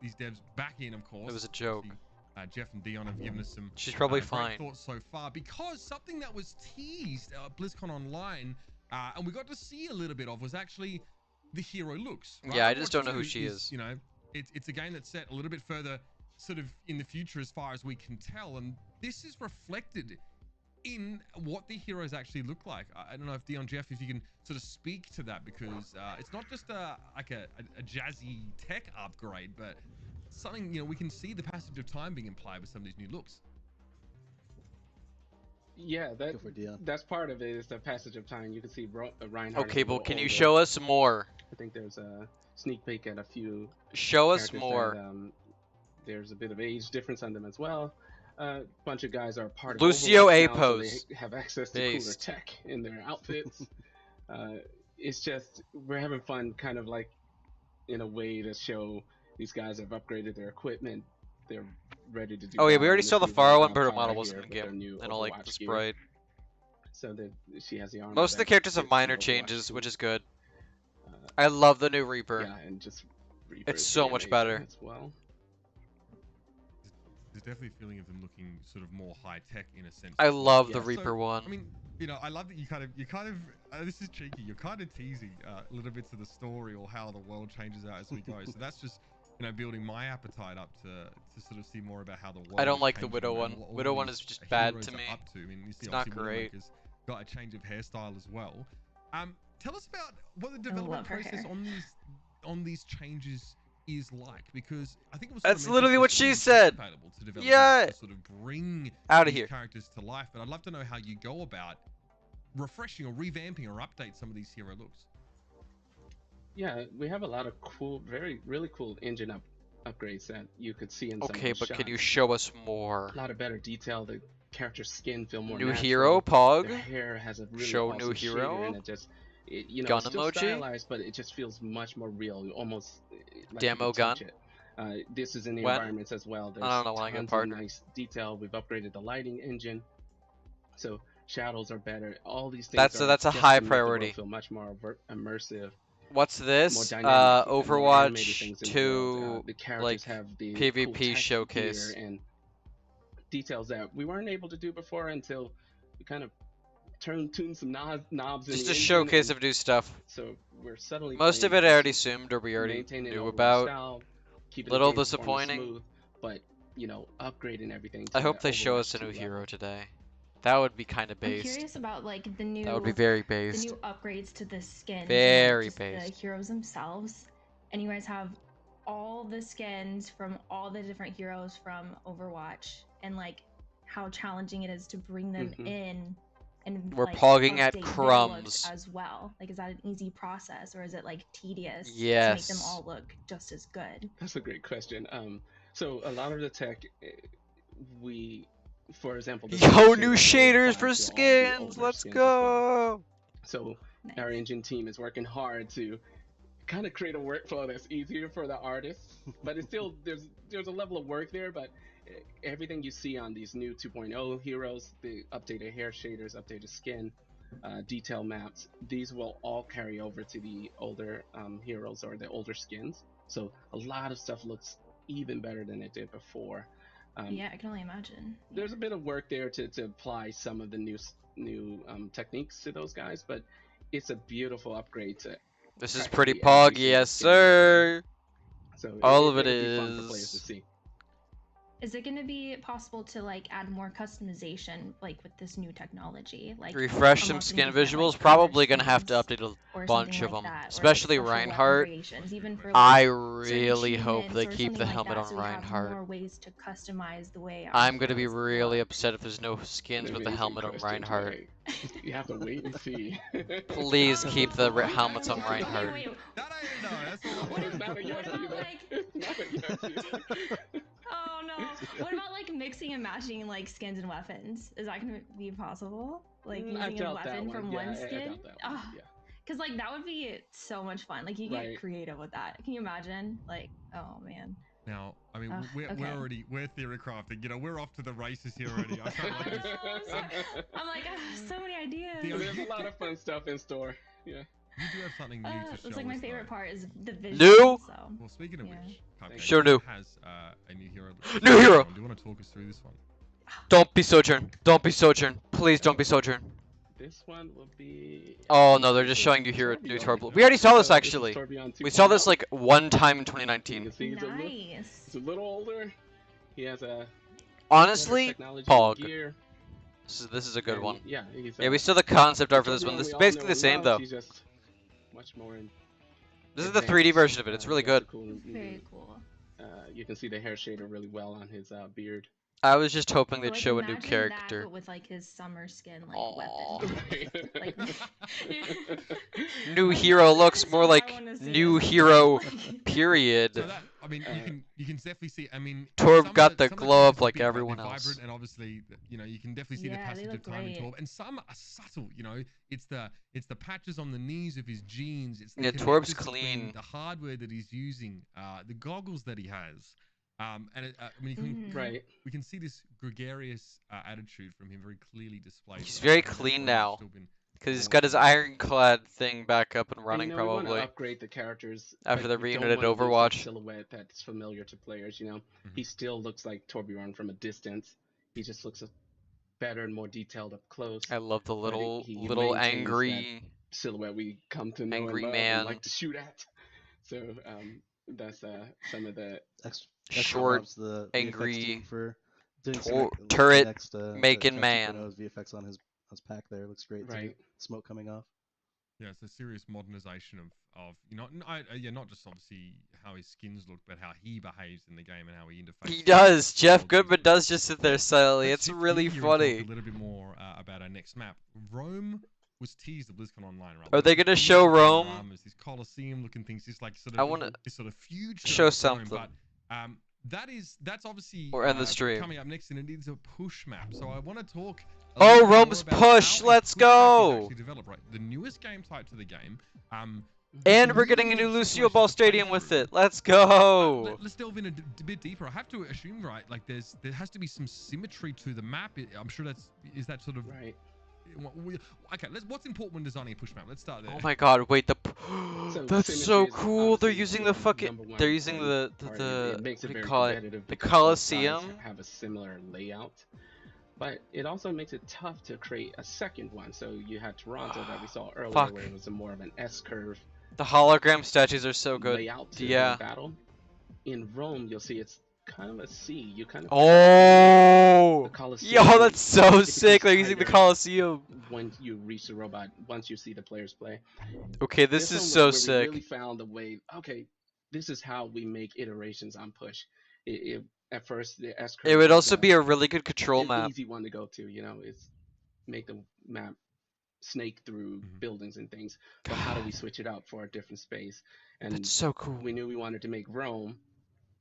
these devs back in, of course. It was a joke. Obviously, Jeff and Dion have given us some She's probably great fine. thoughts so far, because something that was teased at BlizzCon Online, and we got to see a little bit of, was actually the hero looks. Right? Yeah, I just Overwatch don't know who 2 she is. You know, it's a game that's set a little bit further sort of in the future as far as we can tell, and this is reflected in what the heroes actually look like. I don't know if Dion, Jeff, if you can sort of speak to that, because it's not just like a jazzy tech upgrade, but something, you know, we can see the passage of time being implied with some of these new looks. Yeah, Go for Dion. that's part of it, is the passage of time. You can see Reinhardt. Okay, is a well, little can you older. show us more? I think there's a sneak peek at a few Show us characters more. that, there's a bit of age difference on them as well. A bunch of guys are part of Lucio Overwatch now, so Apos. they have access to cooler Based. tech in their outfits. It's just, we're having fun, kind of like in a way to show these guys have upgraded their equipment. They're ready to do. Oh yeah, we battle already in saw this the new Pharaoh and Valhalla Bird model here was in the with their game. new I don't like Overwatch the gear. sprite. So that she has the armor. Most of the that characters have fits minor Overwatch changes, 2. which is good. Uh, I love the new Reaper. Yeah, and just Reaper It's is so pretty much amazing better. as well. There's definitely a feeling of them looking sort of more high tech in a sense. I as well. love the Yeah. Reaper one. I mean, you know, I love that you kind of this is cheeky. You're kind of teasing little bits of the story or how the world changes out as we go. So that's just, you know, building my appetite up to sort of see more about how the world. I don't is like the changing Widow and one. what all Widow one these is just bad heroes to are me. Up to. I mean, you see It's not obviously great. Widowmaker's got a change of hairstyle as well. Tell us about what the I development love her process hair. on these changes is like, because I think it was. That's sort of literally mentioned what it's she really said. available to developers Yeah. to sort of bring Outta these here. characters to life, but I'd love to know how you go about refreshing or revamping or update some of these hero looks. Yeah, we have a lot of cool, really cool engine upgrades that you could see in some Okay, of the but can you shots. show us more? A lot of better detail. The character's skin feel more New natural. hero, Their Pog? hair has a really Show awesome new hero? shader, and it just, you know, Gun it's still emoji? stylized, but it just feels much more real, almost like Demo you could touch gun? it. This is in the When? environments as well. There's I don't know when I get tons of partner. nice detail. We've upgraded the lighting engine, so shadows are better. All these things That's are a just high to make the world priority. feel much more immersive. What's more this? dynamic, more animated Overwatch things in the 2, world. The characters like, have the cool PvP tech showcase. gear and details that we weren't able to do before until we kind of tuned some knobs in Just the a engine, showcase and of new stuff. so we're suddenly Most of playing it I this, already assumed or we already maintaining knew Overwatch about. style, keeping Little the game performance disappointing. smooth, but upgrading everything to I hope they show Overwatch us a 2 new hero level. today. That would be kind of I'm based. curious about like the That would be new very the based. new upgrades to the skins and Very like just based. the heroes themselves. And you guys have all the skins from all the different heroes from Overwatch and like how challenging it is to bring them in and We're like pogging at update their crumbs. looks as well. Like is that an easy process or is it like tedious to make them Yes. all look just as good? That's a great question. So a lot of the tech, we, for example, the Yo, same new shaders shaders will apply for to all the skins! older Let's skins as well. go! So Nice. our engine team is working hard to kind of create a workflow that's easier for the artists, but it's still there's a level of work there. But everything you see on these new 2.0 heroes, the updated hair shaders, updated skin, detail maps, these will all carry over to the older heroes or the older skins. So a lot of stuff looks even better than it did before. Yeah, I can only imagine. There's a bit of work there to apply some of the new techniques to those guys, but it's a beautiful upgrade to This is practically pretty every pog, single yes skin in the game. sir! So All of it it'll be fun for players to is. see. Is it going to be possible to like add more customization like with this new technology? Like Refresh some unlocking skin different, visuals. like, Probably color gonna have to schemes update a or bunch something of like them. that, or, like, Especially special weapon Reinhardt. variations, even for, I like, certain really hope they achievements or keep the something like helmet that, on so we have Reinhardt. more ways to customize the way our I'm gonna be heroes really look. upset if there's no skins An with the amazing helmet on question, Reinhardt. Trey. You have to wait and see. Please keep the Oh, helmets on wait, Reinhardt. wait, That I know. That's all. What It's not a yes what about, either. like- It's not a yes either. Oh no! What about like mixing and matching like skins and weapons? Is that gonna be possible? Like I using a doubt that weapon one. from Yeah, one I skin? doubt that one. Yeah. Cause like that would be so much fun. Like you get Right. creative with that. Can you imagine? Like, oh man. Now, I mean, Ugh, we're okay. we're theory crafting. We're off to the races here already. I can't like this. I'm like, so many ideas. There's a lot of fun stuff in store. Yeah. You do have something new to show That's like my us, favorite though. part is the vision. New? So. Well, speaking of Yeah. which, Cupcake Sure do. has a new hero. New hero! Do you want to talk us through this one? Don't be Sojourn. Don't be Sojourn. Please don't be Sojourn. This one will be. Oh no, they're just showing you here new Torbjorn. We already saw this actually. We saw this like one time in You 2019. can see Nice. he's a little older. He has a Honestly, technology Pog. gear. This is a good and, one. Yeah, he's Yeah, we saw the concept art for this one. Torbjorn This we is all basically know the and same love. though. He's just much more in. This is the 3D version of it. It's really good. Cool. Very cool. You can see the hair shader really well on his beard. I was just hoping So, they'd like, show a new imagine character. That, but with like his summer skin like Aw. weapon. Like, New hero looks That's more all I like wanna see. new hero, period. So that, I mean, you can definitely see. I mean, Torb some of got the some of glow up changes are like big, right? everyone They're else. Vibrant, and obviously, you can definitely see the Yeah, they passage of look time in great. Torb. And some are subtle. It's the patches on the knees of his jeans. It's the Yeah, Torb's connectors between clean. the hardware that he's using, the goggles that he has. And I mean, Right. we can see this gregarious attitude from him very clearly displayed. He's So very that's clean why he's now. still been Because he's well got his done. ironclad thing back up and running We want to probably. upgrade the characters After the we don't reunited wanna lose that Overwatch. silhouette that's familiar to players. He still looks like Torbjorn from a distance. He just looks better and more detailed up close. I love the little he little maintains angry. Silhouette we come to know Angry and love man. and like to shoot at. So that's some of the Extra Short, props to the VFX angry, team for doing some turret next, making the man. 2.0's VFX on his pack there. Looks great too. Right. Smoke coming off. Yeah, it's a serious modernization of not just obviously how his skins look, but how he behaves in the game and how he interfaces. He does. with Jeff the world. Goodman does just sit there silently. Let's It's shift really gear here and talk funny. a little bit more about our next map. Rome was teased at BlizzCon Online, right? Are they gonna show Rome? It's these Colosseum-looking things, this like I wanna this sort of future show of Rome, something. But that's obviously Or end the stream. coming up next, and it is a push map. So I want to talk. A Oh, little bit more Rome's about push, how a let's push map is go! actually developed, right? The newest game type to the game. And we're getting a new Lucio Ball Stadium with it. Let's go! Let's delve in a bit deeper. I have to assume, right? Like there has to be some symmetry to the map. I'm sure is that sort of right. Okay, what's important when designing a push map? Let's start there. Oh my god, wait, So that's synergy so is cool. They're obviously using the fucking, number one they're using important the, part. It makes what it do you very call it? competitive The because both sides Coliseum? have a similar layout. But it also makes it tough to create a second one. So you had Toronto that we saw earlier, Fuck. where it was more of an S curve The hologram statues are so good. layout to Yeah. the battle. In Rome, you'll see it's kind of a C. You kind of Oh! the Coliseum. Yo, that's so It sick. They're becomes using the tighter Coliseum. when you reach the robot, once you see the players play. Okay, this one is was so where sick. We really found a way. Okay, this is how we make iterations on push. At first the S curve It would was also be a really good control an map. easy one to go to. You know, it's make the map snake through buildings and things. But how do we switch it out for a different space? And That's so cool. we knew we wanted to make Rome.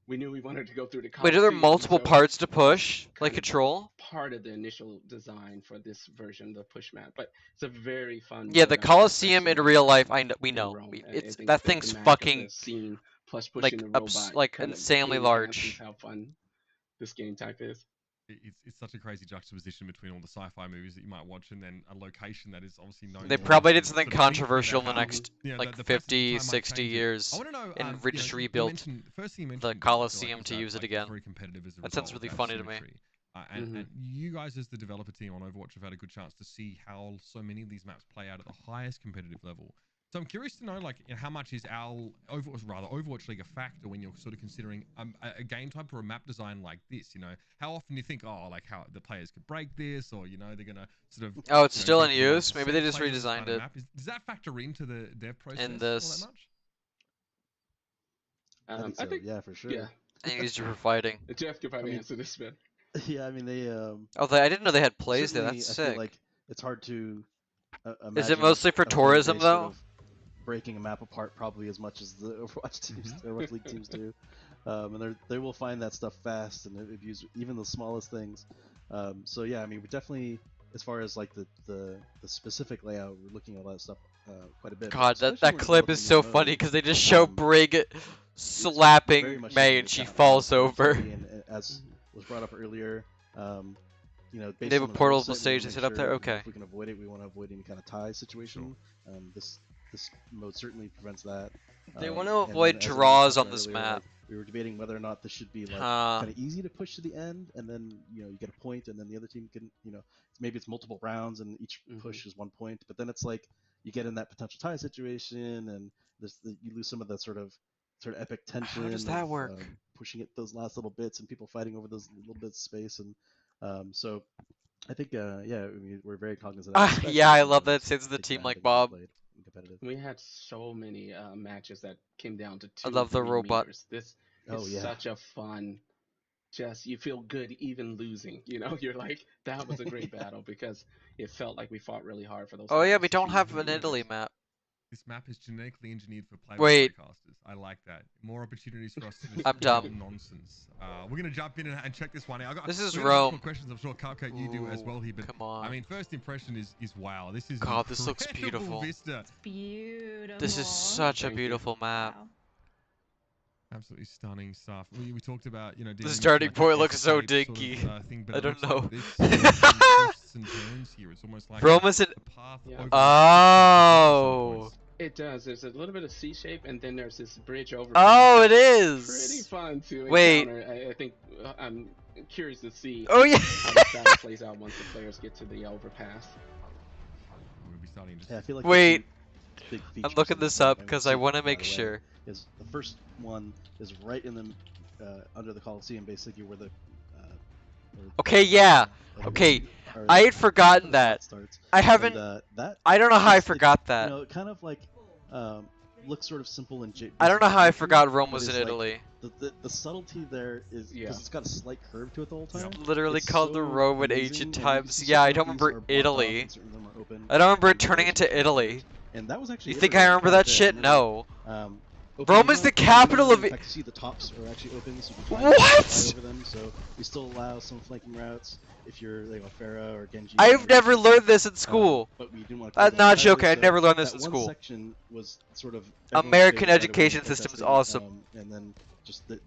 We knew we wanted to go through the Wait, Coliseum. are there multiple so parts to that's push? Like kind of control? part of the initial design for this version, the push map, but it's a very fun. Yeah, the mode, Coliseum in especially real life, we in know. Rome. I It's think that the thing's magic of fucking the scene plus pushing like the robot like kind of insanely truly enhances large. how fun this game type is. It's such a crazy juxtaposition between all the sci-fi movies that you might watch and then a location that is obviously known. They for probably sort did of something thinking controversial in the about how, next you know, like the passage of 50, time might 60 change it. years I want to know, and you just know, rebuilt. the first thing you The mentioned, Coliseum is to that, use it like, it's again. very competitive as a That sounds result really of funny to me. symmetry. And you guys as the developer team on Overwatch have had a good chance to see how so many of these maps play out at the highest competitive level. So I'm curious to know, like, you know, how much is Overwatch League a factor when you're sort of considering a game type or a map design like this? You know, how often do you think, oh, like how the players could break this, or you know, they're gonna sort of. Oh, it's you know, still go in for use. 100% Maybe they just play with this redesigned kind of it. map? Does that factor into the dev process In all this. that much? I think so. Yeah, for sure. Yeah. They used it for fighting. Jeff could probably I mean, answer this, man. Yeah, I mean they. Oh, I didn't know they had plays there. Certainly, That's I sick. feel like it's hard to Is it imagine mostly for a player tourism base sort though? of breaking a map apart probably as much as the Overwatch teams, Overwatch League teams do, and they will find that stuff fast and abuse even the smallest things. So yeah, I mean, we're definitely, as far as like the specific layout, we're looking at all that stuff quite a bit. God, especially that when clip is developing so new funny mode, because they just show Brig very slapping much May taking and she account falls how over. creativity and as was brought up earlier, you know, based They have on a the portable rule set, we stage wanna they make set up there? sure Okay. If we can avoid it, we want to avoid any kind of tie situation. This mode certainly prevents that. They want to and avoid then, as Anubis draws talked on about this earlier, map. like, we were debating whether or not this should be like Huh. kind of easy to push to the end, and then you know you get a point, and then the other team can, you know, maybe it's multiple rounds and each push is 1 point, but then it's like you get in that potential tie situation, and you lose some of that sort of epic tension. How does that work? Pushing it those last little bits and people fighting over those little bits of space, and so I think yeah, I mean, we're very cognizant of that, especially Yeah, I when love that it's it's the big team map like and getting Bob. played and competitive. We had so many matches that came down to I 2, love the 3 robot. meters. This Oh, is yeah. such a fun. Just you feel good even losing. You know, you're like that was a great battle because it felt like we fought really hard for those. Oh yeah, last we don't 2, have 3 an Italy meters. map. This map is genetically engineered for Wait. playcasters. I like that. More opportunities for us to just I'm dumb. yell nonsense. We're gonna jump in and check this one out. This is we got multiple Rome. questions. I'm sure Cupcake you do as well here. But Come on. I mean, first impression is wow. This is God, this looks incredible beautiful. Vista. Beautiful. This is such a Thank you. beautiful map. Wow. Absolutely stunning stuff. We talked about, you know, The doing starting like point an looks so S-shaped sort of, dinky. thing, but I it don't looks know. like this, some twists and turns here. It's almost like Rome is it? the path Yeah. over at some Oh. points. It does. There's a little bit of C shape, and then there's this bridge over. Oh, it Pretty is. fun to Wait. encounter. I think I'm curious to see Oh yeah. how this battle plays out once the players get to the overpass. We'll be starting just Yeah, I feel like Wait. big I'm features looking of this this map, up and we'll because see I want to right make away, sure. is the first one is right in the under the Coliseum, basically where the Okay, yeah. like, Okay, or I had the forgotten plot that. starts. I haven't. And, that I don't know how I it's- forgot that. You know, it kind of like looks sort of simple and I don't know how I forgot Rome but was in it's like- Italy. The subtlety there is because Yeah. it's got a slight curve to it the whole time. Literally It's called the so Rome in amazing, ancient and you times. see Yeah, I certain don't of these remember are blocked off Italy. and certain of them are open, I don't remember and turning there's into a- Italy. And that was actually You think I iterated remember quite a that bit. shit? I No. remember, Rome is the capital of In it. fact, you see the tops are actually open, so you can fly What? over them. So we still allow some flanking routes if you're like a Pharah or Genji. I've never learned this in school. But we didn't want I'm to not joking. I never learned this that in one school. section was sort of everyone American debated right away education and system is protesting, awesome. and then just the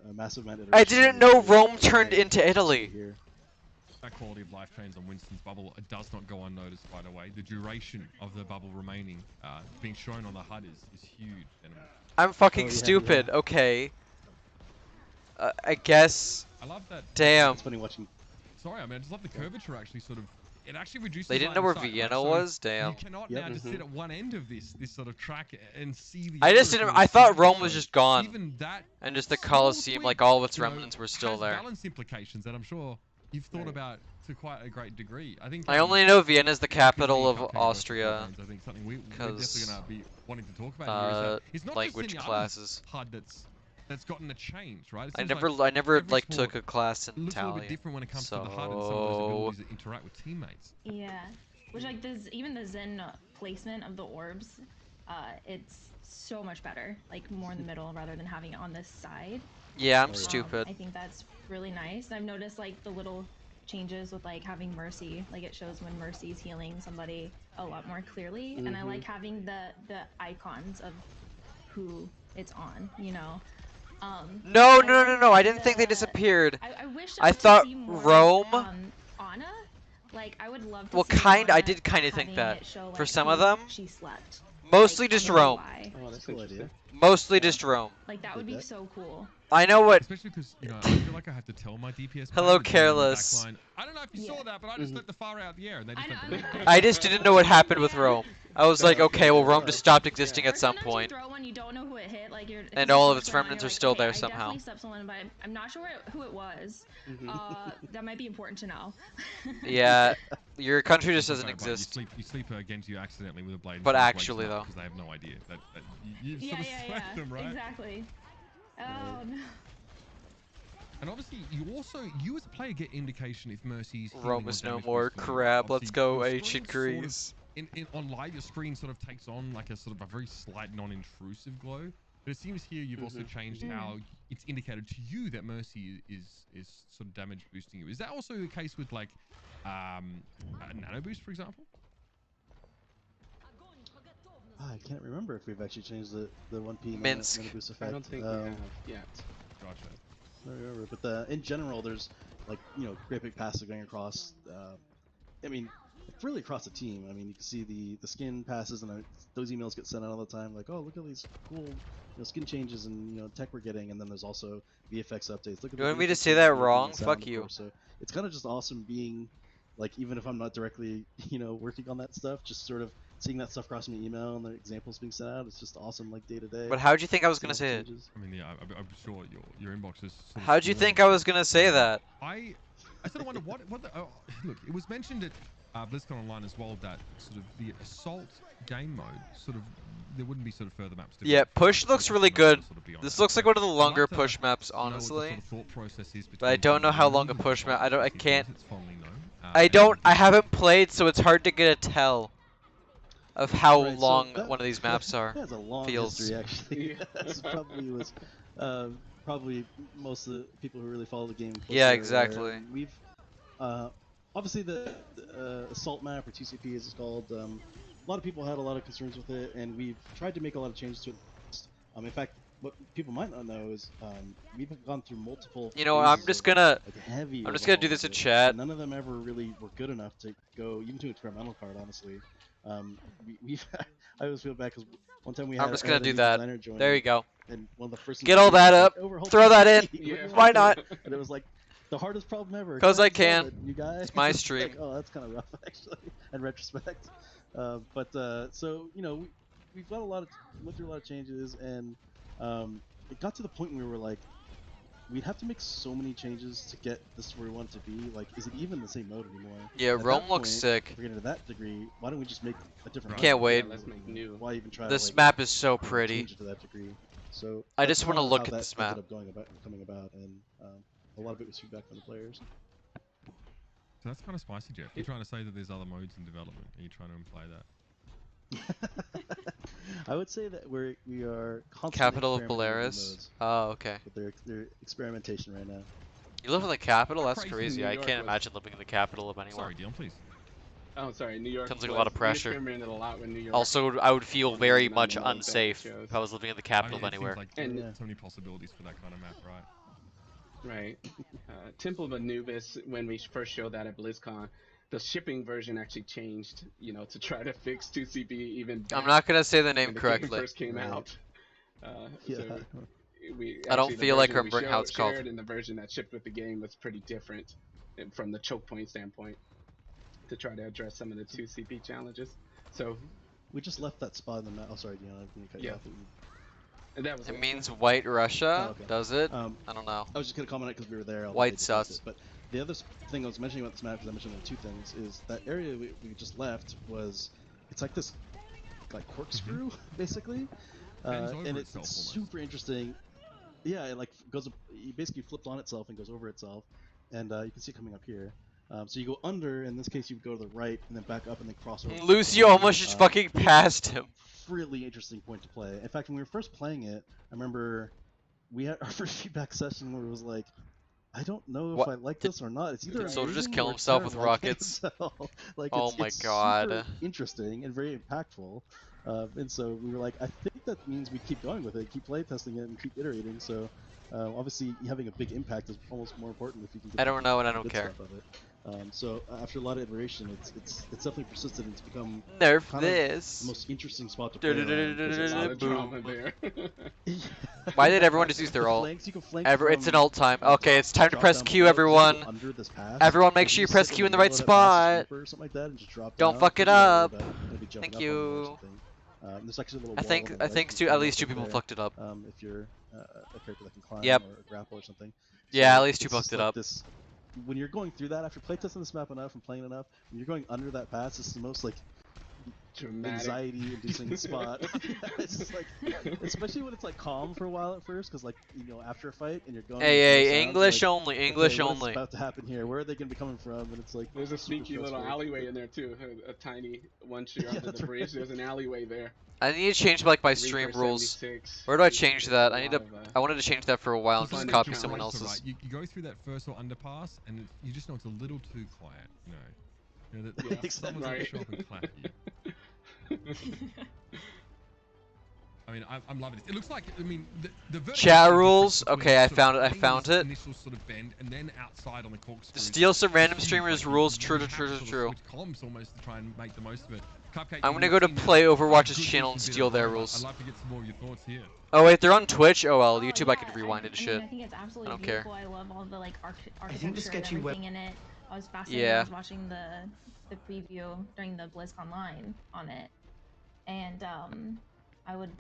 a massive amount of I iteration didn't was know very Rome turned very into Italy. here. that quality of life change on Winston's bubble does not go unnoticed, by the way. The duration of the bubble remaining, being shown on the HUD is huge. I'm fucking Oh, yeah, stupid. yeah. Okay. I guess. I love that. Damn. It's funny watching. Sorry, I mean, I just love the curvature actually sort of. It actually reduces. They didn't line know of where sight, right? Vienna So was? Damn. You cannot Yep. now just sit at one end of this sort of track and see the. I just other didn't. sort of I thought scene. Rome was So just gone. Even that. And just the small Colosseum, tweak, like all of its you know, remnants were still has there. balance implications that I'm sure you've thought about to quite a great degree. I think. I only know Vienna is the capital of Cupcake Austria. I think something we're definitely Because going to be wanting to talk about here is that it's not language just in the classes. HUD that's gotten a change, right? It I seems never like like every took sport a class in looks a little bit Italian. different when it comes So to the HUD and some of those abilities that interact with teammates. Yeah, which like even the Zen placement of the orbs, it's so much better. Like more in the middle rather than having it on this side. yeah, I'm stupid. I think that's really nice. I've noticed like the little changes with like having Mercy, like it shows when Mercy's healing somebody a lot more clearly, and I like having the icons of who it's on, you know. No, I didn't think they disappeared. I wish I to thought see more Rome. of, Anna. Like I would love to Well, see I Anna did kind of think having that. it show, For like, some who of them, she slept. mostly Like, just I don't know Rome. why. Oh, that's a cool idea. Mostly just Rome. Like that would be so cool. I know what. Especially because, you know, I feel like I have to tell my DPS Hello, players in the Careless. backline, I don't know if you saw that, but I just let the fire out of the air and they just went to leave. I just didn't know what happened with Rome. I was like, okay, well, Rome just stopped existing at some Sometimes you point. throw one, you don't know who it hit, like you're, And you all see of what's its going on, remnants you're are like, still okay, there I somehow. definitely stepped someone, but I'm not sure who it was. That might be important to know. Yeah, your country just doesn't But exist. You sleep against you accidentally with a blade. But actually, though. Because they have no idea that you've Yeah, sort of yeah, slept yeah. them, right? Exactly. Oh no. And obviously, you as a player get indication if Mercy's healing Rome or is no damage more. boost for you. Crap, let's Obviously, go your ancient screen Greece. On live, your screen sort of takes on like a sort of a very slight non-intrusive glow. But it seems here you've also changed how it's indicated to you that Mercy is sort of damage boosting you. Is that also the case with like nano boost, for example? I can't remember if we've actually changed the 1P Minsk. nano boost effect. I don't think we have yet. Gotcha. I don't remember, but in general, there's like great big passes going across. I mean, really across the team. I mean, you can see the skin passes, and those emails get sent out all the time. Like, oh, look at these cool skin changes and tech we're getting, and then there's also VFX updates. Look at You want me to VFX say that updates, wrong? and sound, Fuck of you. course. So it's kind of just awesome being like, even if I'm not directly working on that stuff, just sort of seeing that stuff across my email and the examples being sent out. It's just awesome, like day to day. But how'd you think I was gonna say it? changes. I mean, yeah, I'm sure your inbox is. Sort of How'd you think I was gonna say that? I sort of wonder what the, look. It was mentioned at BlizzCon Online as well that sort of the assault game mode sort of there wouldn't be sort of further maps. Yeah, push looks really good. This looks like one of the longer I'd like to push maps, know what the honestly. sort of thought process is But I between don't know how you long a and push map. Overwatch I because can't. it's fondly known, I haven't played, so it's hard to get a tell of how Right, so long that- one of these maps are. That's a long feels. history, actually. That's probably most of the people who really follow the game. closely Yeah, are aware. exactly. We've obviously the assault map, or TCP as it's called. A lot of people had a lot of concerns with it, and we've tried to make a lot of changes to it. In fact, what people might not know is we've gone through multiple. You know, I'm phases just of, gonna. like, heavy I'm just gonna do overhauls this of in it, chat. and none of them ever really were good enough to go even to experimental card, honestly. We've I always feel bad because one time we had. I'm just gonna had a do new that. designer join, There you go. And one of the first. Get all that up. Throw that in. Yeah. Why not? And it was like the hardest problem ever. 'Cause I Can't solve can. it, you guys. It's my Like, stream. oh, that's kind of rough, actually, in retrospect. So we've got went through a lot of changes, and it got to the point where we were like, we'd have to make so many changes to get this where we want it to be. Like, is it even the same mode anymore? Yeah, At Rome that looks point, sick. If we're getting to that degree, why don't we just make a different? Can't mode? wait. Yeah, let's make new. Why even try This to, like, map is so pretty. change it to that degree? So I that's just wanna kinda look how at that this map. ended up coming about, and a lot of it was feedback from the players. So that's kind of spicy, Jeff. You're trying to say that there's other modes in development. Are you trying to imply that? I would say that we are constantly Capital of experimenting with new Belarus. modes, Oh, okay. but they're experimentation right now. You live in the capital? That's Crazy. crazy. New I York can't was- imagine living in the capital of anywhere. Sorry, Dion, please. Oh, sorry, New York. Sounds like a lot of pressure. We experimented a lot with New York. Also, I would feel very Not much the ones that unsafe shows. if I was living in the I capital mean, of it seems anywhere. like And- there's so many possibilities for that kind of map, right? Right. Temple of Anubis, when we first showed that at BlizzCon, the shipping version actually changed, you know, to try to fix 2CP even back I'm not gonna say the name when the game correctly. first came Right. out. Yeah. So we I don't actually, the feel like version we remembering how it's called. shared and the version that shipped with the game was pretty different from the choke point standpoint to try to address some of the 2CP challenges. So We just left that spot in the map. Oh, sorry, Dion. I didn't mean to cut you yeah, off. and that was It it. means White Russia, Oh, okay. does it? Um, I don't know. I was just gonna comment on it because we were there. although White they discussed sus. it. But the other thing I was mentioning about this map, because I mentioned two things, is that area we just left was, it's like this, like corkscrew basically, Bends over and itself it's almost. super interesting. Yeah, it like goes, it basically flipped on itself and goes over itself, and you can see it coming up here. So you go under. In this case, you would go to the right and then back up and then cross over. Lucio almost just fucking passed him. Really interesting point to play. In fact, when we were first playing it, I remember we had our first feedback session where it was like, I don't know What? if I like this or not. It's either Did Soldier just amazing kill or himself with terrible. I can't rockets? tell. Like Oh my it's god. super interesting and very impactful. And so we were like, I think that means we keep going with it, keep play testing it, and keep iterating. So obviously, having a big impact is almost more important if you can get I don't know and I the don't good care. stuff of it. So after a lot of iteration, it's definitely persisted and it's become Nerf kind of this. the most interesting spot to play around. There's a lot of Boom. drama there. Why did everyone just use The their ult? flanks, you can flank It's an from, ult time. Okay, it's time to drop press down Q, below, 'cause you can everyone. go under this pass. Everyone make So if sure you just press sit Q in the middle right of that pass, spot. or something like that, and just drop Don't down, fuck it you don't worry up. about gonna be jumping Thank up on you or you. something. There's actually a little I wall think on the right. You can at climb least up 2 over people there, fucked it up. if you're a character that can climb Yep. or grapple or something. Yeah, So at least 2 it's fucked just it like up. this. When you're going through that after playtesting this map enough and playing enough, when you're going under that pass, it's the most like Dramatic. anxiety-inducing spot. Yeah, it's just like, especially when it's like calm for a while at first, because like after a fight and you're going. Hey, English only, okay, English what is only. about to happen here? Where are they gonna be coming from? And it's like There's a super sneaky little stressful. alleyway in there too. A tiny, once you're under the bridge, there's an alleyway there. I need to change like my stream Reaper rules. 76. Where do I change There's that? a I need lot to. of, I wanted to change that for a while and It's just Fun copy like someone encounters. Toronto, else's. right? You go through that first little underpass, and you just know it's a little too quiet. You know that Yeah, someone's right. gonna show up and clap you. I mean, I'm loving it. It looks like, I mean, the vertical Chat difference rules. between Okay, I sort of found it. I playing found this it. Initial sort of bend, and then outside on the corkscrew. Steal some random Huge, streamers' like, rules. you True, have true, to true, sort of true. switch comms almost to try and make the most of it. Cupcake, I'm you've gonna go to seen that play a Overwatch's good channel and decent bit steal of their Roadhog. rules. I'd love to get some more of your thoughts here. Oh wait, they're on Twitch. Oh well, YouTube I yeah, could rewind it to I shit. mean, I think it's absolutely I don't care. beautiful. I love all the like architecture think the and sketchy everything in it. I was fascinated. Yeah. I was watching the preview during the BlizzCon line on it, and I would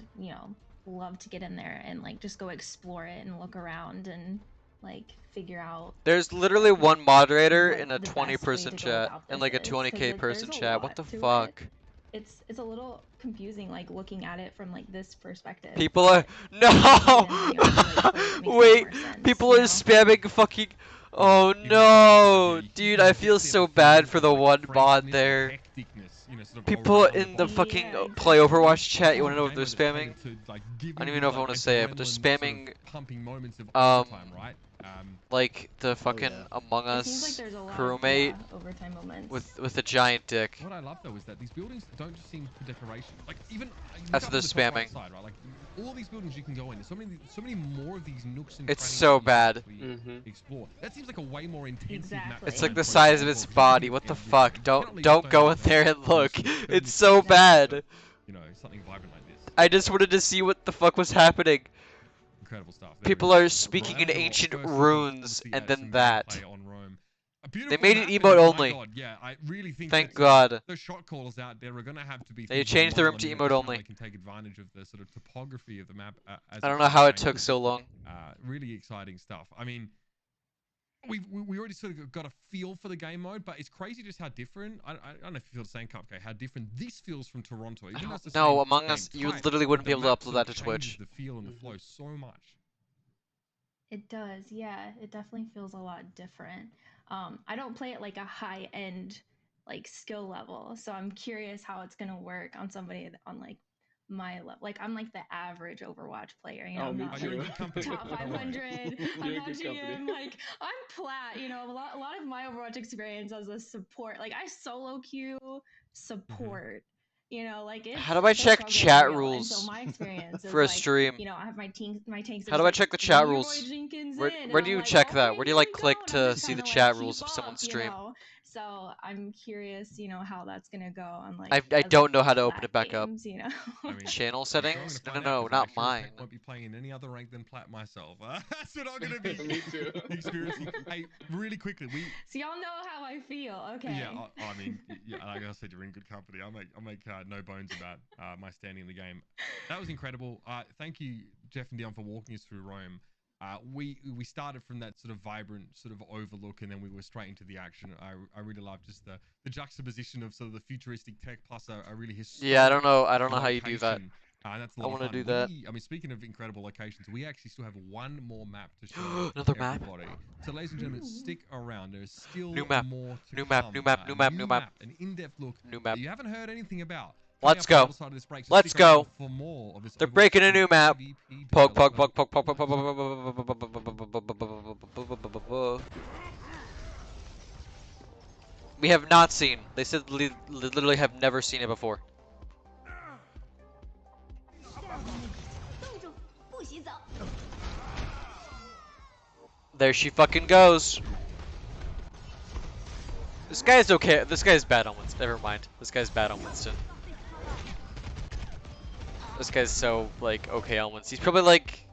love to get in there and like just go explore it and look around and like figure out. There's literally one moderator what in a the best 20-person way to go chat about and like a this is, 'cause 20k person there's a chat. What lot the to it. fuck? It's a little confusing, like looking at it from like this perspective. People are no. Wait, people are spamming fucking. Oh no, dude! I feel so bad for the one mod there. People in the fucking play Overwatch chat. You wanna know what they're spamming? I don't even know if I want to say it, but they're spamming like the fucking Among It seems like Us there's a lot crewmate of overtime moments. with a giant dick. What I love though is that these buildings don't just seem for decoration. Like even That's look what up they're on the top right spamming. side, right? Like all these buildings you can go in. There's so many more of these nooks and It's crannies so that you bad. can actually explore. That seems like a way more intensive map. Exactly. It's like the design size process of its for body. people What the in fuck? You Don't cannot leave don't go in stone there unturned and for look. sort of turning It's so into bad. you know, something vibrant like this. I just wanted to see what the fuck was happening. Incredible stuff. People are speaking in ancient runes and then that. They made it emote only. Yeah, I really think Thank that, God. those shot callers out there are going to have to be. They changed the room to emote only. They can take advantage of the sort of topography of the map. As I don't know how it took so long. Really exciting stuff. I mean, we already sort of got a feel for the game mode, but it's crazy just how different. I don't know if you feel the same, Cupcake. How different this feels from Toronto. Even though it's the No, same Among game Us, you type, literally wouldn't the be able to map upload sort that of to Twitch. changes the feel and the flow so much. It does, yeah. It definitely feels a lot different. I don't play it like a high end like skill level, so I'm curious how it's gonna work on somebody on like my level. Like I'm like the average Overwatch player, you know. I'm not you're in like good company. top 500. I'm You're in not good company. GM. Like I'm plat. You know, a lot of my Overwatch experience as a support. Like I solo queue support. You know, like it's How do I the check struggle chat is real. rules And so my experience is for a like, stream? you know, I have my tanks. How do I check the chat rules? Where And do I'm you like, check that? okay, Where do you here like we click go. And I'm to just see the kinda chat like, rules keep of someone's up, you stream? know? So I'm curious, you know, how that's gonna go on like I other don't know how to open flat it back up. games, you know? I mean, Channel I'm sure I'm settings? gonna No, find out, 'cause not I sure as heck mine. won't be playing in any other rank than plat myself. That's what I'm gonna be Me too. experiencing. Hey, really quickly, So y'all know how I feel, okay? yeah, I mean, yeah, like I said, you're in good company. I make no bones about my standing in the game. That was incredible. Thank you, Jeff and Dion, for walking us through Rome. We started from that sort of vibrant sort of overlook, and then we were straight into the action. I really love just the juxtaposition of sort of the futuristic tech plus a really historic. Yeah, I don't know how you do that. location. That's a I lot of wanna fun. do that. I mean, speaking of incredible locations, we actually still have one more map to show Another map? everybody. So, ladies and gentlemen, stick around. There's still New map. more to New come. map, new map, new map, new map. An in-depth look New map. that you haven't heard anything about. Let's Coming up on the go. other side of this break, so Let's stick around go. for more of this They're Overwatch breaking a 2 new map. PvP Poke, poke, development. poke, poke, poke, poke, poke, poke. We have not seen. They said literally have never seen it before. There she fucking goes. This guy's okay. This guy's bad on Winston. Never mind. This guy's bad on Winston. This guy's so, like, okay on Winston. He's probably, like,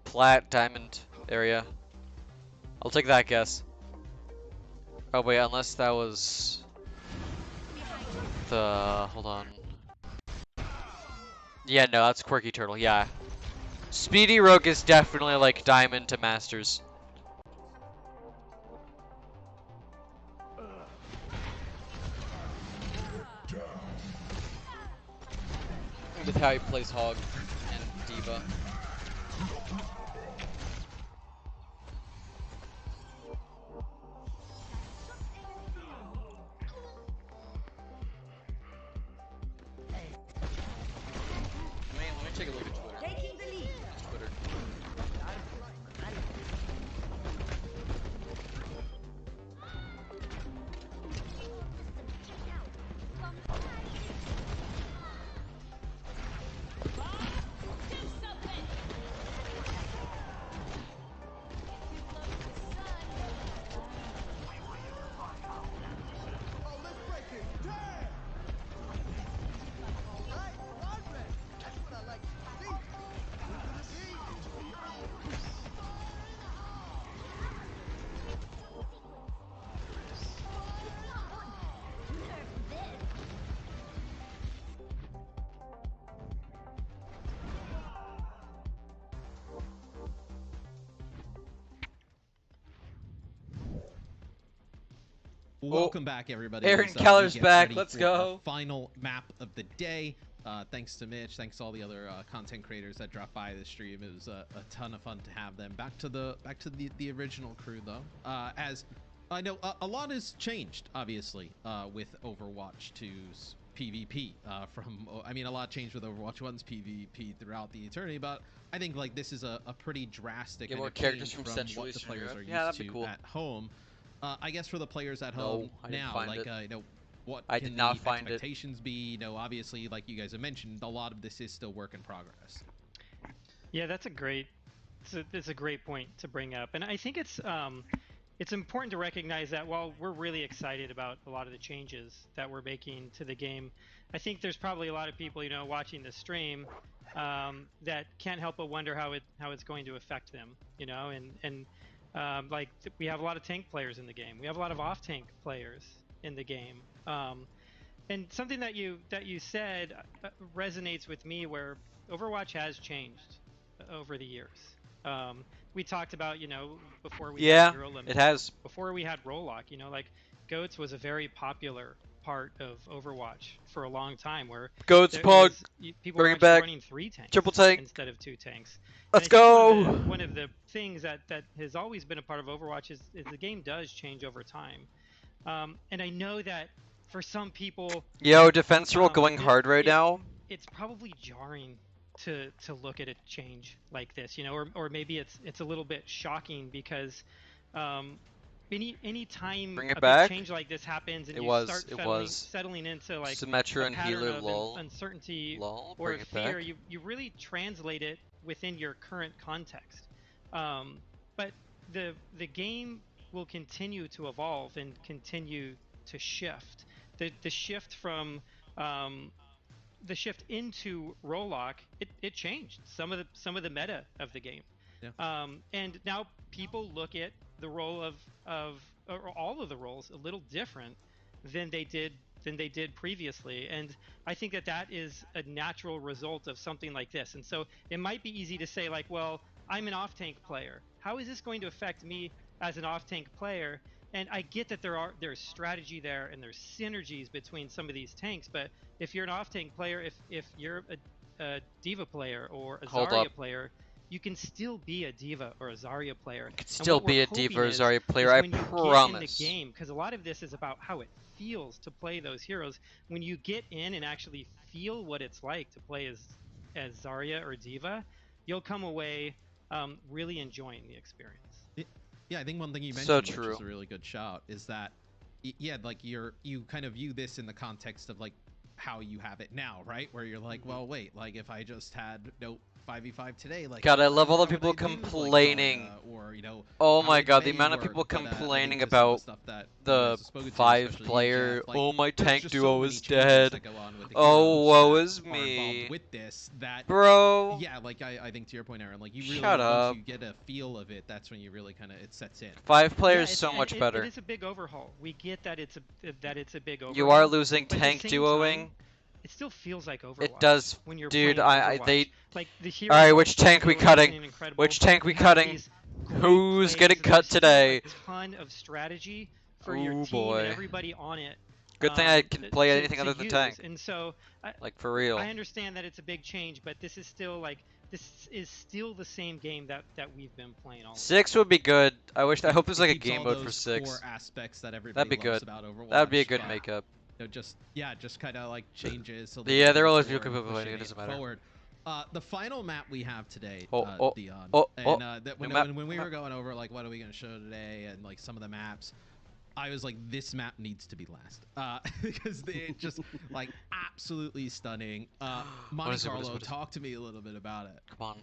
plat, diamond area. I'll take that guess. Oh, wait, unless that was the... Hold on. Yeah, no, that's Quirky Turtle, yeah. Speedy Rogue is definitely, like, diamond to masters. With how he plays Hog and Diva. Let me take a look at Twitter. Twitter. Welcome back, everybody. Aaron As, we Keller's get back. ready Let's for go. our final map of the day. Thanks to Mitch. Thanks to all the other content creators that dropped by the stream. It was a ton of fun to have them. Back to the original crew, though. As I know, a lot has changed, obviously, with Overwatch 2's PvP. I mean, a lot changed with Overwatch 1's PvP throughout the eternity, but I think like this is a pretty drastic Get kind more of characters change from from Central what the Eastern players Europe. are Yeah, used that'd be to cool. at home. I guess for the players at No, home I didn't now, find like it. you know, what I can did not the find it. expectations be? You know, obviously, like you guys have mentioned, a lot of this is still work in progress. Yeah, that's a great. It's a great point to bring up, and I think it's important to recognize that while we're really excited about a lot of the changes that we're making to the game, I think there's probably a lot of people, you know, watching the stream that can't help but wonder how it's going to affect them, you know, and like we have a lot of tank players in the game, we have a lot of off-tank players in the game, and something that you said resonates with me, where Overwatch has changed over the years. We talked about, you know, before we had Euro Limit, it has. before we had Roadhog, you know, like Goats was a very popular part of Overwatch for a long time, where Goats Pug. People were Bring it actually back. running 3 tanks Triple tank. instead of 2 tanks. Let's and I go. think one of the things that has always been a part of Overwatch is the game does change over time. And I know that for some people, Yo, defense roll going hard right now. It's probably jarring to look at a change like this, you know, or maybe it's a little bit shocking because any time Bring it a back? big change like this happens and It you was- start it settling, was. settling into like Symmetra a and pattern healer of lol. uncertainty Lol, or bring it fear, back. you really translate it within your current context. But the game will continue to evolve and continue to shift. The shift from the shift into Roadhog, it changed some of the meta of the game. Yeah. And now people look at the role of or all of the roles a little different than they did previously, and I think that is a natural result of something like this. And so it might be easy to say like, well, I'm an off-tank player. How is this going to affect me as an off-tank player? And I get that there's strategy there and there's synergies between some of these tanks, but if you're an off-tank player, if you're a D.Va player or a Hold Zarya up. player, you can still be a D.Va or a Zarya player. You could And still what we're be a hoping D.Va or is Zarya player, I when you get in the promise. game, because a lot of this is about how it feels to play those heroes. When you get in and actually feel what it's like to play as Zarya or D.Va, you'll come away really enjoying the experience. Yeah, I think one thing you So mentioned, which true. is a really good shout, is that yeah, like you kind of view this in the context of like how you have it now, right? Where you're like, well, wait, like if I just had 5v5 today, like God, I love all the how would people I do with, like, complaining. Zarya, or Oh how my would God, the Mei amount of work? people But, I think complaining just some of about stuff that you the guys have spoken to, 5 especially you, player. Jeff, like, Oh, my there's tank just so duo many is changes dead. that go on with the Oh, heroes woe that is are me. involved with this that Bro. yeah, like I think to your point, Aaron, like you really Shut up. once you get a feel of it, that's when you really kind of it sets in. 5 players Yeah, so much it better. is a big overhaul. We get that it's a big overhaul. You are losing but tank at the same duoing. time, it still feels like Overwatch. It does, when you're dude. playing I Overwatch. they. Like the All right, heroes which tank we feel cutting? amazing and incredible. Which tank we You have cutting? these great Who's plays. getting cut There's still today? a ton of strategy for your Oh team and boy. everybody on it. Good thing I can play anything to other than use. tank. And so Like for real. I understand that it's a big change, but this is still the same game that we've been playing all. 6 would be good. I hope there's It like a keeps game all mode for those 6. core aspects that everybody That'd be loves good. about Overwatch. That'd be a good but, makeup. You know, just kind of like changes. A Yeah, there will always be forward, people complaining, pushing it doesn't matter. Forward. The final map we have today, Dion, oh, and oh, that new when map, we map. were going over like what are we going to show today and like some of the maps, I was like, this map needs to be last because it's just like absolutely stunning. Monte Carlo, talk to me a little bit about it. Come on.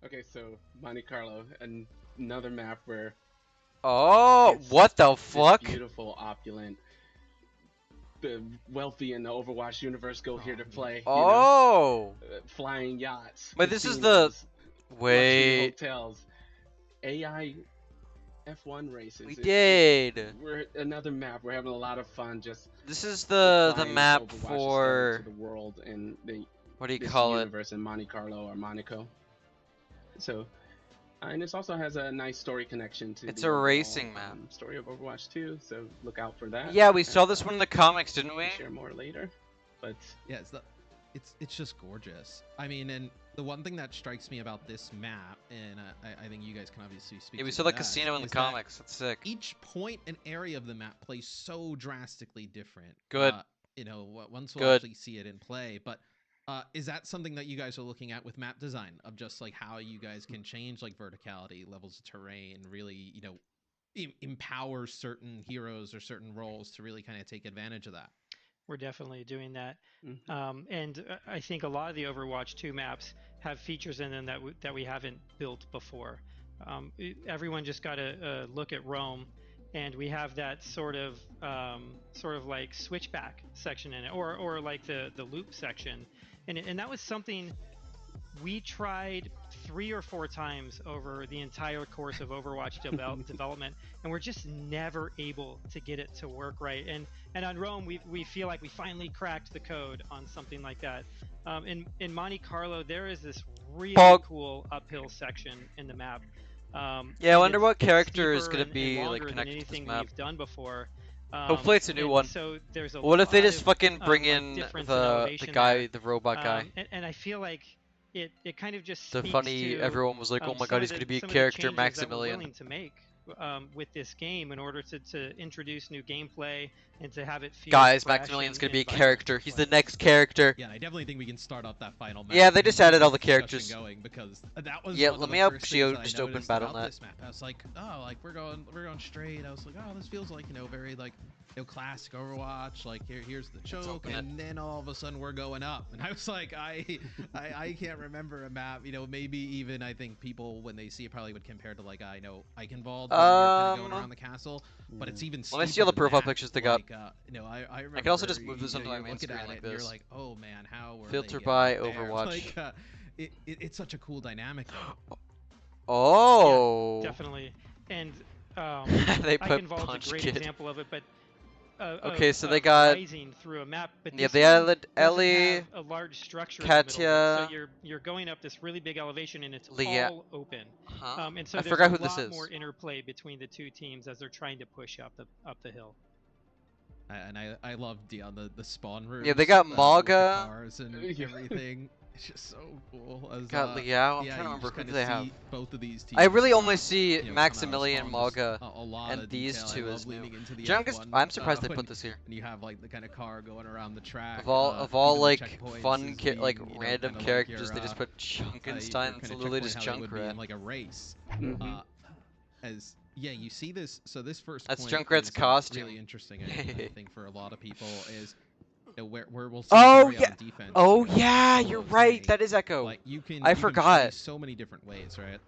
Okay, so Monte Carlo, another map where. Oh, what the fuck? Beautiful, opulent. The wealthy in the Overwatch universe go here to play. Oh. You know? Flying yachts. But this is the. Wait. Hotels. AI F1 races. We did. We're another map. We're having a lot of fun. Just. This is the map Overwatch for. to the world and the. What do you call it? Universe in Monte Carlo or Monaco. So. And this also has a nice story connection to it's the a overall, racing map. Story of Overwatch 2, so look out for that. Yeah, we saw this one in the comics, didn't we? Share more later, but yeah, it's just gorgeous. I mean, and the one thing that strikes me about this map, and I think you guys can obviously speak. Yeah, we to saw the that, casino in the is comics. That's sick. Each point and area of the map plays so drastically different. Good. You know, once we'll actually see it in play, but. Is that something that you guys are looking at with map design of just like how you guys can change like verticality, levels of terrain, really, you know, empower certain heroes or certain roles to really kind of take advantage of that? We're definitely doing that. And I think a lot of the Overwatch 2 maps have features in them that we haven't built before. Everyone just got to look at Rome, and we have that sort of like switchback section in it, or like the loop section. And that was something we tried 3 or 4 times over the entire course of Overwatch development, and we're just never able to get it to work right. And on Rome, we feel like we finally cracked the code on something like that. In Monte Carlo, there is this really cool uphill section in the map. Yeah, I wonder what character is going to be like connected to this map. We've done before. Hopefully it's a new one. So there's a what if they just of, fucking bring like in the guy, the robot guy? And I feel like it kind of just the speaks funny to, everyone was like, oh my god, he's going to be a character Maximilian. To make with this game in order to introduce new gameplay and to have it feel Guys, fresh Maximilian's gonna and be a vibrant. character. He's the next character. Yeah, I definitely think we can start off that final map. Yeah, they just added all the discussion characters. Going because that was Yeah, one let of me the up first Shio things that just I open noticed about Battle.net. this map. I was like, oh, like we're going straight. I was like, oh, this feels like very like classic Overwatch. Like here's the choke, open it. and then all of a sudden we're going up. And I was like, I can't remember a map. Maybe even I think people when they see it probably would compare to like Eichenwald, where you're kind of going around the castle. But it's even. Let me see all the steeper than profile that. pictures they got. Like, I remember. I can also just move this onto my you're main looking screen at like it and this. You're like, oh man, how were Filter they by getting there? Overwatch. Like, it's such a cool dynamic. Oh. Yeah, definitely. And They put Eichenwald's Punch a great Kid. example of it, but okay, so they got rising through a map, but yeah, this they one added doesn't Ellie, have a large structure in the middle of it. Katya, So you're going up this really big elevation and it's Leah. all open. Huh? And so I there's forgot a who this lot is. more interplay between the two teams as they're trying to push up the hill. And I love the spawn room. Yeah, they got Maga. Cars and everything. It's just so cool. As, Got Liao. I'm yeah, trying to remember you who just do they kinda have. see both of these teams. I really only see come out Maximilian, spawn. There's Maga, a lot and of these detail. two I is love new. leaning into the Youngest, F1, I'm surprised they when- put this here. And you have like the kind of car going around the track. Of all even the like checkpoints fun is being, like kinda random like characters, your, they just put your Junkenstein. It's kinda literally just checkpoint, how they would be in Junkrat. like a race. Mhm. As yeah, you see this. So this first That's point Junkrat's is, costume. really interesting. I think for a lot of people is where we'll see Oh, Zarya yeah. on defense. Oh like, yeah, solo you're right. tank. That is Echo. Like you can. I you can forgot. play so many different ways, right?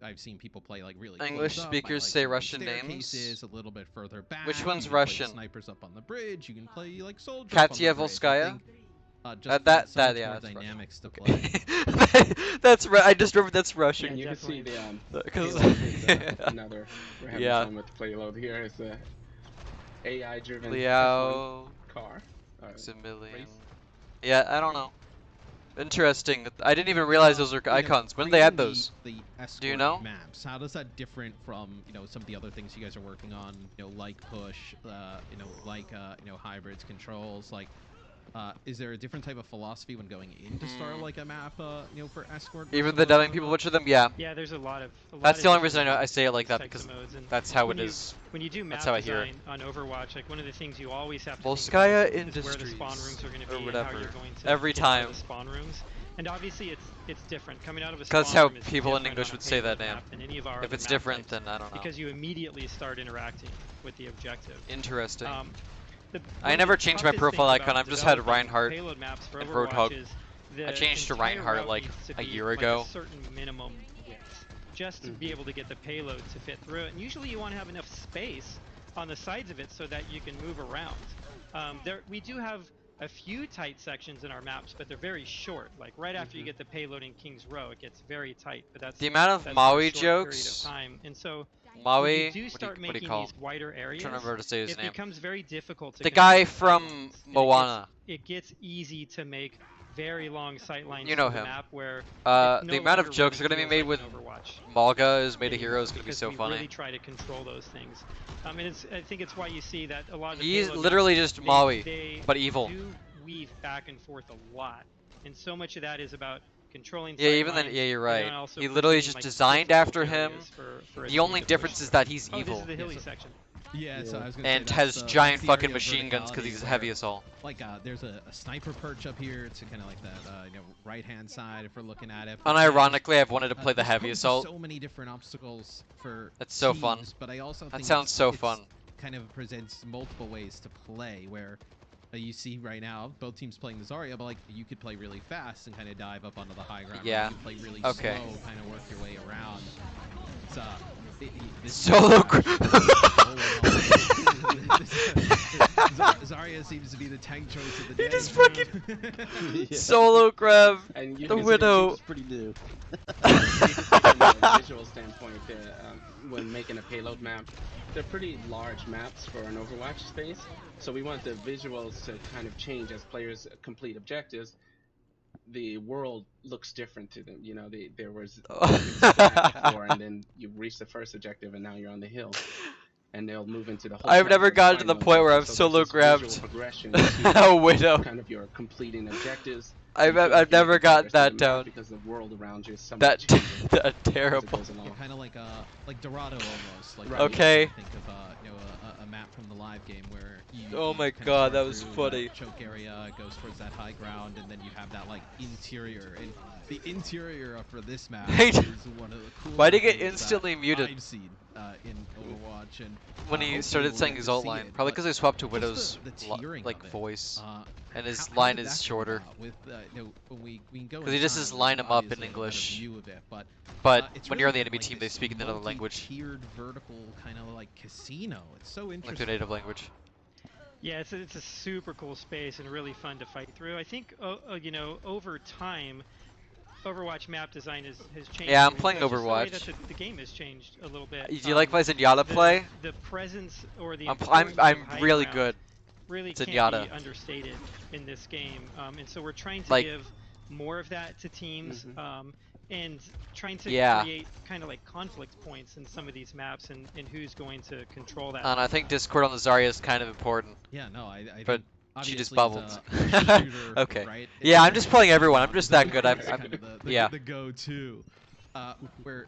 I've seen people play like really English close up, speakers by, like, say doing Russian names. staircases a little bit further back. Which one's you can play Russian? snipers up on the bridge. You can play like soldiers. Katya up on the bridge. I Volskaya? think, just That so that much yeah, more that's dynamics to Russian. play. Okay. That's right. I just remember that's Russian. And you can see definitely. the Because payload is, another. We're having Yeah. fun with the payload here. It's a AI-driven Liao, car. Maximilian. race. Yeah, I don't know. Interesting. I didn't even realize those were icons. When did they add those? The escort Do you know? maps. How does that different from some of the other things you guys are working on? Like push, like hybrids, controls. Like, is there a different type of philosophy when going in to start like a map? For escort. Even versus the dubbing other people maps? butcher them. Yeah. Yeah, there's a lot of. That's the only reason different I say it like that, types of because modes, and that's how when it you- is. When you do map That's how I hear design on Overwatch, like one of the things you always have to Volskaya think about is where the Industries, spawn rooms are going to or be and whatever. how you're going to Every get out of time. the spawn rooms. And obviously it's different coming out of a spawn That's how room is people in different English on a would say that payload name. map than any of our If other it's map different, types, then I don't know. because you immediately start interacting with the objective. Interesting. One I of never the changed my toughest profile things icon. about I've just had developing Reinhardt payload maps for and Overwatch Roadhog. is the I changed to entire Reinhardt route like needs to a be year like ago. a certain minimum width, just to be able to get the payload to fit through it. And usually you want to have enough space on the sides of it so that you can move around. We do have a few tight sections in our maps, but they're very short. Like right after you get the payload in King's Row, it gets very tight. But that's The amount of that's Maui for a short period jokes. of time. And so Maui. when you do What do you start making call these him? wider areas, I'm trying to remember how to say his it name. becomes very difficult to The control guy the from sightlines. And Moana. it gets easy to make very long sight lines You know to the him. map where The no amount of longer jokes are really gonna be feels made like with an Overwatch Malga is made a anymore, hero is gonna be because so we funny. really try to control those things. I think it's why you see that a lot of the He's payload literally maps, just Maui, they but evil. do weave back and forth a lot, and so much of that is about controlling. Yeah, sight even then, lines, yeah, you're and then right. also He literally is pursuing, just like, designed difficult after him. areas for a The team only to push difference through. is that he's Oh, this evil is the hilly section. Yeah, so I was gonna and say has that's giant the fucking area of machine guns because verticality he's where, heavy assault. Like, there's a sniper perch up here. It's kind of like that, right-hand side if we're looking at it. Unironically, I've wanted to play the There's heavy comes assault. So many different obstacles for That's so fun. teams, but I also That think sounds so it's fun. kind of presents multiple ways to play where you see right now both teams playing the Zarya, but like you could play really fast and kind of dive up onto the high ground. Yeah. You could play really Okay. slow, kind of work your way around. It's, Solo. Zarya seems to be the tank choice of the day. He just fucking Yeah. solo grab And you the can see widow. It's pretty new. from a visual standpoint, when making a payload map, they're pretty large maps for an Overwatch space. So we want the visuals to kind of change as players complete objectives. The world looks different to them. You know, there was before, and then you reach the first objective, and now you're on the hill. and they'll move into the whole I've never chapter gotten to the final point where I've objective. solo there's this grabbed visual progression a to widow. kind of your completing objectives. I've You feel like I've you're never making gotten progress through that the map down. because the world around you is so That much changing that as it terrible. goes along. Yeah, kind of like Dorado almost. Like Right. Okay. Think of you know a map from the live game where you. Oh you my kinda God, start that was through funny. that choke area, goes towards that high ground, and then you have that like interior. And the interior for this map Hey, is one of the coolest. Why did he get things instantly that muted? I've seen in Overwatch, and When he hopefully started we'll saying get his to alt see line, it, probably but because he swapped to just Widow's the tiering like of it. voice, and his How line did is that come shorter. about? With you know, when we can go 'Cause he just inside, says we line can 'em up in obviously have a better English. view of it, but But it's when really you're on the like enemy team, they this speak in another language, multi-tiered vertical kind of like casino. It's so like interesting. their native language. Yeah, it's a super cool space and really fun to fight through. I think you know, over time, Overwatch map design has changed. Yeah, I'm a little playing bit, just the way Overwatch. that the game has changed a little bit. Do you like my Zenyatta play? The presence or the I'm importance of I'm high really ground good. really can't Zenyatta. be understated in this game, and so we're trying to Like- give more of that to teams, and trying to Yeah. create kind of like conflict points in some of these maps, and who's going to control that. And I think Discord on the Zarya is kind of important. Yeah, no, I But think she just obviously bubbled. it's a shooter, Okay. right? Yeah, I'm just playing everyone. I'm just that good. It's I'm kind of the, yeah. the go-to, where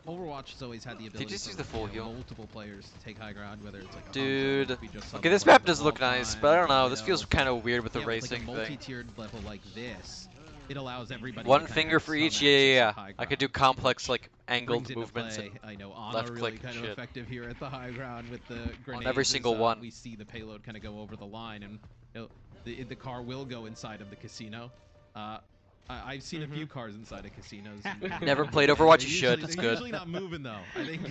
Overwatch has always had the ability just for, use the full you know, heal? multiple players to take high ground, whether it's like a Dude. Hanzo, we just saw Okay, the this one map with does the look wall nice, climb, but I don't know. you This know, feels kind of weird with the yeah, with, racing like a thing. multi-tiered level like this, it allows everybody One to kind finger of for have each. some Yeah, access to yeah, high I could do ground, complex like which angled brings into movements. play. And I know left Ana click really kind and of shit. effective here at the high ground with the grenades. every single one. We see the payload kind of go over the line, and you know, the car will go inside of the casino. I've seen a few cars inside of casinos. Never played Overwatch, you Usually- should, it's they're good. Usually not moving though. I think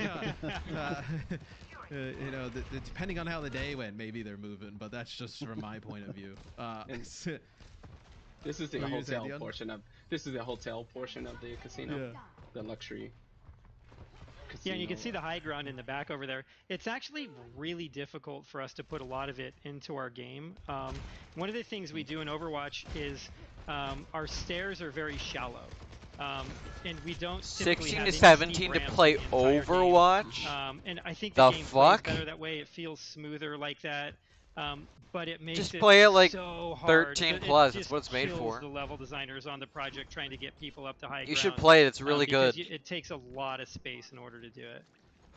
you know, depending on how the day went, maybe they're moving, but that's just from my point of view. This is the What were you saying, hotel Dion? portion of the casino, the luxury. Yeah, and you can see casino. the high ground in the back over there. It's actually really difficult for us to put a lot of it into our game. One of the things we do in Overwatch is our stairs are very shallow. And we don't typically 16 have to any 17 steep to ramps play in the entire game. Overwatch? And I think The the game fuck? plays better that way. It feels smoother like that. But it makes Just it play it like so hard. 13 It plus, that's just what it's made kills for. the level designers on the project trying to get people up to high ground. You should play it, it's really because good. it takes a lot of space in order to do it.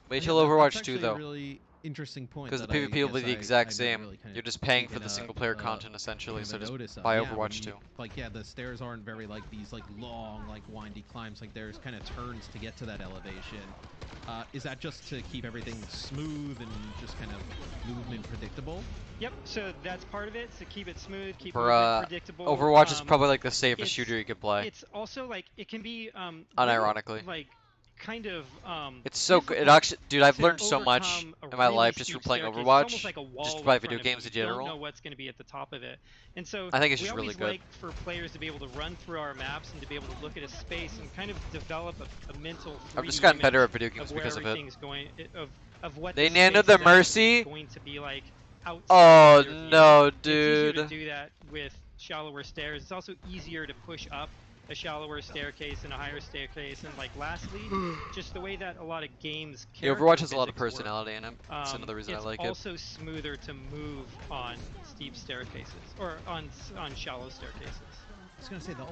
Wait Yeah, till that's Overwatch 2 actually a though. really interesting point. Because the that I PvP will be guess the exact I never same. really kinda You're just paying for taken the a- single player a content essentially, kind so of a just notice of. buy Yeah, when Overwatch you- 2. Like, yeah, the stairs aren't very like these like long, like windy climbs. Like there's kind of turns to get to that elevation. Is that just to keep everything smooth and just kind of movement predictable? Yep. So that's part of it. To keep it smooth, keep For movement predictable. Overwatch is probably like the safest it's- shooter you could play. It's also like it can be Unironically. like kind of It's so good. It difficult actually, dude, I've to learned so much overcome a in my really life just steep from playing staircase. It's Overwatch, almost like a wall just in by front video of games you. in You don't general. know what's going to be at the top of it, and so I think it's we just really always good. like for players to be able to run through our maps and to be able to look at a space and kind of develop a mental. I've just 3D gotten better image at video games of where because of it. everything's going of what They the nanoed space the is actually Mercy? going to be like outside Oh of your view. no, It's easier to dude. do that with shallower stairs. It's also easier to push up a shallower staircase and a higher staircase. And like lastly, just the way that a lot of games Yeah, Overwatch character has a lot of physics work, personality in it. That's another reason I like it's it. also smoother to move on steep staircases or on shallow staircases. I was gonna say the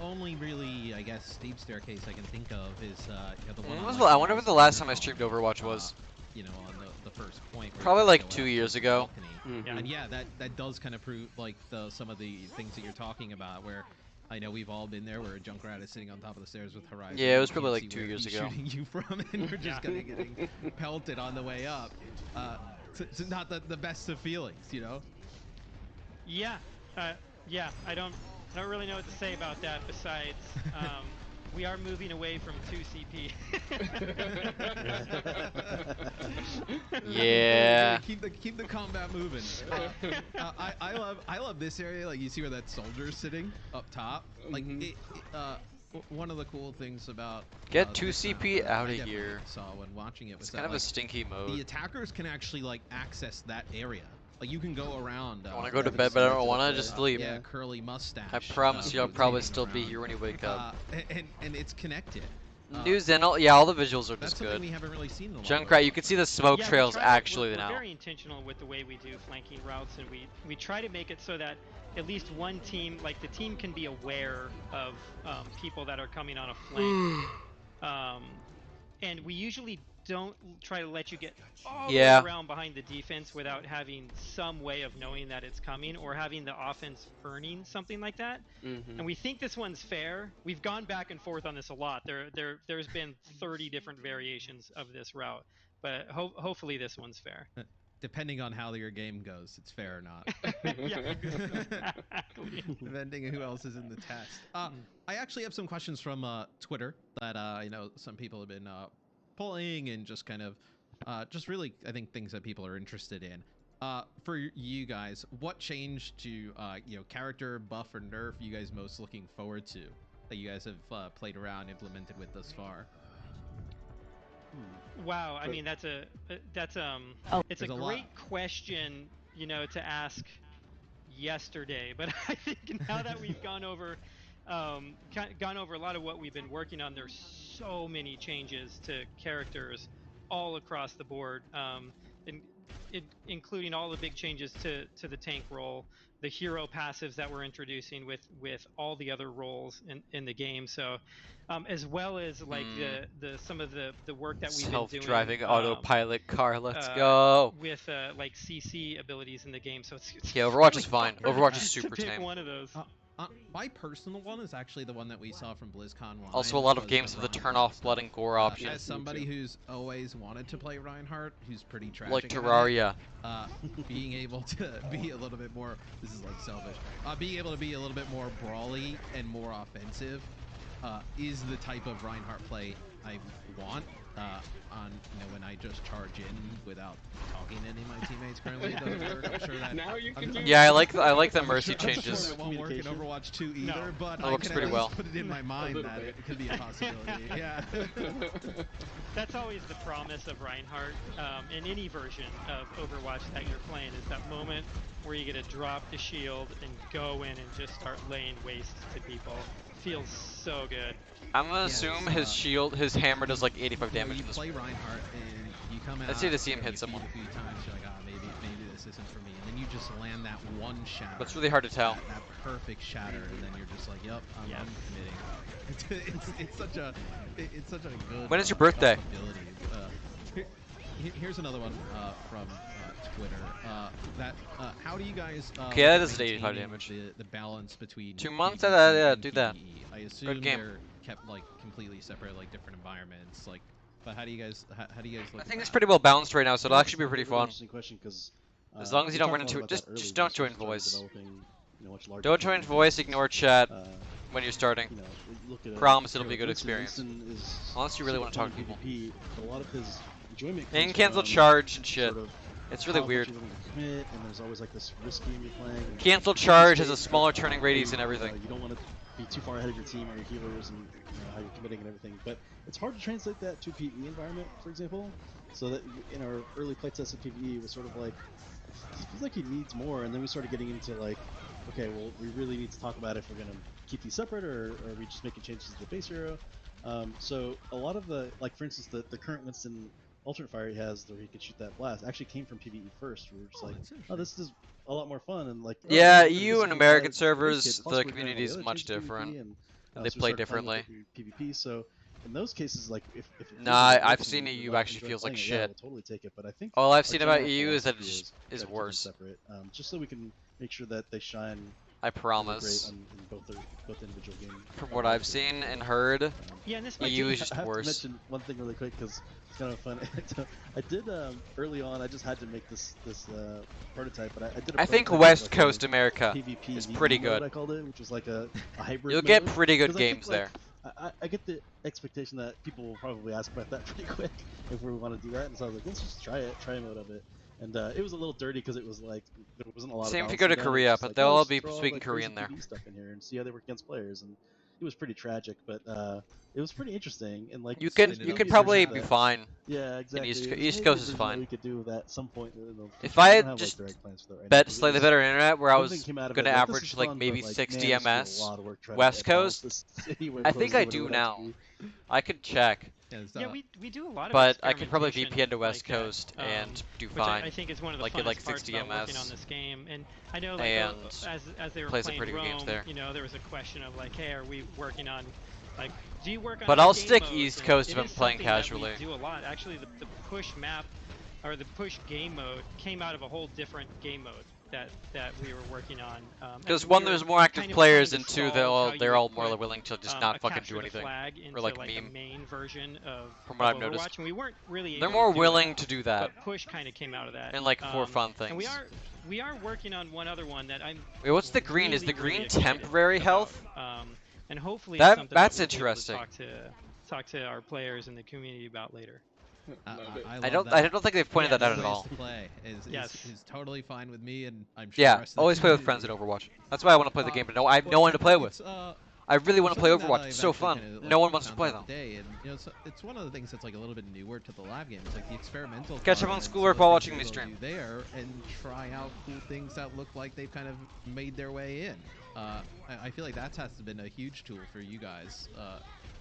only really, I guess, steep staircase I can think of is you know, the one. When on, was like, I wonder when the last time I Roadhog, streamed Overwatch was. You know, on the first point. where Probably you like go 2 out years to the ago. balcony. Yeah. And yeah, that does kind of prove like some of the things that you're talking about, where I know we've all been there, where a Junkrat is sitting on top of the stairs with Horizon. Yeah, it was you probably can't like see 2 where years he's ago. shooting you from, and we're just kind of getting pelted on the way up. It's not the best of feelings, you know. Yeah, yeah. I don't really know what to say about that. Besides, we are moving away from 2CP. Yeah. Keep the combat moving. I love this area. Like you see where that soldier's sitting up top. Like one of the cool things about Get this map 2CP that out I of definitely here. saw when watching it was It's that, kind of a like, stinky the mode. attackers can actually like access that area. Like you can go around. I want to go to bed, but I don't want to just sleep. Yeah, curly mustache. I promise you, I'll who's probably hanging still be around. here when you wake up. And it's connected. News and all, yeah, all the visuals are That's just something good. we haven't really seen in a lot. Junkrat, you can see the smoke Yeah, trails actually we're now. very intentional with the way we do flanking routes, and we try to make it so that at least one team, like the team, can be aware of people that are coming on a flank. And we usually don't try to let you get all the way around behind the defense without having some way of knowing that it's coming, or having the offense earning something like that. And we think this one's fair. We've gone back and forth on this a lot. There's been 30 different variations of this route, but hopefully this one's fair. Depending on how your game goes, it's fair or not. Yeah, exactly. Depending on who else is in the test. I actually have some questions from Twitter that I know some people have been pulling, and just kind of just really, I think, things that people are interested in. For you guys, what change to character buff or nerf you guys most looking forward to that you guys have played around, implemented with thus far? Wow, I mean that's a it's a great question, to ask yesterday. But I think now that we've gone over a lot of what we've been working on, there's so many changes to characters all across the board, including all the big changes to the tank role, the hero passives that we're introducing with all the other roles in the game. So as well as like the some of the work that we've been doing, self-driving autopilot car, let's go, with like CC abilities in the game. So it's yeah, Overwatch really is fine. hard Overwatch is to super pick tame. one of those. My personal one is actually the one that we saw from BlizzCon 1. Also, a lot of games have the turn-off blood and gore option. As somebody who's always wanted to play Reinhardt, who's pretty tragic, like Terraria, being able to be a little bit more, this is like selfish, being able to be a little bit more brawly and more offensive is the type of Reinhardt play I want. On when I just charge in without talking to any of my teammates. Currently, it doesn't work. I'm sure that. Now you can do yeah, I like the mercy changes. Sure it won't work in Overwatch 2 either, but it I works can pretty at well. least put it in my mind that it could be a possibility. Yeah. That's always the promise of Reinhardt in any version of Overwatch that you're playing, is that moment where you get to drop the shield and go in and just start laying waste to people. Feels so good. I'm gonna assume his hammer does like 85 damage You in this. play Reinhardt and you come out. Let's see to see him hit someone. A few times, you're like, maybe this isn't for me, and then you just land that one shatter. That's really hard to tell. That perfect shatter, and then you're just like, yep, I'm committing. It's such a good. When is your birthday? Here's another one from Twitter. How do you guys? Okay, that is 85 damage. The balance between 2 months. PvP Yeah, and do that. PvE? I assume Good game. they're kept like completely separate, like different environments. Like, but how do you guys? How do you guys look? I think it's pretty well balanced right now, so it'll actually be pretty fun. Interesting question, because As long as you don't run into it, just don't join voice. voice. Don't join voice. Ignore chat when you're starting. Promise it'll be a good experience. Unless you really want to talk to people. A lot of his enjoyment And you can cancel charge and shit. It's really weird. And there's always like this risk game you're playing. Cancel charge has a smaller turning radius and everything. You don't want to be too far ahead of your team or your healers and how you're committing and everything. But it's hard to translate that to a PvE environment, for example. So that in our early playtest of PvE, it was sort of like, it feels like he needs more. And then we started getting into like, okay, well, we really need to talk about if we're going to keep these separate, or are we just making changes to the base hero. So a lot of the, like for instance, the current Winston alternate fire he has, where he can shoot that blast, actually came from PvE first. We were just like, oh, this is a lot more fun, and like, yeah, EU and American servers, the community is much different, and they play differently. PvP, so in those cases, like if I've seen EU actually feels like shit. Yeah, we'll totally take it, but I think all I've seen about EU is that it is worse. Separate, just so we can make sure that they shine. I promise. In both individual games. From what I've seen and heard, yeah, and this EU is just I have worse. to mention one thing really quick, because it's kind of fun. I did early on. I just had to make this prototype, but I did. I think West Coast America PvP is pretty good. I called it, which was like a hybrid. You'll get mode. pretty good games like, there. I get the expectation that people will probably ask about that pretty quick if we want to do that, and so I was like, let's just try a mode of it. And it was a little dirty because it was like there wasn't a lot. Same of if you go to Korea, but like, they'll all be throw speaking like, Korean there. Stuff in here and see how they work against players, and it was pretty tragic, but it was pretty interesting. And like you could probably be fine. Yeah, exactly. There's East maybe Coast a is version fine. that we could do that at some point in the future. If I We had don't have just direct plans for that right now, bet 'cause it slightly was- better internet, where I one thing was came out of gonna it, like, this is average like fun, maybe but, like, 60 man, this feels ms a lot of work trying West to balance Coast. this city where I close think to I what it do would have to now. be. I could check, Yeah, we do a lot of but I could probably experimentation VPN to West like that, Coast and do which fine. I think is one of the Like funnest get like parts 60 about working on ms this game. And I know, like, and as they were play some playing pretty good games Rome, there. you know, there was a question of like, hey, are we working on, like, do you work on? But other I'll game stick modes? East And Coast it if I'm is playing something that casually. we do a lot. Actually, the push map, or the push game mode, came out of a whole different game mode that we were working on. Because and one, we were there's more active kind of players, trying and to two, solve how they're you all would more put, willing to just a not fucking capture do the anything. flag into Or like the meme. main version of From what I've Overwatch, noticed. and we weren't really They're able more to do willing it, to do that. but push kind of came out of that. And like for fun things. And we are working on one other one that I'm. Wait, what's the green? Really, Is the green really excited temporary about. health? And hopefully That- it's something that's that we'll be able interesting. to talk to our players in the community about later. I don't think they've pointed that out at all. Play is totally fine with me, and I'm sure. Yeah, the rest of the always play with friends community. in Overwatch. That's why I want to play the game, but I have no one to play with. I really want to play something that Overwatch. I've It's so actually fun. kinda, No one like, wants to found play out though. today, and you know, it's one of the things that's like a little bit newer to the lab game. It's like the experimental. Catch up on content, schoolwork some of the while things watching me that they'll stream. do there and try out cool things that look like they've kind of made their way in. I feel like that has been a huge tool for you guys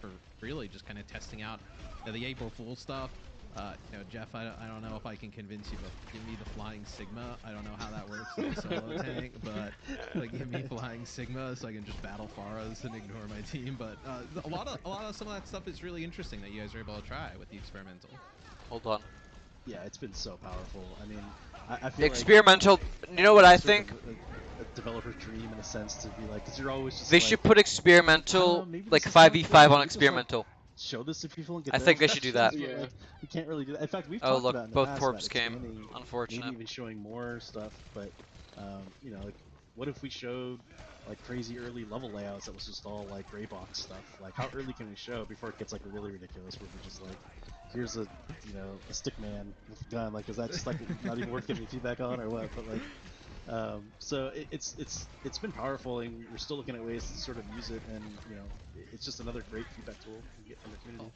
for really just kind of testing out the April Fool stuff. You know, Jeff, I don't know if I can convince you, but give me the Flying Sigma. I don't know how that works in a solo tank, but like, give me Flying Sigma so I can just battle Pharos and ignore my team. But a lot of some of that stuff is really interesting that you guys are able to try with the experimental. Hold on. Yeah, it's been so powerful. I mean, I feel experimental. Like you know what I sort think? of a developer's dream in a sense to be like, because you're always just. They like, should put experimental, maybe like this is fun, but 5v5 maybe on just, experimental. Like, show this to people and get I their think they should do that. impressions, but, like, we can't really do that. In fact, we've Oh, talked look, about in the both past corpse about came. expanding, Unfortunate. maybe even showing more stuff, but you know, like, what if we showed like crazy early level layouts that was just all like gray box stuff? Like, how early can we show before it gets like really ridiculous? Where we're just like, here's a a stick man with a gun. Like, is that just like not even worth giving feedback on or what? But like. So it's been powerful, and we're still looking at ways to sort of use it, and it's just another great feedback tool we get from the community.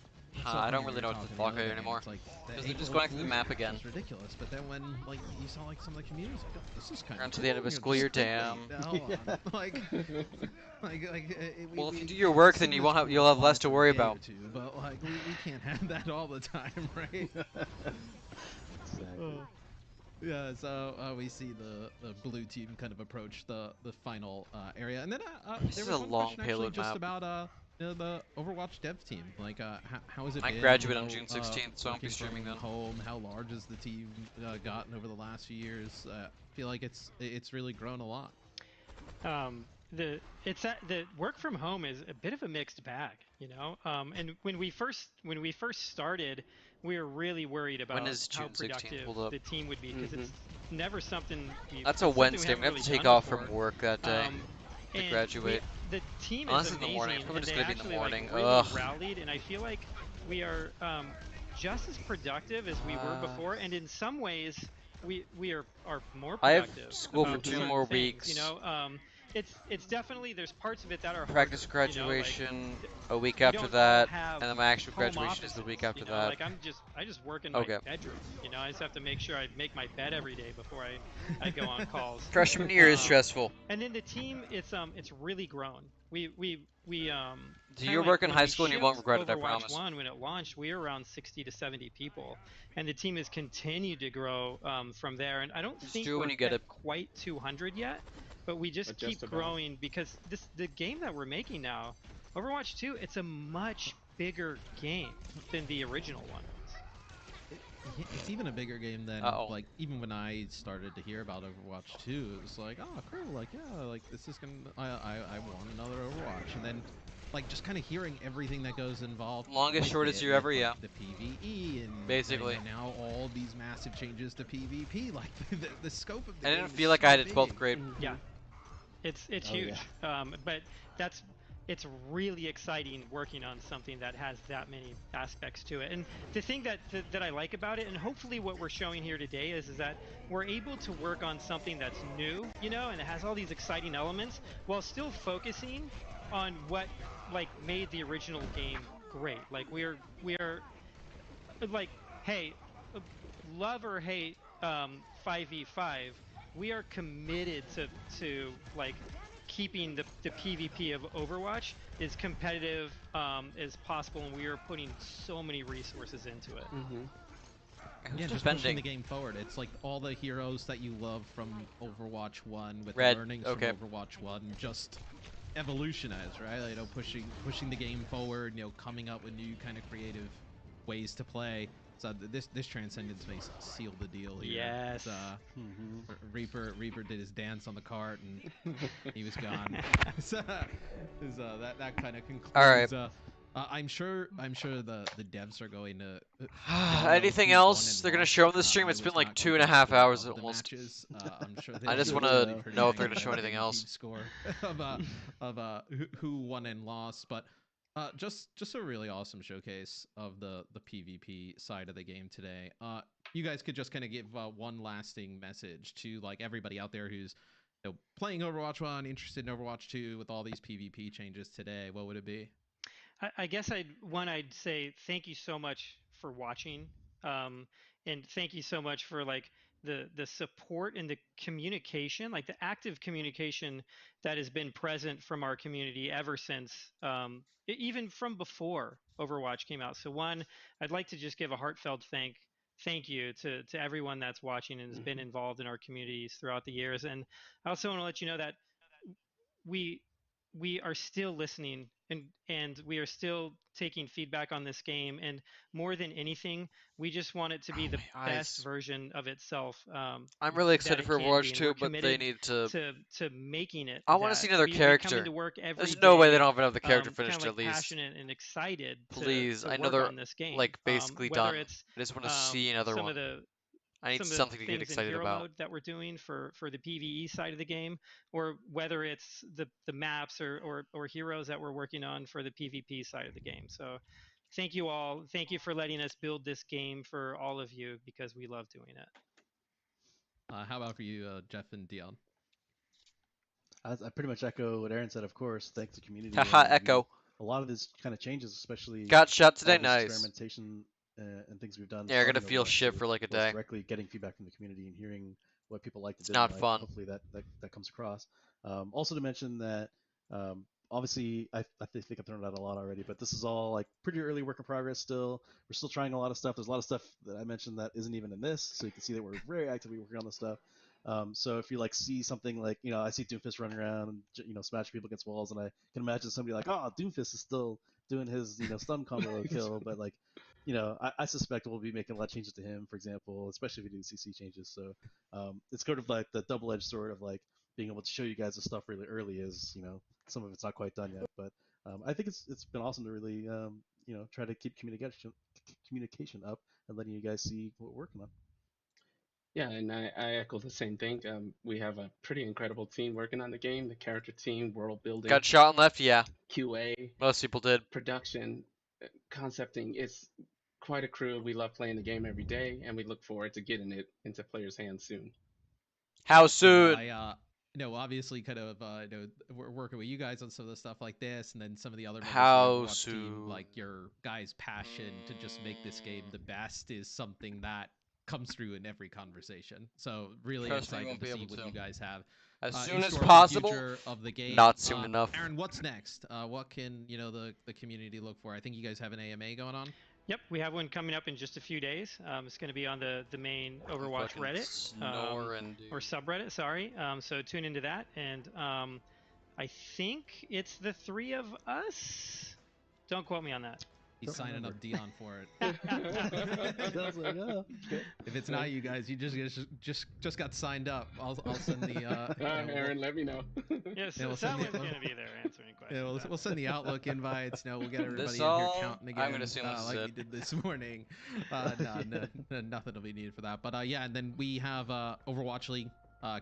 I don't really know what to talk about anymore. Because they're just going through the map again. It's ridiculous, but then when like you saw like some of the communities, like, oh, this is kind of. Around to the end of a school year, damn. Like, well, if you do your work, then you'll have less to worry about. But like, we can't have that all the time, right? Exactly. Yeah, so we see the blue team kind of approach the final area, and then this there is was a one long question payload actually just map. about the Overwatch dev team. Like, how has it been? I graduate on June 16th, so I'll be working streaming from then. home. How large has the team gotten over the last few years? I feel like it's really grown a lot. The work from home is a bit of a mixed bag, and when we first started, we were really worried about how productive the team would be, because it's never something. That's a Wednesday. We have to take off from work that day to graduate. The team Unless is it's in the amazing, morning. It's probably and just they gonna be in the actually morning. really rallied, and I feel like we are just as productive as we were before, and in some ways we are more productive. I have school for 2 more things, weeks. It's definitely, there's parts of it that are practice harder, graduation a week after that, and then my actual graduation is the week after that. Like I just work in my bedroom. I just have to make sure I make my bed every day before I go on calls. Freshman year is stressful. And then the team, it's really grown. We do you work in high school and you won't regret it, I Overwatch promise. 1, when it launched, we were around 60 to 70 people, and the team has continued to grow from there. And I don't think we're at quite 200 yet, but we just keep growing, because the game that we're making now, Overwatch 2, it's a much bigger game than the original one. It's even a bigger game than like even when I started to hear about Overwatch 2, it was like, oh cool, like yeah, like this is gonna I want another Overwatch, and then like just kind of hearing everything that goes involved. Longest shortest year ever, yeah. The PvE and basically now all these massive changes to PvP, like the scope of the I game didn't feel like I had a 12th grade. Yeah, it's huge, but it's really exciting working on something that has that many aspects to it. And the thing that I like about it, and hopefully what we're showing here today, is that we're able to work on something that's new, and it has all these exciting elements, while still focusing on what like made the original game great. Like we are like hey, love or hate 5v5, we are committed to like keeping the PvP of Overwatch as competitive as possible, and we are putting so many resources into it. Yeah, just pushing the game forward. It's like all the heroes that you love from Overwatch 1 with the learnings from Overwatch 1 just evolutionized, right? You know, pushing the game forward, you know, coming up with new kind of creative ways to play. So this Transcendence may seal the deal here. Yes. Reaper did his dance on the cart and he was gone. So that kind of concludes. All right. I'm sure the devs are going to. Anything else they're gonna show on the stream? It's been like 2.5 hours almost. I'm sure I just want to know if they're gonna show anything else. Score of who won and lost, but just a really awesome showcase of the PvP side of the game today. You guys could just kind of give one lasting message to like everybody out there who's playing Overwatch 1, interested in Overwatch 2 with all these PvP changes today. What would it be? I guess I'd say thank you so much for watching, and thank you so much for like the support and the communication, like the active communication that has been present from our community ever since, even from before Overwatch came out. So one, I'd like to just give a heartfelt thank you to everyone that's watching and has been involved in our communities throughout the years. And I also want to let you know that we are still listening and we are still taking feedback on this game, and more than anything, we just want it to be the best version of itself. I'm really excited for Overwatch 2, but they need to making it. I want to see another character. We come into work every There's no way day, they don't have another character finished like at least. Passionate and excited. Please, to I know work they're on this game. like basically Whether done. It's, I just want to see another one. I need something to get excited about. Mode that we're doing for the PvE side of the game, or whether it's the maps or heroes that we're working on for the PvP side of the game. So thank you all. Thank you for letting us build this game for all of you, because we love doing it. How about for you, Jeff and Dion? I pretty much echo what Aaron said, of course. Thanks to community. Haha, echo. A lot of these kind of changes, especially got shot today. Nice experimentation and things we've done. Yeah, you're gonna feel shit for like a day. Directly getting feedback from the community and hearing what people like to do. It's not fun. Hopefully that comes across. Also to mention that obviously I think I've thrown it out a lot already, but this is all like pretty early work in progress still. We're still trying a lot of stuff. There's a lot of stuff that I mentioned that isn't even in this, so you can see that we're very actively working on this stuff. So if you like see something like, I see Doomfist running around and, smash people against walls, and I can imagine somebody like, oh, Doomfist is still doing his, stun combo kill, but like, I suspect we'll be making a lot of changes to him, for example, especially if we do CC changes. So it's sort of like the double-edged sword of like being able to show you guys the stuff really early is, some of it's not quite done yet, but I think it's been awesome to really, try to keep communication up and letting you guys see what we're working on. Yeah, and I echo the same thing. We have a pretty incredible team working on the game, the character team, world building. Got shot and left, yeah. QA. Most people did. Production, concepting. It's quite a crew. We love playing the game every day, and we look forward to getting it into players' hands soon. How soon? Obviously kind of, we're working with you guys on some of the stuff like this, and then some of the other members of the Overwatch team, like your guys' passion to just make this game the best is something that comes through in every conversation. So really excited to see what you guys have as soon as possible of the game. Not soon enough. Aaron, what's next? What can the community look for? I think you guys have an AMA going on. Yep, we have one coming up in just a few days. It's going to be on the main Overwatch Reddit or subreddit. Sorry. So tune into that, and I think it's the three of us. Don't quote me on that. He's signing up Dion for it. If it's not you guys, you just got signed up. I'll send the. Aaron, let me know. Yes, someone's gonna be there answering questions. Yeah, we'll send the Outlook invites. We'll get everybody in here counting again. I'm gonna assume like we did this morning. No, nothing will be needed for that. But yeah, and then we have Overwatch League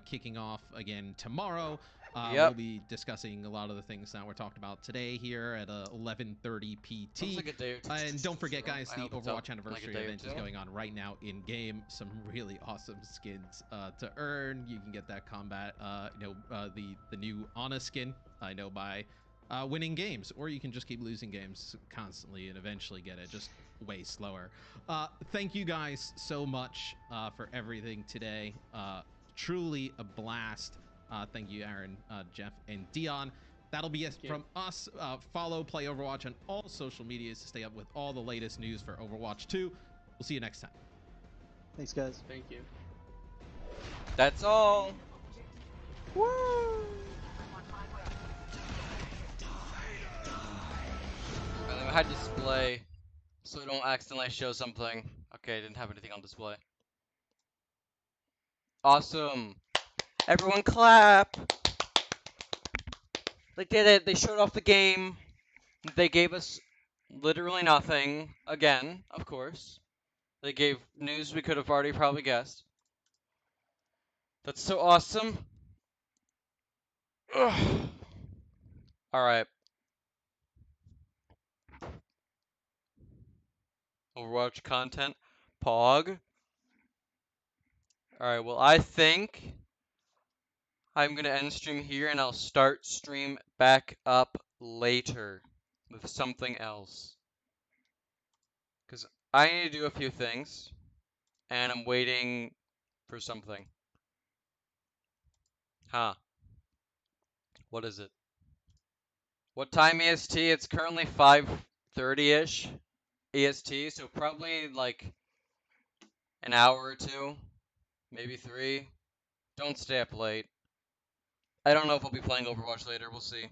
kicking off again tomorrow. We'll be discussing a lot of the things that were talked about today here at 11:30 PT. Like a day or two. And don't forget, guys, the Overwatch Anniversary event is going on right now in game. Some really awesome skins to earn. You can get that combat, the new Ana skin. I know by winning games, or you can just keep losing games constantly and eventually get it. Just way slower. Thank you guys so much for everything today. Truly a blast. Thank you, Aaron, Jeff, and Dion. That'll be it from us. Follow Play Overwatch on all social medias to stay up with all the latest news for Overwatch 2. We'll see you next time. Thanks, guys. Thank you. That's all. Woo! I had display, so I don't accidentally show something. Okay, I didn't have anything on display. Awesome. Everyone clap. They did it. They showed off the game. They gave us literally nothing. Again, of course. They gave news we could have already probably guessed. That's so awesome. Ugh. All right. Overwatch content. Pog. All right. Well, I think I'm going to end stream here and I'll start stream back up later with something else. Because I need to do a few things and I'm waiting for something. Huh. What is it? What time EST? It's currently 5:30-ish EST, so probably like an hour or two, maybe 3. Don't stay up late. I don't know if I'll be playing Overwatch later. We'll see.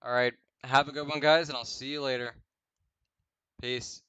All right. Have a good one, guys, and I'll see you later. Peace.